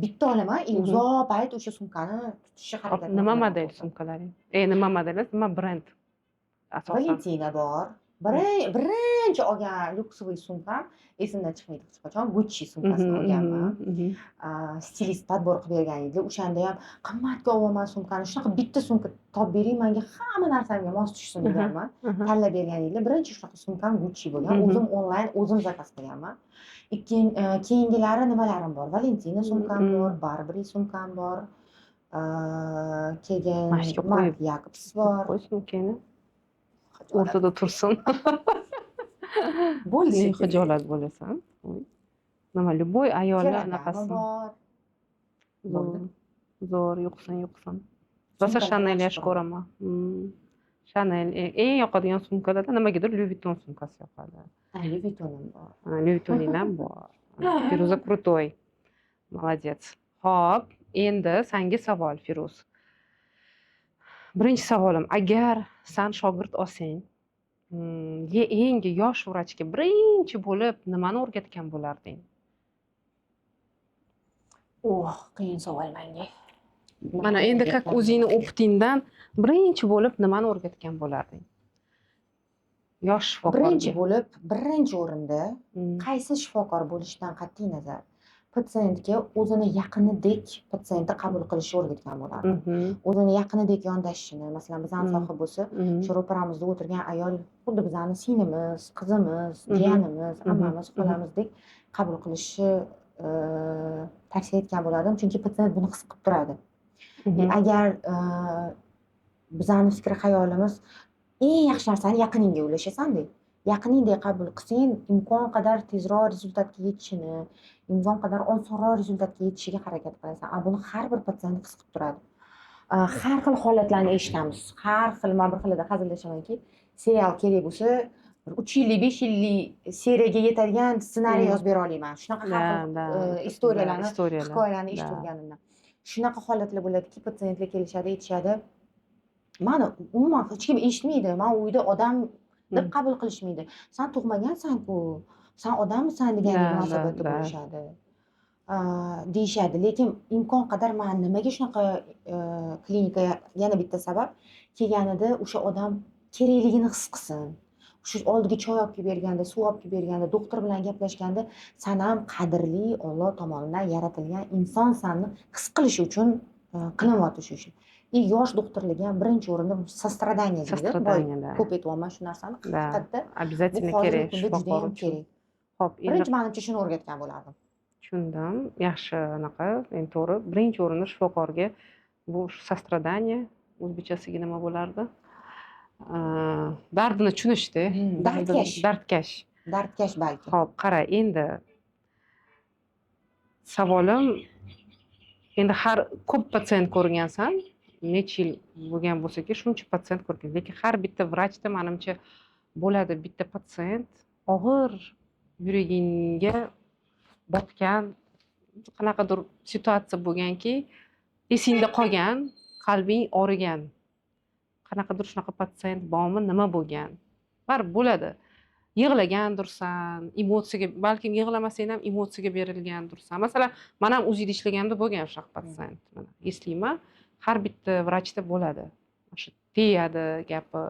bitta olaman, uzoq payt o'sha sumkani tutishga harakat qilaman. Nima model sumkalaring? Nima model, nima brend? Asosan Valentina bor. Birinchi olgan lyuksovoy sumkam esimdan chiqmaydi hech qachon. Gucci sumkasini olganman. Stilist tadbir qilib bergan edi. O'shanda ham qimmatga olaman sumkani. Shunaqa bitta sumka topib bering, menga hamma narsamga mos tushsin deganman. Tanlab bergan edi. Birinchi shunaqa sumkam Gucci bo'lgan. O'zim onlayn o'zim zakaz qilganman. Keyingilari nimalarim bor? Valentina sumkam bor, Burberry sumkam bor. Keyin Marc Jacobs bor. qo'y sumkangni. O'rtada tursin. Bo'ldi. Xijolat bo'lasan. Nima, любой ayollar anaqasi. Zo'r, yo'qsin. Rosa Chanel yaxshi ko'raman. Chanel eng yoqadigan sumkalarda nimagadir Louis Vuitton sumkasi yoqadi. Louis Vuittonim bor. Louis Vuittoning ham bor. Firuza крутой. Молодец. Hop, endi senga savol, Firuz. Birinchi savolim, agar sen shogird olsang, eng yosh vrachga birinchi bo'lib nimani o'rgatgan bo'larding? Qiyin savol menga. Mana endi как o'zingni o'qitingdan birinchi bo'lib nimani o'rgatgan bo'larding yosh shifokorga? birinchi o'rinda Mm. qaysi shifokor bo'lishidan qat'iy nazar patsientga o'zini yaqinidek patsientni qabul qilishni o'rgatgan bo'lardim. Mhm. O'zini yaqinidek yondashishini, masalan, bizani soha bo'lsa, Mhm. shu ro'paramizda o'tirgan ayol xuddi bizani singlimiz, qizimiz, Mhm. jiyanimiz, Mhm. ammamiz, xolamizdek qabul qilishni tavsiya etgan bo'lardim, chunki patsient buni his qilib turadi. Mhm. Agar bizani fikr xayolimiz eng yaxshi narsani yaqiningga uylashasanda, yaqiningdek qabul qilsang, imkon qadar tezroq rezultatga yetishini, imkon qadar osonroq rezultatga yetishiga harakat qilasan. Buni har bir patsient his qilib turadi. Har xil holatlarni eshitamiz. Har xil, men bir xilida hazillashamanki, serial kerak bo'lsa, 3 yillik, 5 yillik seriyaga yetadigan ssenariy yozib bera olaman. Shunaqa har xil istoriyalarni, hikoyalarni eshitib o'rganimdan. Shunaqa holatlar bo'ladiki, patsientlar kelishadi, aytishadi, mani umuman hech kim eshitmaydi. Men uyda odam deb qabul qilishmaydi. Sen tug'magansan-ku, sen odammisan degan munosabatda bo'lishadi. Deyishadi. Lekin imkon qadar men nimaga shunaqa klinikaga yana bitta sabab kelganida o'sha odam kerakligini his qilsin. Shu oldiga choy olib kelib berganda, suv olib kelib berganda, doktor bilan gaplashganda, sen ham qadrli Alloh tomonidan yaratilgan insonsanni his qilish uchun qilinyapti shu ishni. Yosh doktorlarga ham birinchi o'rinda sostradaniya deydi. Ko'p aytyapman shu narsani. Haqiqatda обязательно kerak shifokor uchun. Xo'p, birinchi menimcha shuni o'rgatgan bo'lardim. Tushundim. Yaxshi anaqa, endi to'g'ri. Birinchi o'rinda shifokorga bu sostradaniya o'zbekchasiga nima bo'lardi? Dardini tushunishdi. Dardkash. Dardkash balki. Xo'p, qara, endi savolim, endi har ko'p patsient ko'rgansan, necha yil bo'lgan bo'lsa-ki, shuncha patsient ko'rgan. Lekin har bitta vrachda menimcha bo'ladi bitta patsient og'ir yuragingga botgan qanaqadir situatsiya bo'lganki, esingda qolgan, qalbing origan. Qanaqadir shunaqa patsient bormi, nima bo'lgan? Baribir bo'ladi. Yig'lagandirsan, emotsiyaga, balkim yig'lamasang ham emotsiyaga berilgandirsan. Masalan, men ham o'zida ishlaganda bo'lgan shunaqa patsient. Mana eslayman, har bitta vrachda bo'ladi. O'sha tegadi gapi,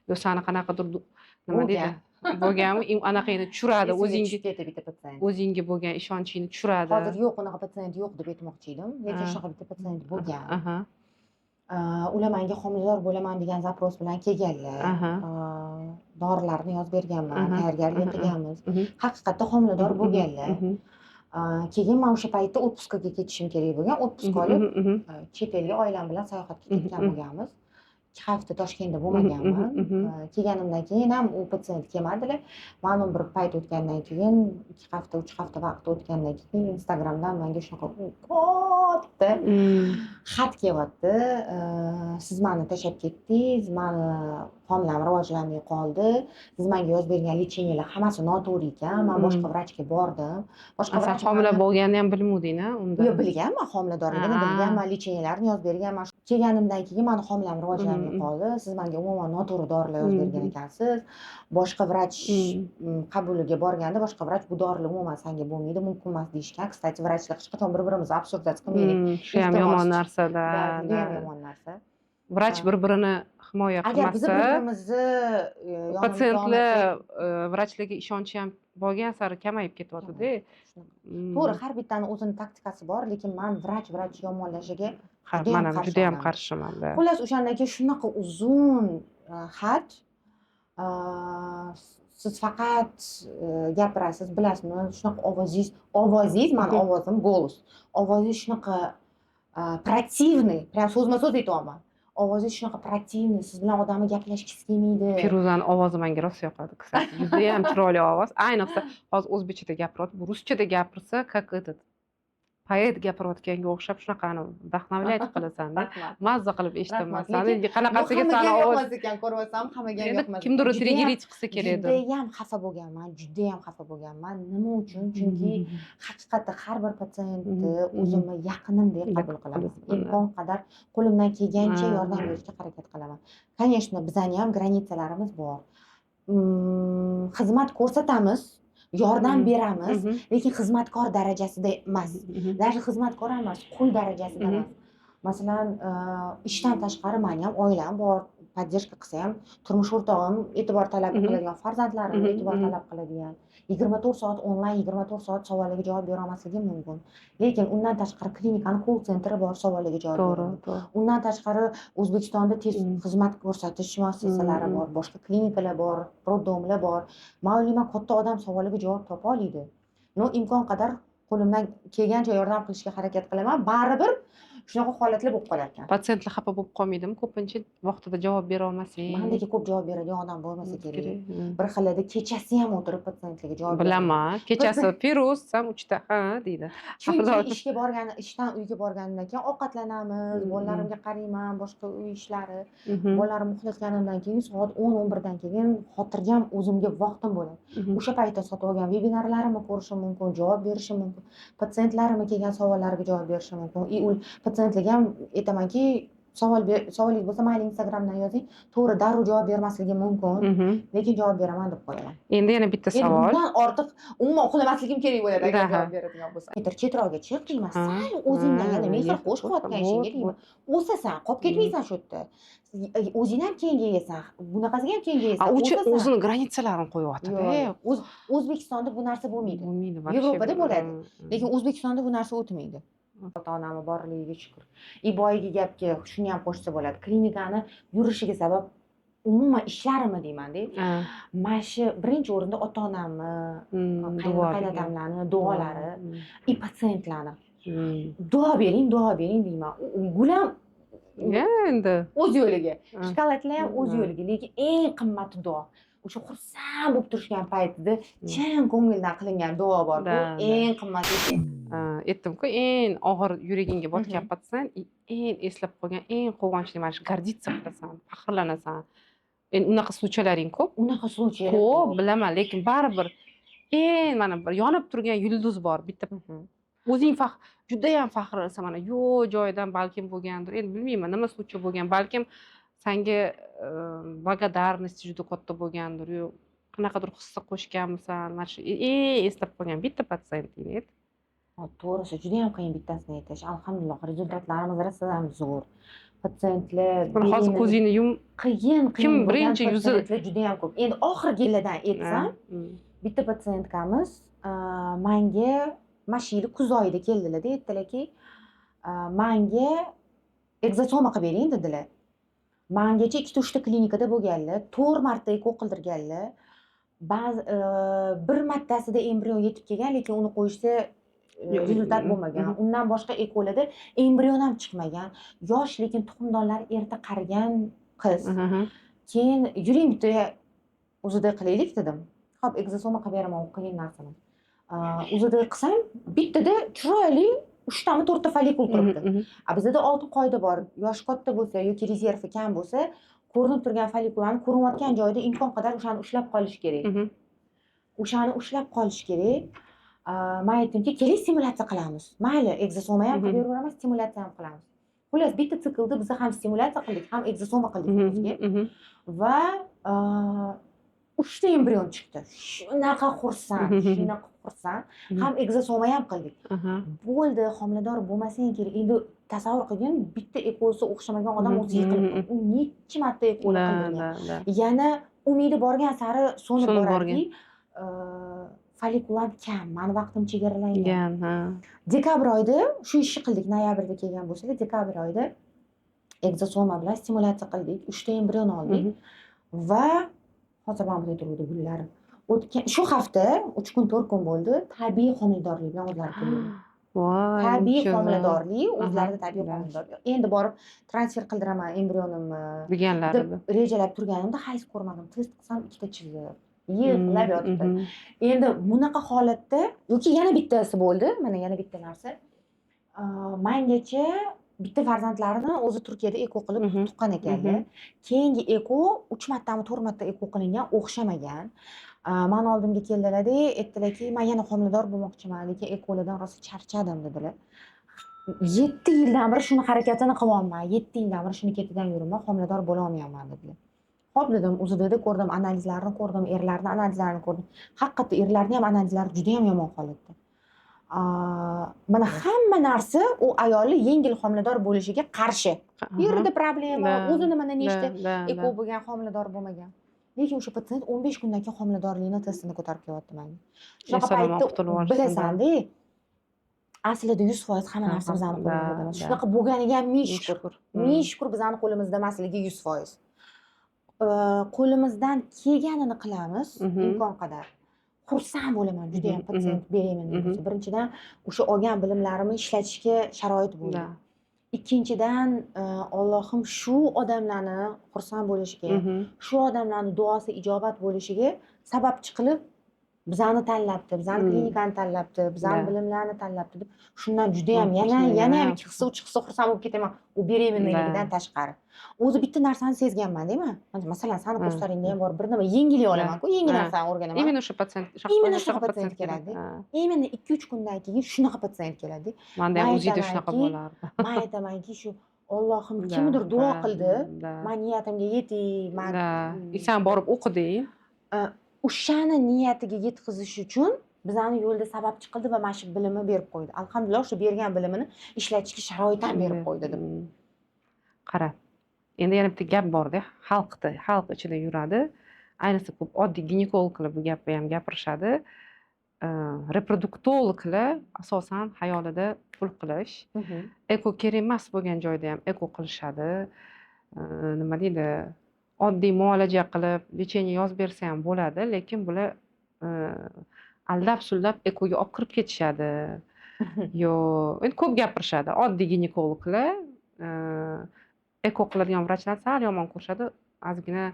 yo sani qanaqadir nima deydi? Bo'lganmi, anaqangni tushiradi, o'zingga bo'lgan ishonchingni tushiradi. Hozir yo'q, unaqa patsient yo'q deb aytmoqchi edim, lekin shunaqa bitta patsient bo'lgan. Ular menga homilador bo'laman degan zaпрос bilan kelganlar. Dorilarni yozib berganman, tayyorgarlik qilganmiz. Haqiqatda homilador bo'lganlar. Keyin men o'sha paytda отпускаga ketishim kerak bo'lgan. Отпуск olib, chet elga oilam bilan sayohatga ketgan bo'lganmiz. 2 hafta Toshkentda bo'lmaganman. Kelganimdan keyin ham u patsient kelmadilar. Ma'lum bir payt o'tgandan keyin 2 hafta, 3 hafta vaqt o'tgandan keyin Instagramdan menga shunaqa katta xat kelyapti. Siz meni tashlab ketdingiz, meni homilam rivojlanmay qoldi. Siz menga yozib bergan lecheniyalar hammasi noto'g'ri ekan. Men boshqa vrachga bordim. Boshqa vrach homila bo'lganini ham bilmading-a unda? Yo'q, bilganman, homiladorligini bilganman, lecheniyalarni yozib berganman. Kelganimdan keyin meni homilam rivojlanmay qoldi. Siz menga umuman noto'g'ri dorilar yozib bergan ekansiz. Boshqa vrach qabuliga borganda boshqa vrach bu dorilar umuman senga bo'lmaydi, mumkin emas deyishgan. Kstati, vrachlar hech qachon bir-birimizni absurdatsiya qilmaylik. Shu ham yomon narsa-da. Bu ham yomon narsa. Vrach bir-birini himoya qilmasa, agar biz bir-birimizni patsientlar vrachlarga ishonchi ham borgan sari kamayib ketyapti-da. To'g'ri, har bittaning o'zining taktikasi bor, lekin men vrach yomonlashiga men ham juda ham qarshiman-da. Xullas, o'shandan keyin shunaqa uzun xat, siz faqat gapirasiz, bilasizmi, shunaqa ovozingiz, meni ovozim голос. Ovozingiz shunaqa противный, прям so'zma-so'z aytyapman. Ovozingiz shunaqa противный, siz bilan odamni gaplashgisi kelmaydi. Firuzani ovozi menga rosa yoqadi, kstati. Juda ham chiroyli ovoz. Ayniqsa hozir o'zbekchada gapiryapti, bu ruschada gapirsa, как этот poet gapirayotganga o'xshab shunaqani vdохновлять qilasan-da. Mazza qilib eshitaman. Sani qanaqasiga sani ovoz ekan, ko'ryapsam, hammaga yoqmas. Kimdir triggerить qilsa kerak-da. Juda ham xafa bo'lganman. Nima uchun? Chunki haqiqatda har bir patsientni o'zimni yaqinimdek qabul qilaman. Imkon qadar qo'limdan kelgancha yordam berishga harakat qilaman. Конечно, bizning ham granitsalarimiz bor. Xizmat ko'rsatamiz, yordam beramiz, lekin xizmatkor darajasida emas. Даже xizmatkor emas, qul darajasida emas. masalan ishdan tashqari mani ham oilam bor, поддержка qilsa ham turmush o'rtog'im e'tibor talab qiladigan, farzandlarim e'tibor talab qiladigan, 24 soat onlayn 24 soat savoliga javob bera olmasligim mumkin. Lekin undan tashqari klinikani call centeri bor, savoliga javob beradi. To'g'ri. Undan tashqari O'zbekistonda tez xizmat ko'rsatish muassasalari bor, boshqa klinikalar bor, roddomlar bor. Ma'lum katta odam savoliga javob topa oladi. No imkon qadar qo'limdan kelgancha yordam qilishga harakat qilaman. Baribir shunaqa holatlar bo'lib qolar ekan. Patsientlar xafa bo'lib qolmaydimi? Ko'pincha vaqtida javob bera olmasang. Mendagi ko'p javob beradigan odam bo'lmasa kerak. Bir xillarda kechasi ham o'tirib patsientlarga javob beradi. Bilaman. Kechasi Firuz ham 3 ta ha deydi. Chunki ishdan uyga borganimdan keyin ovqatlanamiz, bolalarimga qarayman, boshqa uy ishlari. Bolalarimni uxlatganimdan keyin soat 10-11 dan keyin xotirjam o'zimga vaqtim bo'ladi. O'sha paytda sotib olgan vebinarlarimni ko'rishim mumkin, javob berishim mumkin. Patsientlarimga kelgan savollariga javob berishim mumkin. Patsientlarga ham aytamanki, savolingiz bo'lsa mayli Instagramdan yozing, to'g'ri darrov javob bermasligim mumkin, lekin javob beraman deb qo'yaman. Endi yana bitta savol. Bundan ortiq umuman uxlamasligim kerak bo'ladi agar javob beradigan bo'lsam. Chetroqga chiq deyman, o'zingdan yana mehr qo'sh qilayotgan ishingga deyman. O'sasan, qolib ketmaysan shu yerda. O'zing ham kengayasan, bunaqasiga ham kengayasan. O'zini granitsalarini qo'yyapti. O'zbekistonda bu narsa bo'lmaydi. Bo'lmaydi. Yevropada bo'ladi, lekin O'zbekistonda bu narsa o'tmaydi. Ota-onam borligiga shukur. Boyagi gapga shuni ham qo'shsa bo'ladi. Klinikani yurishiga sabab umuman ishlarimni deyman-da. Mana shu birinchi o'rinda ota-onamni, qaynotamlarni duolari, patsientlarni. Duo bering deyman. Gulam endi o'z yo'liga, shokoladlar ham o'z yo'liga, lekin eng qimmati duo. O'sha xursand bo'lib turishgan paytida chin ko'ngildan qilingan duo bor-ku, eng qimmati. Aytdim-ku, eng og'ir yuragingga botgan patsient, eng eslab qolgan, eng quvonchli mana shu garditsa qilasan, faxrlanasan. Endi unaqa случайлаring ko'p. Unaqa случайлар ko'p bilaman, lekin baribir eng mana bir yonib turgan yulduz bor bitta. O'zing juda ham faxrlanasan, mana yo'q joyidan balkim bo'lgandir. Endi bilmayman, nima случай bo'lgan, balkim senga благодарность juda katta bo'lgandir, yo qanaqadir hissa qo'shganmisan, mana shu eng eslab qolgan bitta patsienting edi. To'g'risi juda ham qiyin bittasini aytish. Alhamdulillah, rezultatlarimiz rosa ham zo'r. Patsientlar hozir ko'zingni yum. Qiyin Kim birinchi yuzi juda ham ko'p. Endi oxirgi yillardan aytsam, bitta patsientkamiz menga mana shu yil kuz oyida keldilar-da, aytdilarki, menga egzosoma qilib bering dedilar. Mengacha 2-3 ta klinikada bo'lganlar, 4 marta eko qildirganlar. Bir martasida embrion yetib kelgan, lekin uni qo'yishsa rezultat bo'lmagan. Undan boshqa ekolarda embrion ham chiqmagan. Yosh, lekin tuxumdonlari erta qarigan qiz. Keyin yuring bitta o'zida qilaylik dedim. Xo'p, egzosoma qilib beraman, u qiyin narsa. O'zida qilsam, bittada chiroyli 3 tami 4 ta folikul turibdi. Bizda oltin qoida bor. Yosh katta bo'lsa yoki rezervi kam bo'lsa, ko'rinib turgan folikullarni ko'rinayotgan joyda imkon qadar o'shani ushlab qolish kerak. O'shani ushlab qolish kerak. Men aytdimki, keling stimulyatsiya qilamiz. Mayli, egzosoma ham qilib beraveramiz, stimulyatsiya ham qilamiz. Xullas, bitta siklda biz ham stimulyatsiya qildik, ham egzosoma qildik bizga. Va 3 ta embrion chiqdi. Shunaqa xursand. Ham egzosoma ham qildik. Bo'ldi, homilador bo'lmasang kerak. Endi tasavvur qilgin, bitta ekosi o'xshamagan odam o'zi yiqilib, u necha marta ekolar qilgan. Yana umidi borgan sari so'nib boradi. Folikular kam, mani vaqtim chegaralangan. Dekabr oyida shu ishni qildik, noyabrda kelgan bo'lsa, dekabr oyida egzosoma bilan stimulyatsiya qildik, 3 ta embrion oldik va hozir mana bunday turibdi gullarim. O'tgan shu hafta 3 kun 4 kun bo'ldi, tabiiy homiladorlik bilan o'zlari keldi. Voy. Tabiiy homiladorlik, o'zlarida tabiiy homiladorlik. Endi borib transfer qildiraman embrionimni deganlar deb rejalab turganimda hech ko'rmadim. Test qilsam 2 ta chiqdi. Yig'lab yotibdi. Endi bunaqa holatda yoki yana bittasi bo'ldi, mana yana bitta narsa. Mengacha bitta farzandlarini o'zi Turkiyada eko qilib tuqqan ekanlar. Keyingi eko 3 martami 4 marta eko qilingan, o'xshamagan. Men oldimga keldilar-da, aytdilarki, men yana homilador bo'lmoqchiman, lekin ekolardan rosa charchadim dedilar. 7 yildan beri shuni harakatini qilyapman, 7 yildan beri shuni ketidan yuraman, homilador bo'la olmayapman dedilar. Xo'p dedim, o'zida ko'rdim, analizlarini ko'rdim, erlarning analizlarini ko'rdim. Haqiqatda erlarning ham analizlari juda ham yomon holatda. mana hamma narsa u ayolni yengil homilador bo'lishiga qarshi. Yerida problema, o'zi nimadan nechta eko bo'lgan, homilador bo'lmagan. Lekin o'sha patsient 15 kundan keyin homiladorlikni testini ko'tarib kelyapti menga. Shunaqa paytda bilasanda, aslida 100% hamma narsa bizani qo'limizda emas. Shunaqa bo'lganiga ham ming shukr. Ming shukr bizani qo'limizda emasligi 100%. Qo'limizdan kelganini qilamiz imkon qadar. Xursand bo'laman juda ham patsient beremenniy bo'lsa. Birinchidan o'sha olgan bilimlarimni ishlatishga sharoit bo'ldi. Ikkinchidan Allohim shu odamlarni xursand bo'lishiga, shu odamlarning duosi ijobat bo'lishiga sababchi qilib bizani tanlabdi, bizani klinikani tanlabdi, bizani bilimlarni tanlabdi deb shundan juda ham yana ham 2 hissa 3 hissa xursand bo'lib ketaman. U beremennilikdan tashqari. O'zi bitta narsani sezganman, deymi? Masalan, sani kurslaringda ham bor bir nima yengil olaman-ku, yengil narsani o'rganaman. Именно o'sha patsient, Именно shunaqa patsient keladi. Именно 2-3 kundan keyin shunaqa patsient keladi. Menda ham o'zida shunaqa bo'lardi. Men aytamanki, shu Allohim kimdir duo qildi, men niyatimga yetay, men Sen borib o'qiding. o'shani niyatiga yetkazish uchun bizani yo'lda sababchi qildi va mana shu bilimni berib qo'ydi. Alhamdulillah, o'sha bergan bilimini ishlatishga sharoit ham berib qo'ydi deb. Qara. Endi yana bitta gap borda, xalq ichida yuradi. Ayniqsa ko'p oddiy ginekologlar bu gapni ham gapirishadi. Reproduktologlar asosan hayolida pul qilish, eko kerak emas bo'lgan joyda ham eko qilishadi. Nima deydi? Oddiy muolaja qilib, lecheniya yozib bersa ham bo'ladi, lekin bular aldab-suldab ekoga olib kirib ketishadi. Yo, endi ko'p gapirishadi. Oddiy ginekologlar eko qiladigan vrachlar sal yomon ko'rishadi. Ozgina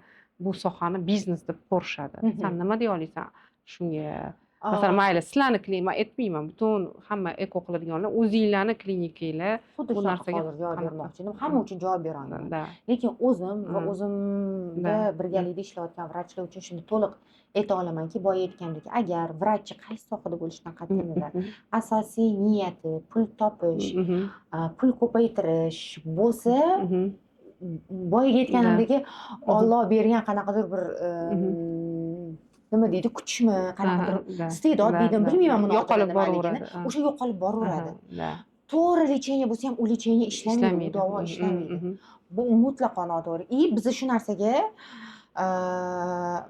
bu sohani biznes deb ko'rishadi. Sen nima deya olasan shunga? Masalan, mayli, sizlarni klinika aytmayman, butun hamma eko qiladiganlar o'zinglarni klinikanglar bu narsaga javob bermoqchi edim. Hamma uchun javob bera olmayman. Lekin o'zim va o'zimda birgalikda ishlayotgan vrachlar uchun shuni to'liq ayta olamanki, boya aytgandek, agar vrachchi qaysi sohada bo'lishidan qat'iy nazar asosiy niyati pul topish, pul ko'paytirish bo'lsa, boyaga aytganimdek, Alloh bergan qanaqadir bir nima deydi, kuchmi, qanaqadir iste'dod deydimi, bilmayman buni yo'qolib boraveradi. O'sha yo'qolib boraveradi. To'g'ri lecheniya bo'lsa ham u lecheniya ishlamaydi, davo ishlamaydi. Bu mutlaqo noto'g'ri. Biz shu narsaga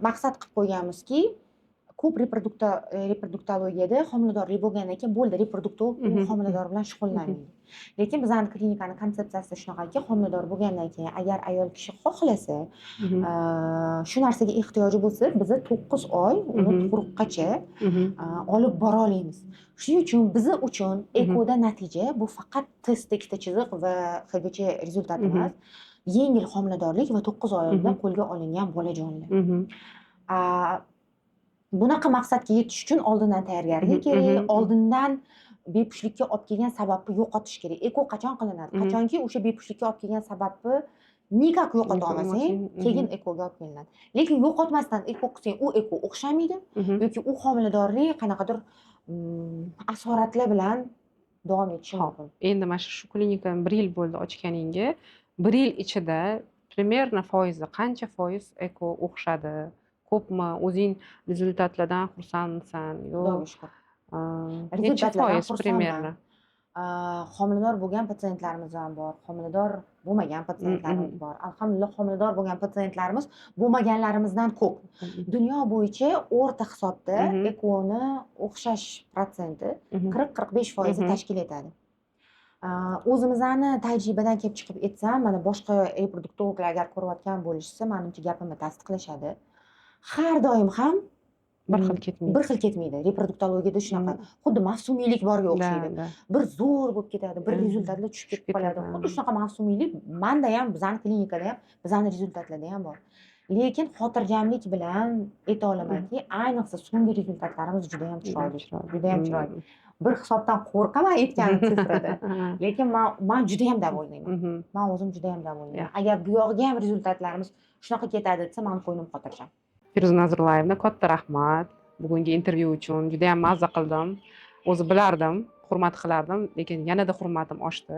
maqsad qilib qo'yganmizki, ko'p reproduktologiyada homiladorlik bo'lgandan keyin bo'ldi, reproduktolog homilador bilan shug'ullanmaydi. Lekin bizning klinikani konsepsiyasi shunaqaki, homilador bo'lgandan keyin agar ayol kishi xohlasa, shu narsaga ehtiyoji bo'lsa, biz 9 oy uni tug'ruqgacha olib bora olamiz. Shuning uchun biz uchun ekoda natija bu faqat test ikkita chiziq va HGC rezultat emas, yengil homiladorlik va 9 oyda qo'lga olingan bolajonlar. Bunaqa maqsadga yetish uchun oldindan tayyorgarlik kerak, oldindan bepushtlikka olib kelgan sababni yo'qotish kerak. Eko qachon qilinadi? Qachonki o'sha bepushtlikka olib kelgan sababni nikak yo'qota olmasang, keyin ekoga olib kelinadi. Lekin yo'qotmasdan eko qilsang, u eko o'xshamaydi yoki u homiladorlik qanaqadir asoratlar bilan davom etishi mumkin. Endi mana shu klinikani 1 yil bo'ldi ochganingga, 1 yil ichida примерно foizi qancha foiz eko o'xshadi? Ko'pmi? O'zing rezultatlardan xursandsan? Yo'q. Rezultatlardan xursandman. Homilador bo'lgan patsientlarimiz ham bor, homilador bo'lmagan patsientlarimiz bor. Alhamdulillah, homilador bo'lgan patsientlarimiz bo'lmaganlarimizdan ko'p. Dunyo bo'yicha o'rta hisobda ekoni o'xshash protsenti 40-45% tashkil etadi. O'zimizni tajribadan kelib chiqib aytsam, mana boshqa reproduktologlar agar ko'rayotgan bo'lishsa, menimcha gapimni tasdiqlashadi. Har doim ham bir xil ketmaydi. Reproduktologiyada shunaqa, xuddi mavsumiylik borga o'xshaydi. Bir zo'r bo'lib ketadi, bir rezultatlar tushib ketib qoladi. Xuddi shunaqa mavsumiylik menda ham, bizning klinikada ham, bizning rezultatlarda ham bor. Lekin xotirjamlik bilan ayta olamanki, ayniqsa so'nggi rezultatlarimiz juda ham chiroyli, juda ham chiroyli. Bir hisobdan qo'rqaman aytgan sifrada. Lekin men juda ham davolayman. Men o'zim juda ham davolayman. Agar bu yog'iga ham rezultatlarimiz shunaqa ketadi desa, men qo'ynim xotirjam. Feruza Nazrullayevna katta rahmat. Bugungi intervyu uchun juda ham mazza qildim. O'zi bilardim, hurmat qilardim, lekin yanada hurmatim oshdi.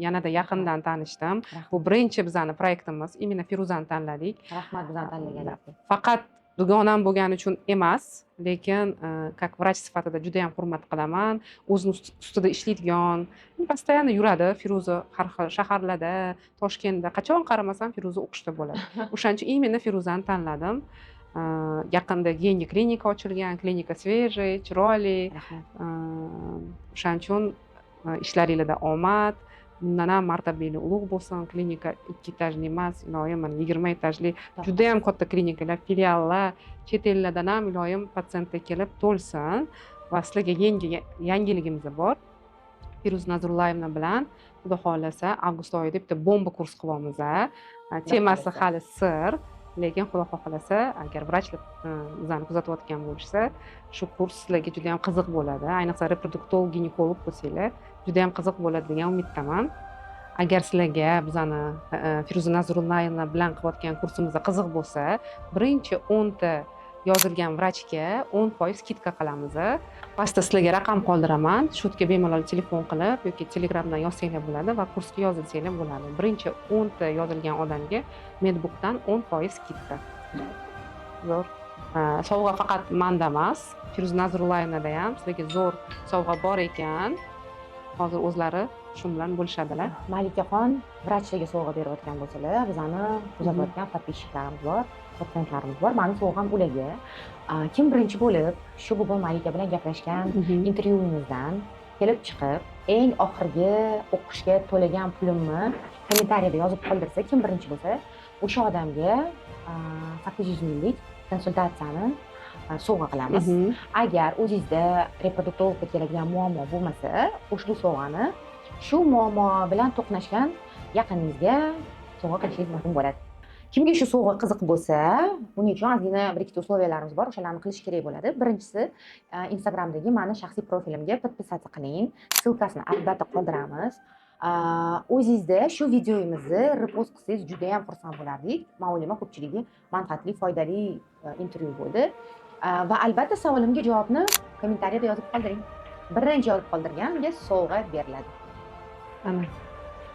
Yanada yaqindan tanishdim. Bu birinchi bizning proyektimiz. Imенно Feruzani tanladik. Rahmat bizani tanlaganingizga. Faqat dugonam bo'lgani uchun emas, lekin как vrach sifatida juda ham hurmat qilaman. O'zini ustida ishlaydigan, постоянно yuradi Feruza har xil shaharlarda, Toshkentda qachon qaramasam Feruza o'qishda bo'ladi. O'shaning uchun именно Feruzani tanladim. Yaqinda yangi klinika ochilgan, klinika свежий, chiroyli. O'shaning uchun ishlaringizda omad, bundan ham martabali ulug' bo'lsin. Klinika 2 etajli emas, iloyim mana 20 etajli juda ham katta klinikalar, filiallar, chet ellardan ham iloyim patsientlar kelib to'lsin. Va sizlarga yangiligimiz bor. Feruza Nazrullayevna bilan xudo xolasa avgust oyida bitta bomba kurs qilyapmiz. Temasi hali sir, lekin xudo xohlasa agar vrachlar bizani kuzatayotgan bo'lsa, shu kurs sizlarga juda ham qiziq bo'ladi. Ayniqsa reproduktolog, ginekolog bo'lsanglar, juda ham qiziq bo'ladi degan umiddaman. Agar sizlarga bizani Feruza Nazrullayevna bilan qilayotgan kursimizda qiziq bo'lsa, birinchi 10 ta yozilgan vrachga 10% skidka qilamiz. Pastda sizlarga raqam qoldiraman. Shu yerga bemalol telefon qilib yoki Telegramdan yozsanglar bo'ladi va kursga yozilsanglar bo'ladi. Birinchi 10 ta yozilgan odamga Medbookdan 10% skidka. Zo'r. Sovg'a faqat menda emas, Feruza Nazrullayevnada ham sizlarga zo'r sovg'a bor ekan. Hozir o'zlari shu bilan bo'lishadilar. Malikaxon vrachlarga sovg'a berayotgan bo'lsalar, bizani kuzatayotgan podpisчикларimiz bor, patsientlarimiz bor. Mani sovg'am ularga. Kim birinchi bo'lib shu bugun Malika bilan gaplashgan intervyuimizdan kelib chiqib, eng oxirgi o'qishga to'lagan pulimni kommentariyada yozib qoldirsa, kim birinchi bo'lsa, o'sha odamga 800 minglik konsultatsiyani sovg'a qilamiz. Agar o'zingizda reproduktologga keladigan muammo bo'lmasa, ushbu sovg'ani shu muammo bilan to'qnashgan yaqiningizga sovg'a qilishingiz mumkin bo'ladi. Kimga shu sovg'a qiziq bo'lsa, buning uchun ozgina bir ikkita условияларimiz bor, o'shalarni qilish kerak bo'ladi. Birinchisi, Instagramdagi meni shaxsiy profilimga podpisatsiya qiling. Ssilkasini albatta qoldiramiz. O'zingizda shu videomizni repost qilsangiz juda ham xursand bo'lardik. Men o'ylayman ko'pchiligi manfaatli, foydali intervyu bo'ldi. Va albatta savolimga javobni kommentariyada yozib qoldiring. Birinchi yozib qoldirganga sovg'a beriladi. Ana.